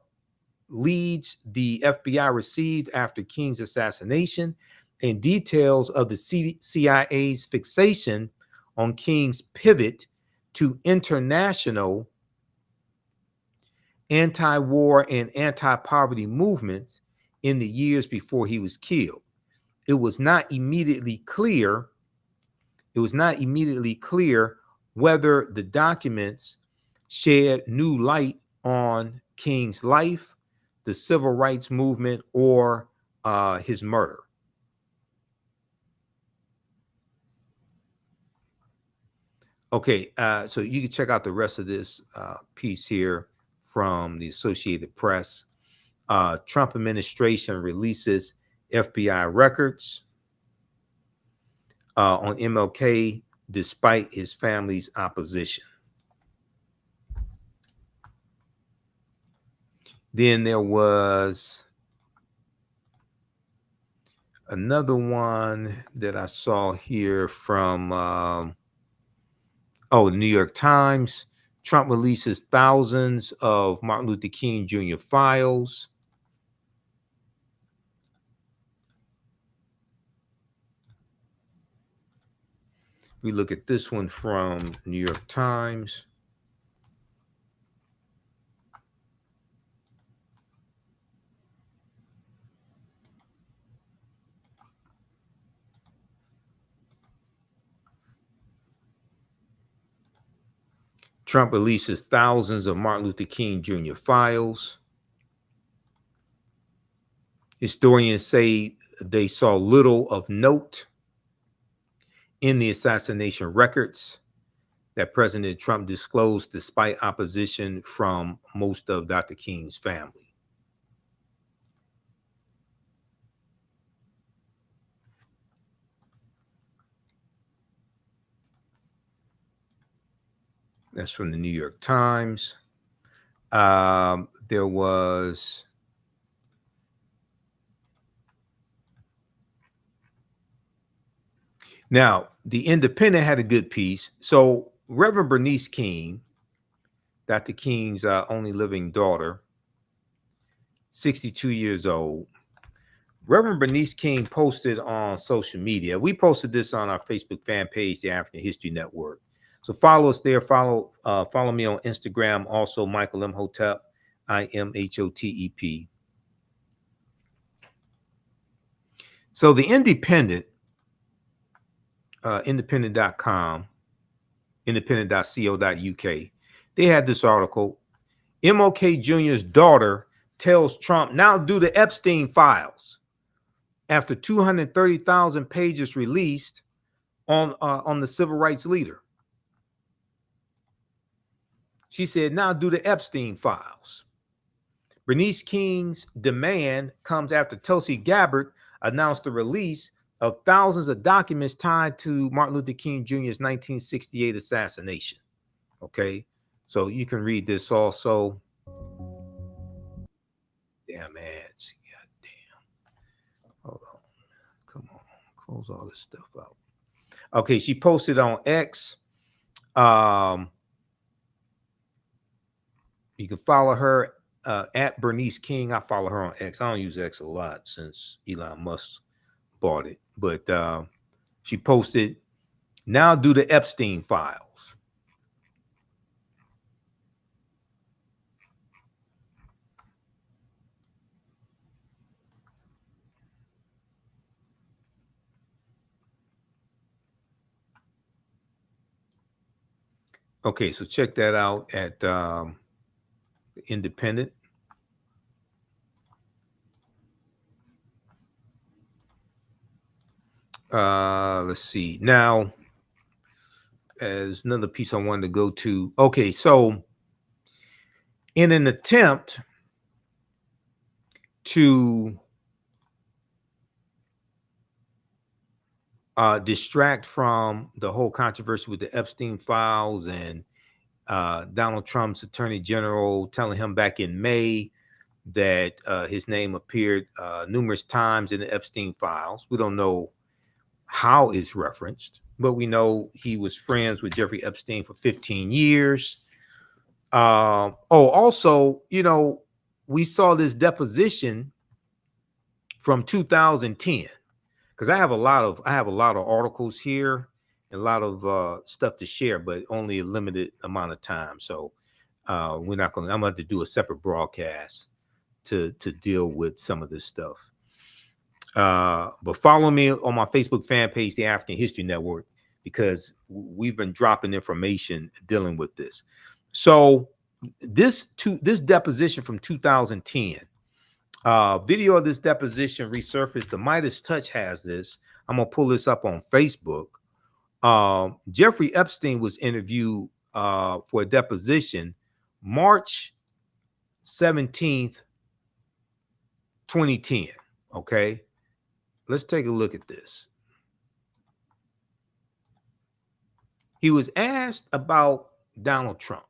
leads the FBI received after King's assassination and details of the CIA's fixation on King's pivot to international anti-war and anti-poverty movements in the years before he was killed. It was not immediately clear whether the documents shed new light on King's life, the civil rights movement, or his murder. Okay, so you can check out the rest of this piece here from the Associated Press. Trump administration releases FBI records on MLK despite his family's opposition. Then there was another one that I saw here from the New York Times. Trump releases thousands of Martin Luther King Jr. files. We look at this one from New York Times. Trump releases thousands of Martin Luther King Jr. files. Historians say they saw little of note in the assassination records that President Trump disclosed despite opposition from most of Dr. King's family. That's from the New York Times. There was now the Independent had a good piece. So Reverend Bernice King, Dr. King's only living daughter, 62 years old. Reverend Bernice King posted on social media. We posted this on our Facebook fan page, the African History Network. So follow us there. Follow me on Instagram. Also, Michael Imhotep, Imhotep. So the Independent, independent.com, independent.co.uk, they had this article. MLK Jr.'s daughter tells Trump now do the Epstein Files after 230,000 pages released on the civil rights leader. She said, now do the Epstein Files. Bernice King's demand comes after Tulsi Gabbard announced the release of thousands of documents tied to Martin Luther King Jr.'s 1968 assassination. Okay, so you can read this also. Damn ads. God damn. Hold on. Come on. Close all this stuff out. Okay, she posted on X. You can follow her at Bernice King. I follow her on X. I don't use X a lot since Elon Musk bought it. But she posted, now do the Epstein files. Okay, so check that out at Independent. Let's see. Now, as another piece I wanted to go to. Okay, so in an attempt to distract from the whole controversy with the Epstein files and Donald Trump's attorney general telling him back in May that his name appeared numerous times in the Epstein files. We don't know how it's referenced, but we know he was friends with Jeffrey Epstein for 15 years. Also, you know, we saw this deposition from 2010, because I have a lot of articles here, and a lot of stuff to share, but only a limited amount of time. So I'm going to have to do a separate broadcast to deal with some of this stuff. But follow me on my Facebook fan page, the African History Network, because we've been dropping information dealing with this. So this deposition from 2010, video of this deposition resurfaced. The Midas Touch has this. I'm gonna pull this up on Facebook. Jeffrey Epstein was interviewed for a deposition March 17th, 2010. Okay. Let's take a look at this. He was asked about Donald Trump.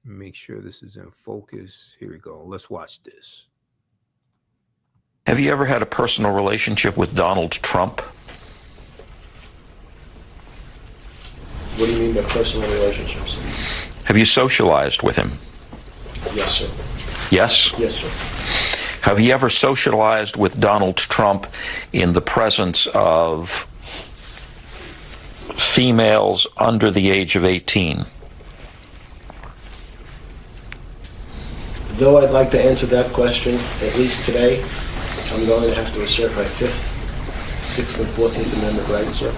Make sure this is in focus. Here we go. Let's watch this. Have you ever had a personal relationship with Donald Trump? What do you mean by personal relationships? Have you socialized with him? Yes, sir. Yes? Yes, sir. Have you ever socialized with Donald Trump in the presence of females under the age of 18? Though I'd like to answer that question, at least today, I'm going to have to assert my 5th, 6th, and 14th Amendment rights, sir.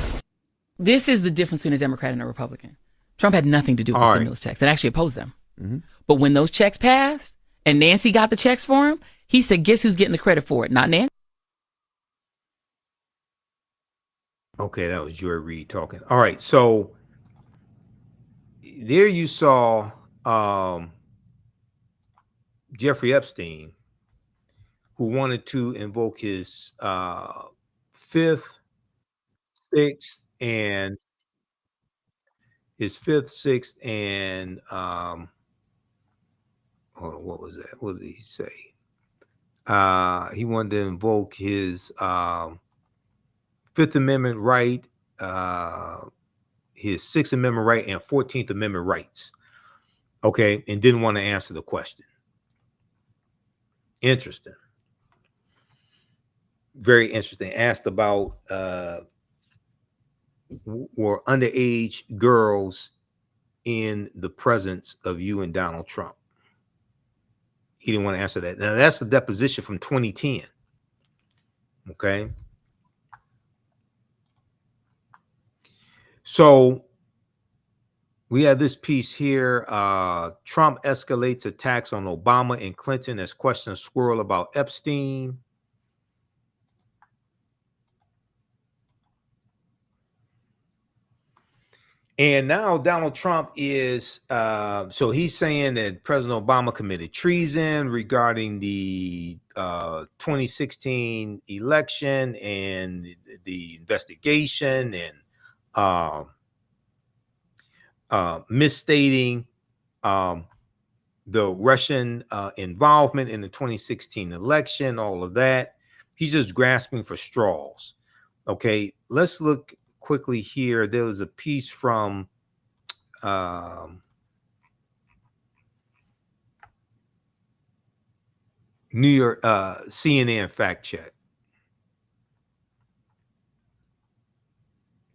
This is the difference between a Democrat and a Republican. Trump had nothing to do with stimulus checks and actually opposed them. Mm-hmm. But when those checks passed and Nancy got the checks for him, he said, guess who's getting the credit for it? Not Nancy. Okay, that was Joy Reid talking. All right, so there you saw Jeffrey Epstein, who wanted to invoke his 5th, 6th, and his 5th, 6th, and hold on, what was that? What did he say? He wanted to invoke his 5th Amendment right, his 6th Amendment right, and 14th Amendment rights. Okay, and didn't want to answer the question. Interesting. Very interesting. Asked about were underage girls in the presence of you and Donald Trump? He didn't want to answer that. Now, that's the deposition from 2010. Okay. So we have this piece here. Trump escalates attacks on Obama and Clinton as questions swirl about Epstein. And now Donald Trump is, so he's saying that President Obama committed treason regarding the 2016 election and the investigation, and misstating the Russian involvement in the 2016 election, all of that. He's just grasping for straws. Okay, let's look quickly here. There was a piece from New York CNN fact check,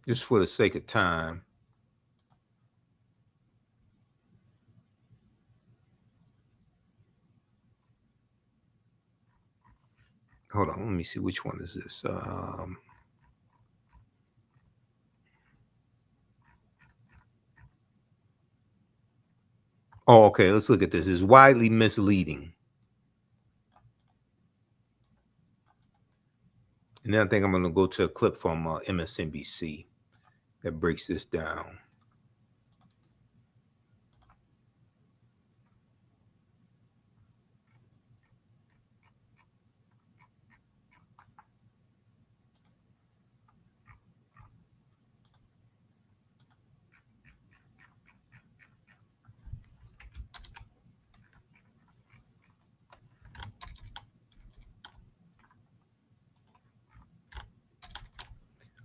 just for the sake of time. Hold on, let me see, which one is this? Oh, okay, let's look at this. It's widely misleading. And then I think I'm going to go to a clip from MSNBC that breaks this down.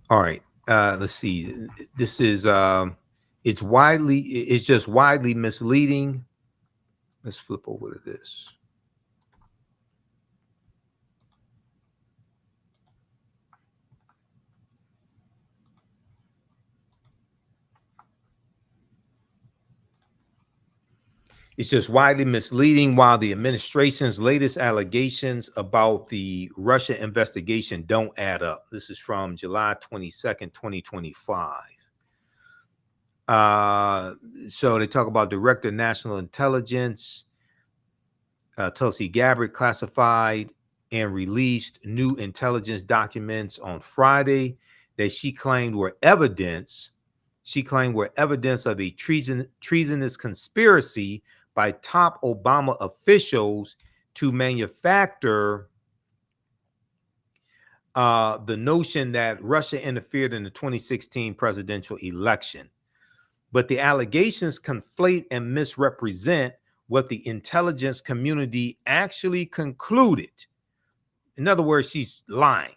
All right, let's see. This is it's just widely misleading. Let's flip over to this. It's just widely misleading, while the administration's latest allegations about the Russia investigation don't add up. This is from July 22nd, 2025. So they talk about Director of National Intelligence, Tulsi Gabbard, classified and released new intelligence documents on Friday that she claimed were evidence. She claimed were evidence of a treasonous conspiracy by top Obama officials to manufacture the notion that Russia interfered in the 2016 presidential election. But the allegations conflate and misrepresent what the intelligence community actually concluded. In other words, she's lying.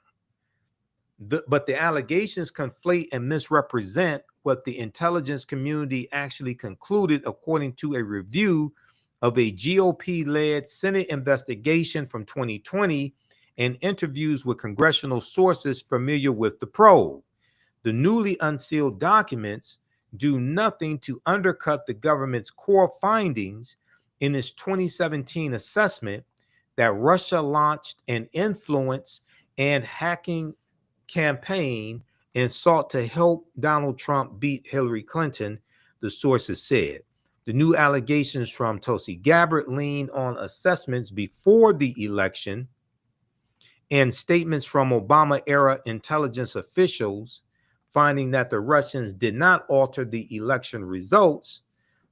But the allegations conflate and misrepresent what the intelligence community actually concluded, according to a review of a GOP-led Senate investigation from 2020 and interviews with congressional sources familiar with the probe. The newly unsealed documents do nothing to undercut the government's core findings in its 2017 assessment that Russia launched an influence and hacking campaign and sought to help Donald Trump beat Hillary Clinton, the sources said. The new allegations from Tulsi Gabbard lean on assessments before the election and statements from Obama-era intelligence officials finding that the Russians did not alter the election results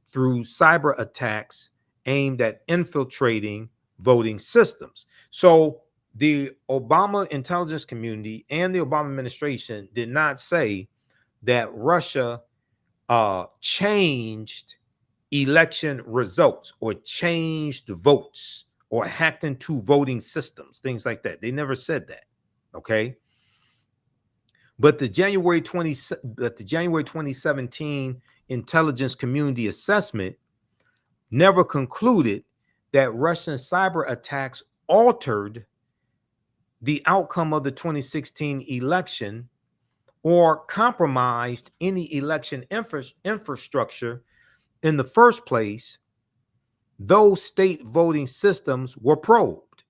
through cyber attacks aimed at infiltrating voting systems. So the Obama intelligence community and the Obama administration did not say that Russia changed election results or changed votes or hacked into voting systems, things like that. They never said that. Okay. But the January 2017 intelligence community assessment never concluded that Russian cyber attacks altered the outcome of the 2016 election or compromised any election infrastructure in the first place. Those state voting systems were probed.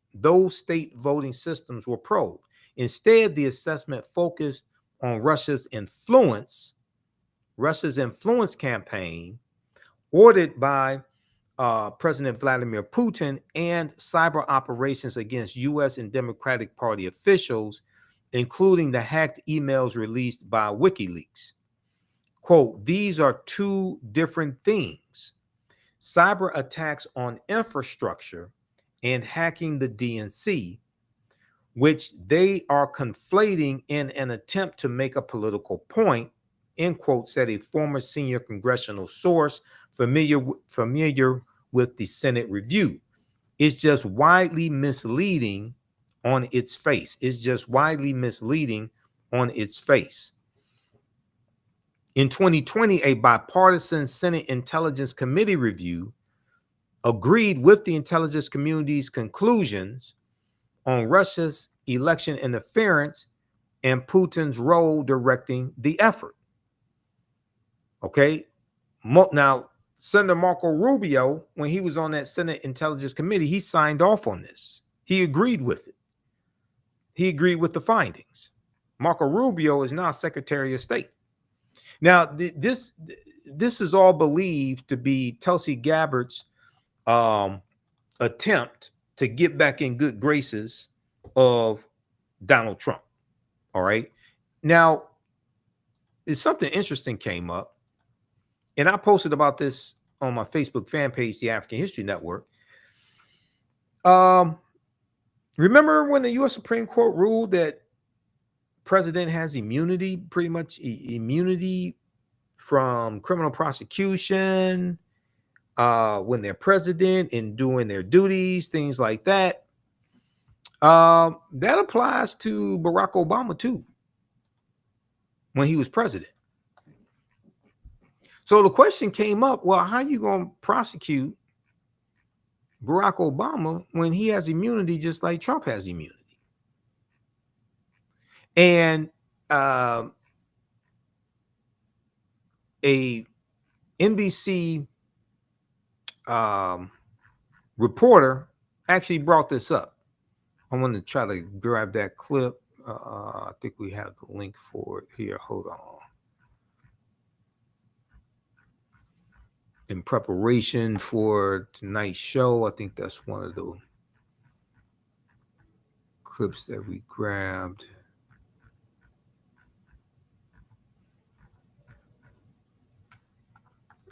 Instead, the assessment focused on Russia's influence campaign ordered by President Vladimir Putin and cyber operations against U.S. and Democratic Party officials, including the hacked emails released by WikiLeaks. quote, these are two different things. Cyber attacks on infrastructure and hacking the DNC, which they are conflating in an attempt to make a political point, end quote, said a former senior congressional source familiar with the Senate review. It's just widely misleading on its face. It's just widely misleading on its face. In 2020, a bipartisan Senate Intelligence Committee review agreed with the intelligence community's conclusions on Russia's election interference and Putin's role directing the effort. Okay. Now, Senator Marco Rubio, when he was on that Senate Intelligence Committee, he signed off on this. He agreed with it. He agreed with the findings. Marco Rubio is now Secretary of State. Now, this is all believed to be Tulsi Gabbard's attempt to get back in good graces of Donald Trump. All right. Now, something interesting came up, and I posted about this on my Facebook fan page, the African History Network. Remember when the U.S. Supreme Court ruled that president has immunity, pretty much immunity from criminal prosecution when they're president and doing their duties, things like that? That applies to Barack Obama too, when he was president. So the question came up, well, how are you going to prosecute Barack Obama when he has immunity just like Trump has immunity? And a NBC reporter actually brought this up. I want to try to grab that clip. I think we have the link for it here. Hold on. In preparation for tonight's show, I think that's one of the clips that we grabbed.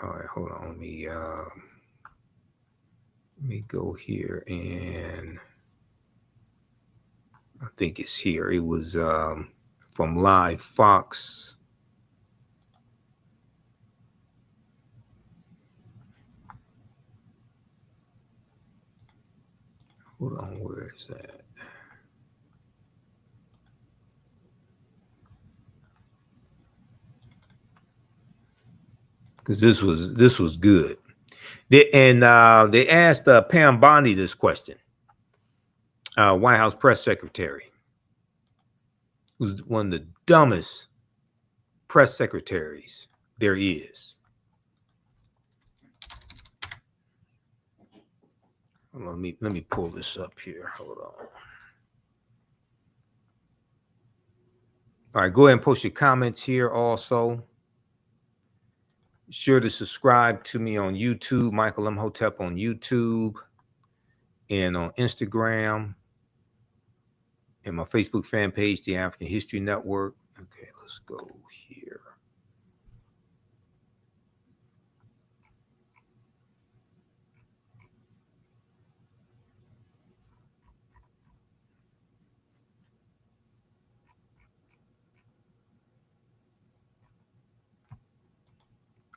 All right, hold on. Let me go here, and I think it's here. It was from Live Fox. Hold on, where is that? Because this was good. They asked Pam Bondi this question, White House press secretary, who's one of the dumbest press secretaries there is. Let me pull this up here. Hold on. All right, go ahead and post your comments here also. Be sure to subscribe to me on YouTube, Michael Imhotep on YouTube, and on Instagram, and my Facebook fan page, the African History Network. Okay, let's go here.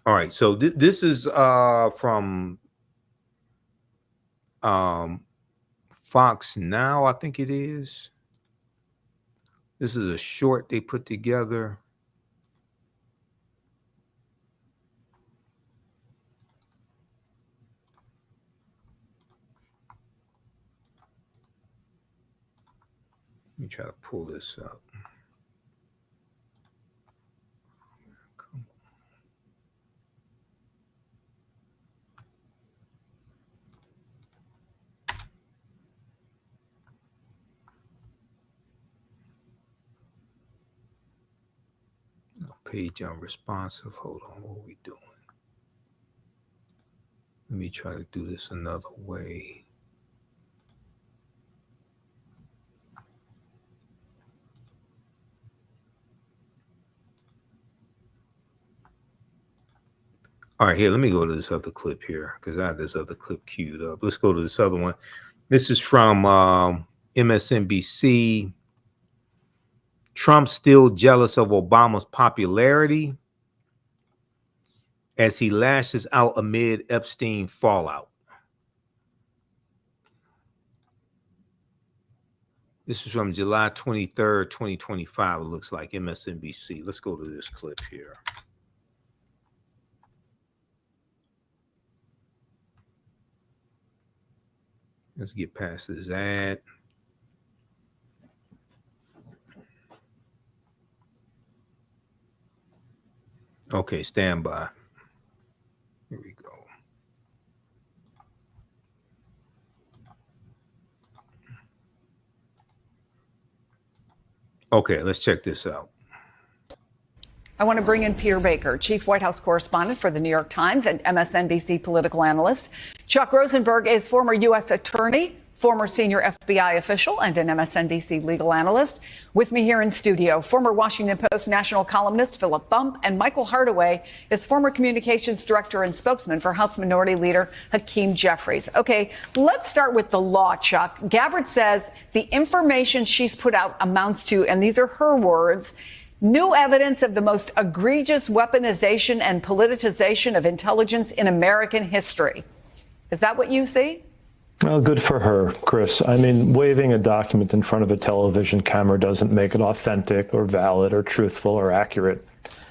All right, so this is from Fox Now, I think it is. This is a short they put together. Let me try to pull this up. Page unresponsive. Hold on, what are we doing? Let me try to do this another way. All right, here, let me go to this other clip here because I have this other clip queued up. Let's go to this other one. This is from MSNBC. Trump still jealous of Obama's popularity as he lashes out amid Epstein fallout. This is from July 23rd, 2025. It looks like MSNBC. Let's go to this clip here. Let's get past this ad. Okay, stand by. Here we go. Okay, let's check this out. I want to bring in Peter Baker, chief White House correspondent for the New York Times and MSNBC political analyst. Chuck Rosenberg is former U.S. attorney, former senior FBI official, and an MSNBC legal analyst. With me here in studio, former Washington Post national columnist Philip Bump, and Michael Hardaway is former communications director and spokesman for House Minority Leader Hakeem Jeffries. Okay, let's start with the law, Chuck. Gabbard says the information she's put out amounts to, and these are her words, new evidence of the most egregious weaponization and politicization of intelligence in American history. Is that what you see? Well, good for her, Chris. I mean, waving a document in front of a television camera doesn't make it authentic or valid or truthful or accurate.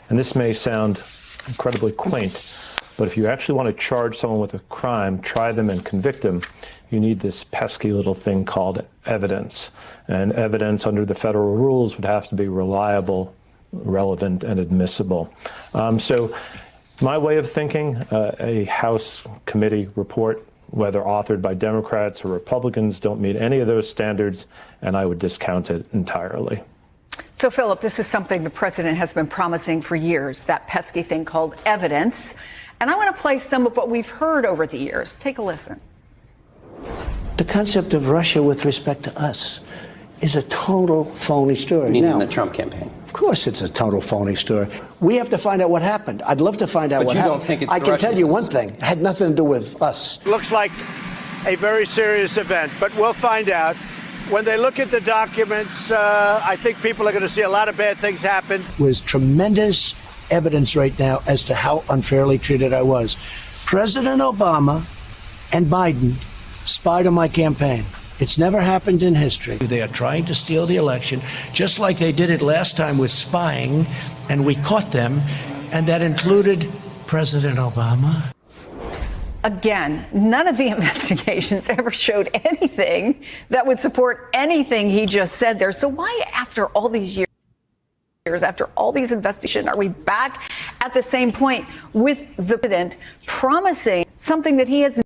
And this may sound incredibly quaint, but if you actually want to charge someone with a crime, try them and convict them, you need this pesky little thing called evidence. And evidence under the federal rules would have to be reliable, relevant, and admissible. So my way of thinking, a House committee report, whether authored by Democrats or Republicans, don't meet any of those standards, and I would discount it entirely. So, Philip, this is something the president has been promising for years, that pesky thing called evidence. And I want to play some of what we've heard over the years. Take a listen. The concept of Russia with respect to us is a total phony story. Meaning the Trump campaign. Of course it's a total phony story. We have to find out what happened. I'd love to find out what happened. But you don't think it's the Russians? I can tell you one thing. It had nothing to do with us. Looks like a very serious event, but we'll find out. When they look at the documents, I think people are going to see a lot of bad things happen. There's tremendous evidence right now as to how unfairly treated I was. President Obama and Biden spied on my campaign. It's never happened in history. They are trying to steal the election, just like they did it last time with spying, and we caught them, and that included President Obama. Again, none of the investigations ever showed anything that would support anything he just said there. So why, after all these years, after all these investigations, are we back at the same point with the president promising something that he has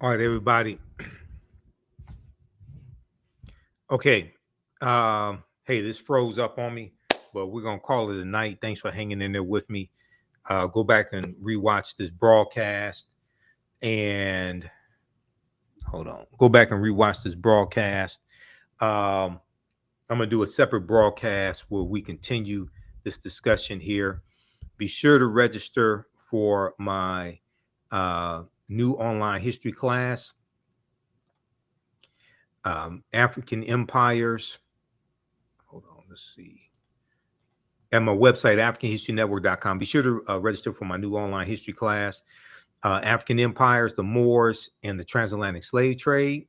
All right, everybody. Okay. Hey, this froze up on me, but we're going to call it a night. Thanks for hanging in there with me. Go back and rewatch this broadcast and hold on. Go back and rewatch this broadcast. I'm going to do a separate broadcast where we continue this discussion here. Be sure to register for my new online history class, African Empires. Hold on, let's see. At my website, AfricanHistoryNetwork.com. Be sure to register for my new online history class, African Empires, the Moors, and the Transatlantic Slave Trade,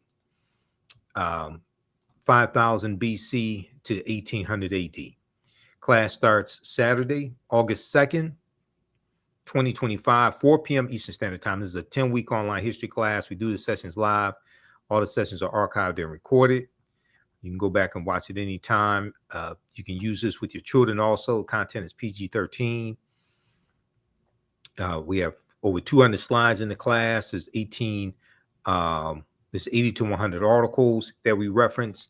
5000 BC to 1800 AD. Class starts Saturday, August 2nd, 2025, 4 p.m. Eastern Standard Time. This is a 10-week online history class. We do the sessions live. All the sessions are archived and recorded. You can go back and watch it anytime. You can use this with your children also. Content is PG-13. We have over 200 slides in the class. There's 80 to 100 articles that we reference.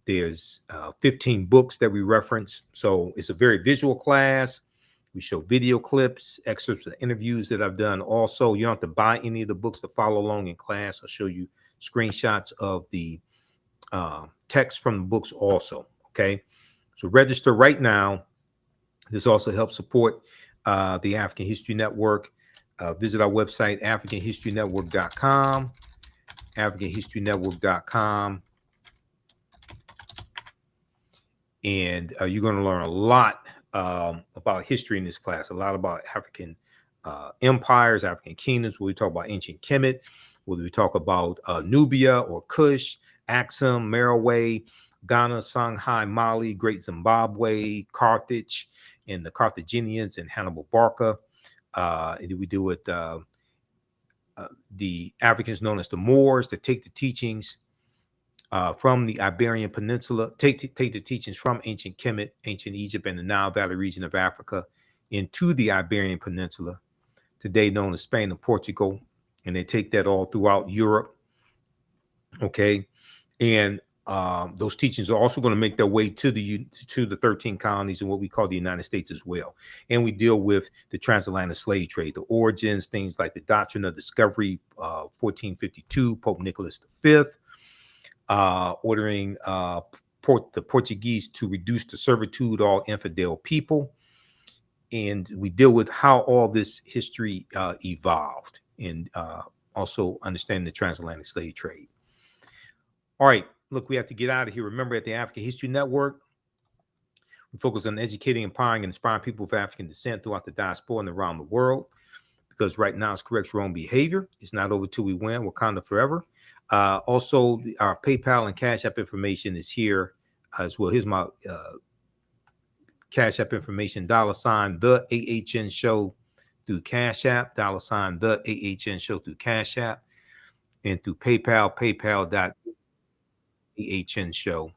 There's 15 books that we reference. So it's a very visual class. We show video clips, excerpts of interviews that I've done. Also, you don't have to buy any of the books to follow along in class. I'll show you screenshots of the text from the books also. Okay, so register right now. This also helps support the African History Network. Visit our website, AfricanHistoryNetwork.com, AfricanHistoryNetwork.com. And you're going to learn a lot about history in this class, a lot about African empires, African kingdoms, where we talk about ancient Kemet, whether we talk about Nubia or Kush, Axum, Merowe, Ghana, Songhai, Mali, Great Zimbabwe, Carthage, and the Carthaginians and Hannibal Barca. We deal with the Africans known as the Moors that take the teachings from the Iberian Peninsula, take the teachings from ancient Kemet, ancient Egypt, and the Nile Valley region of Africa into the Iberian Peninsula, today known as Spain and Portugal, and they take that all throughout Europe. Okay, and those teachings are also going to make their way to the 13 colonies in what we call the United States as well. And we deal with the transatlantic slave trade, the origins, things like the doctrine of discovery, 1452, Pope Nicholas V, ordering the Portuguese to reduce to servitude all infidel people. And we deal with how all this history evolved, and also understanding the transatlantic slave trade. All right, look, we have to get out of here. Remember, at the African History Network, we focus on educating, empowering, and inspiring people of African descent throughout the diaspora and around the world. Because right now, it's correct your own behavior. It's not over till we win. Wakanda forever. Also, our PayPal and Cash App information is here as well. Here's my Cash App information, $ the AHN show through Cash App, $ the AHN show through Cash App, and through PayPal, PayPal.AHN show.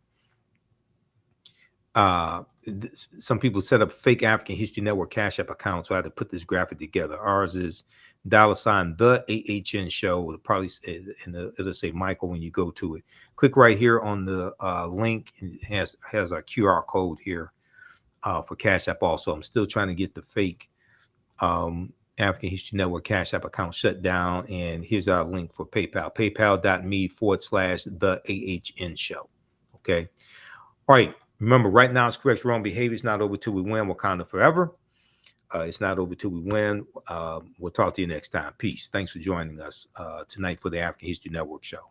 Some people set up fake African History Network Cash App accounts, so I had to put this graphic together. Ours is $ the AHN show. It'll probably say, and it'll say Michael when you go to it. Click right here on the link, and it has our QR code here for Cash App also. I'm still trying to get the fake African History Network Cash App account shut down, and here's our link for PayPal, paypal.me/the AHN show. Okay. All right. Remember, right now, it's correct your own behavior. It's not over till we win. Wakanda forever. It's not over till we win. We'll talk to you next time. Peace. Thanks for joining us tonight for the African History Network show.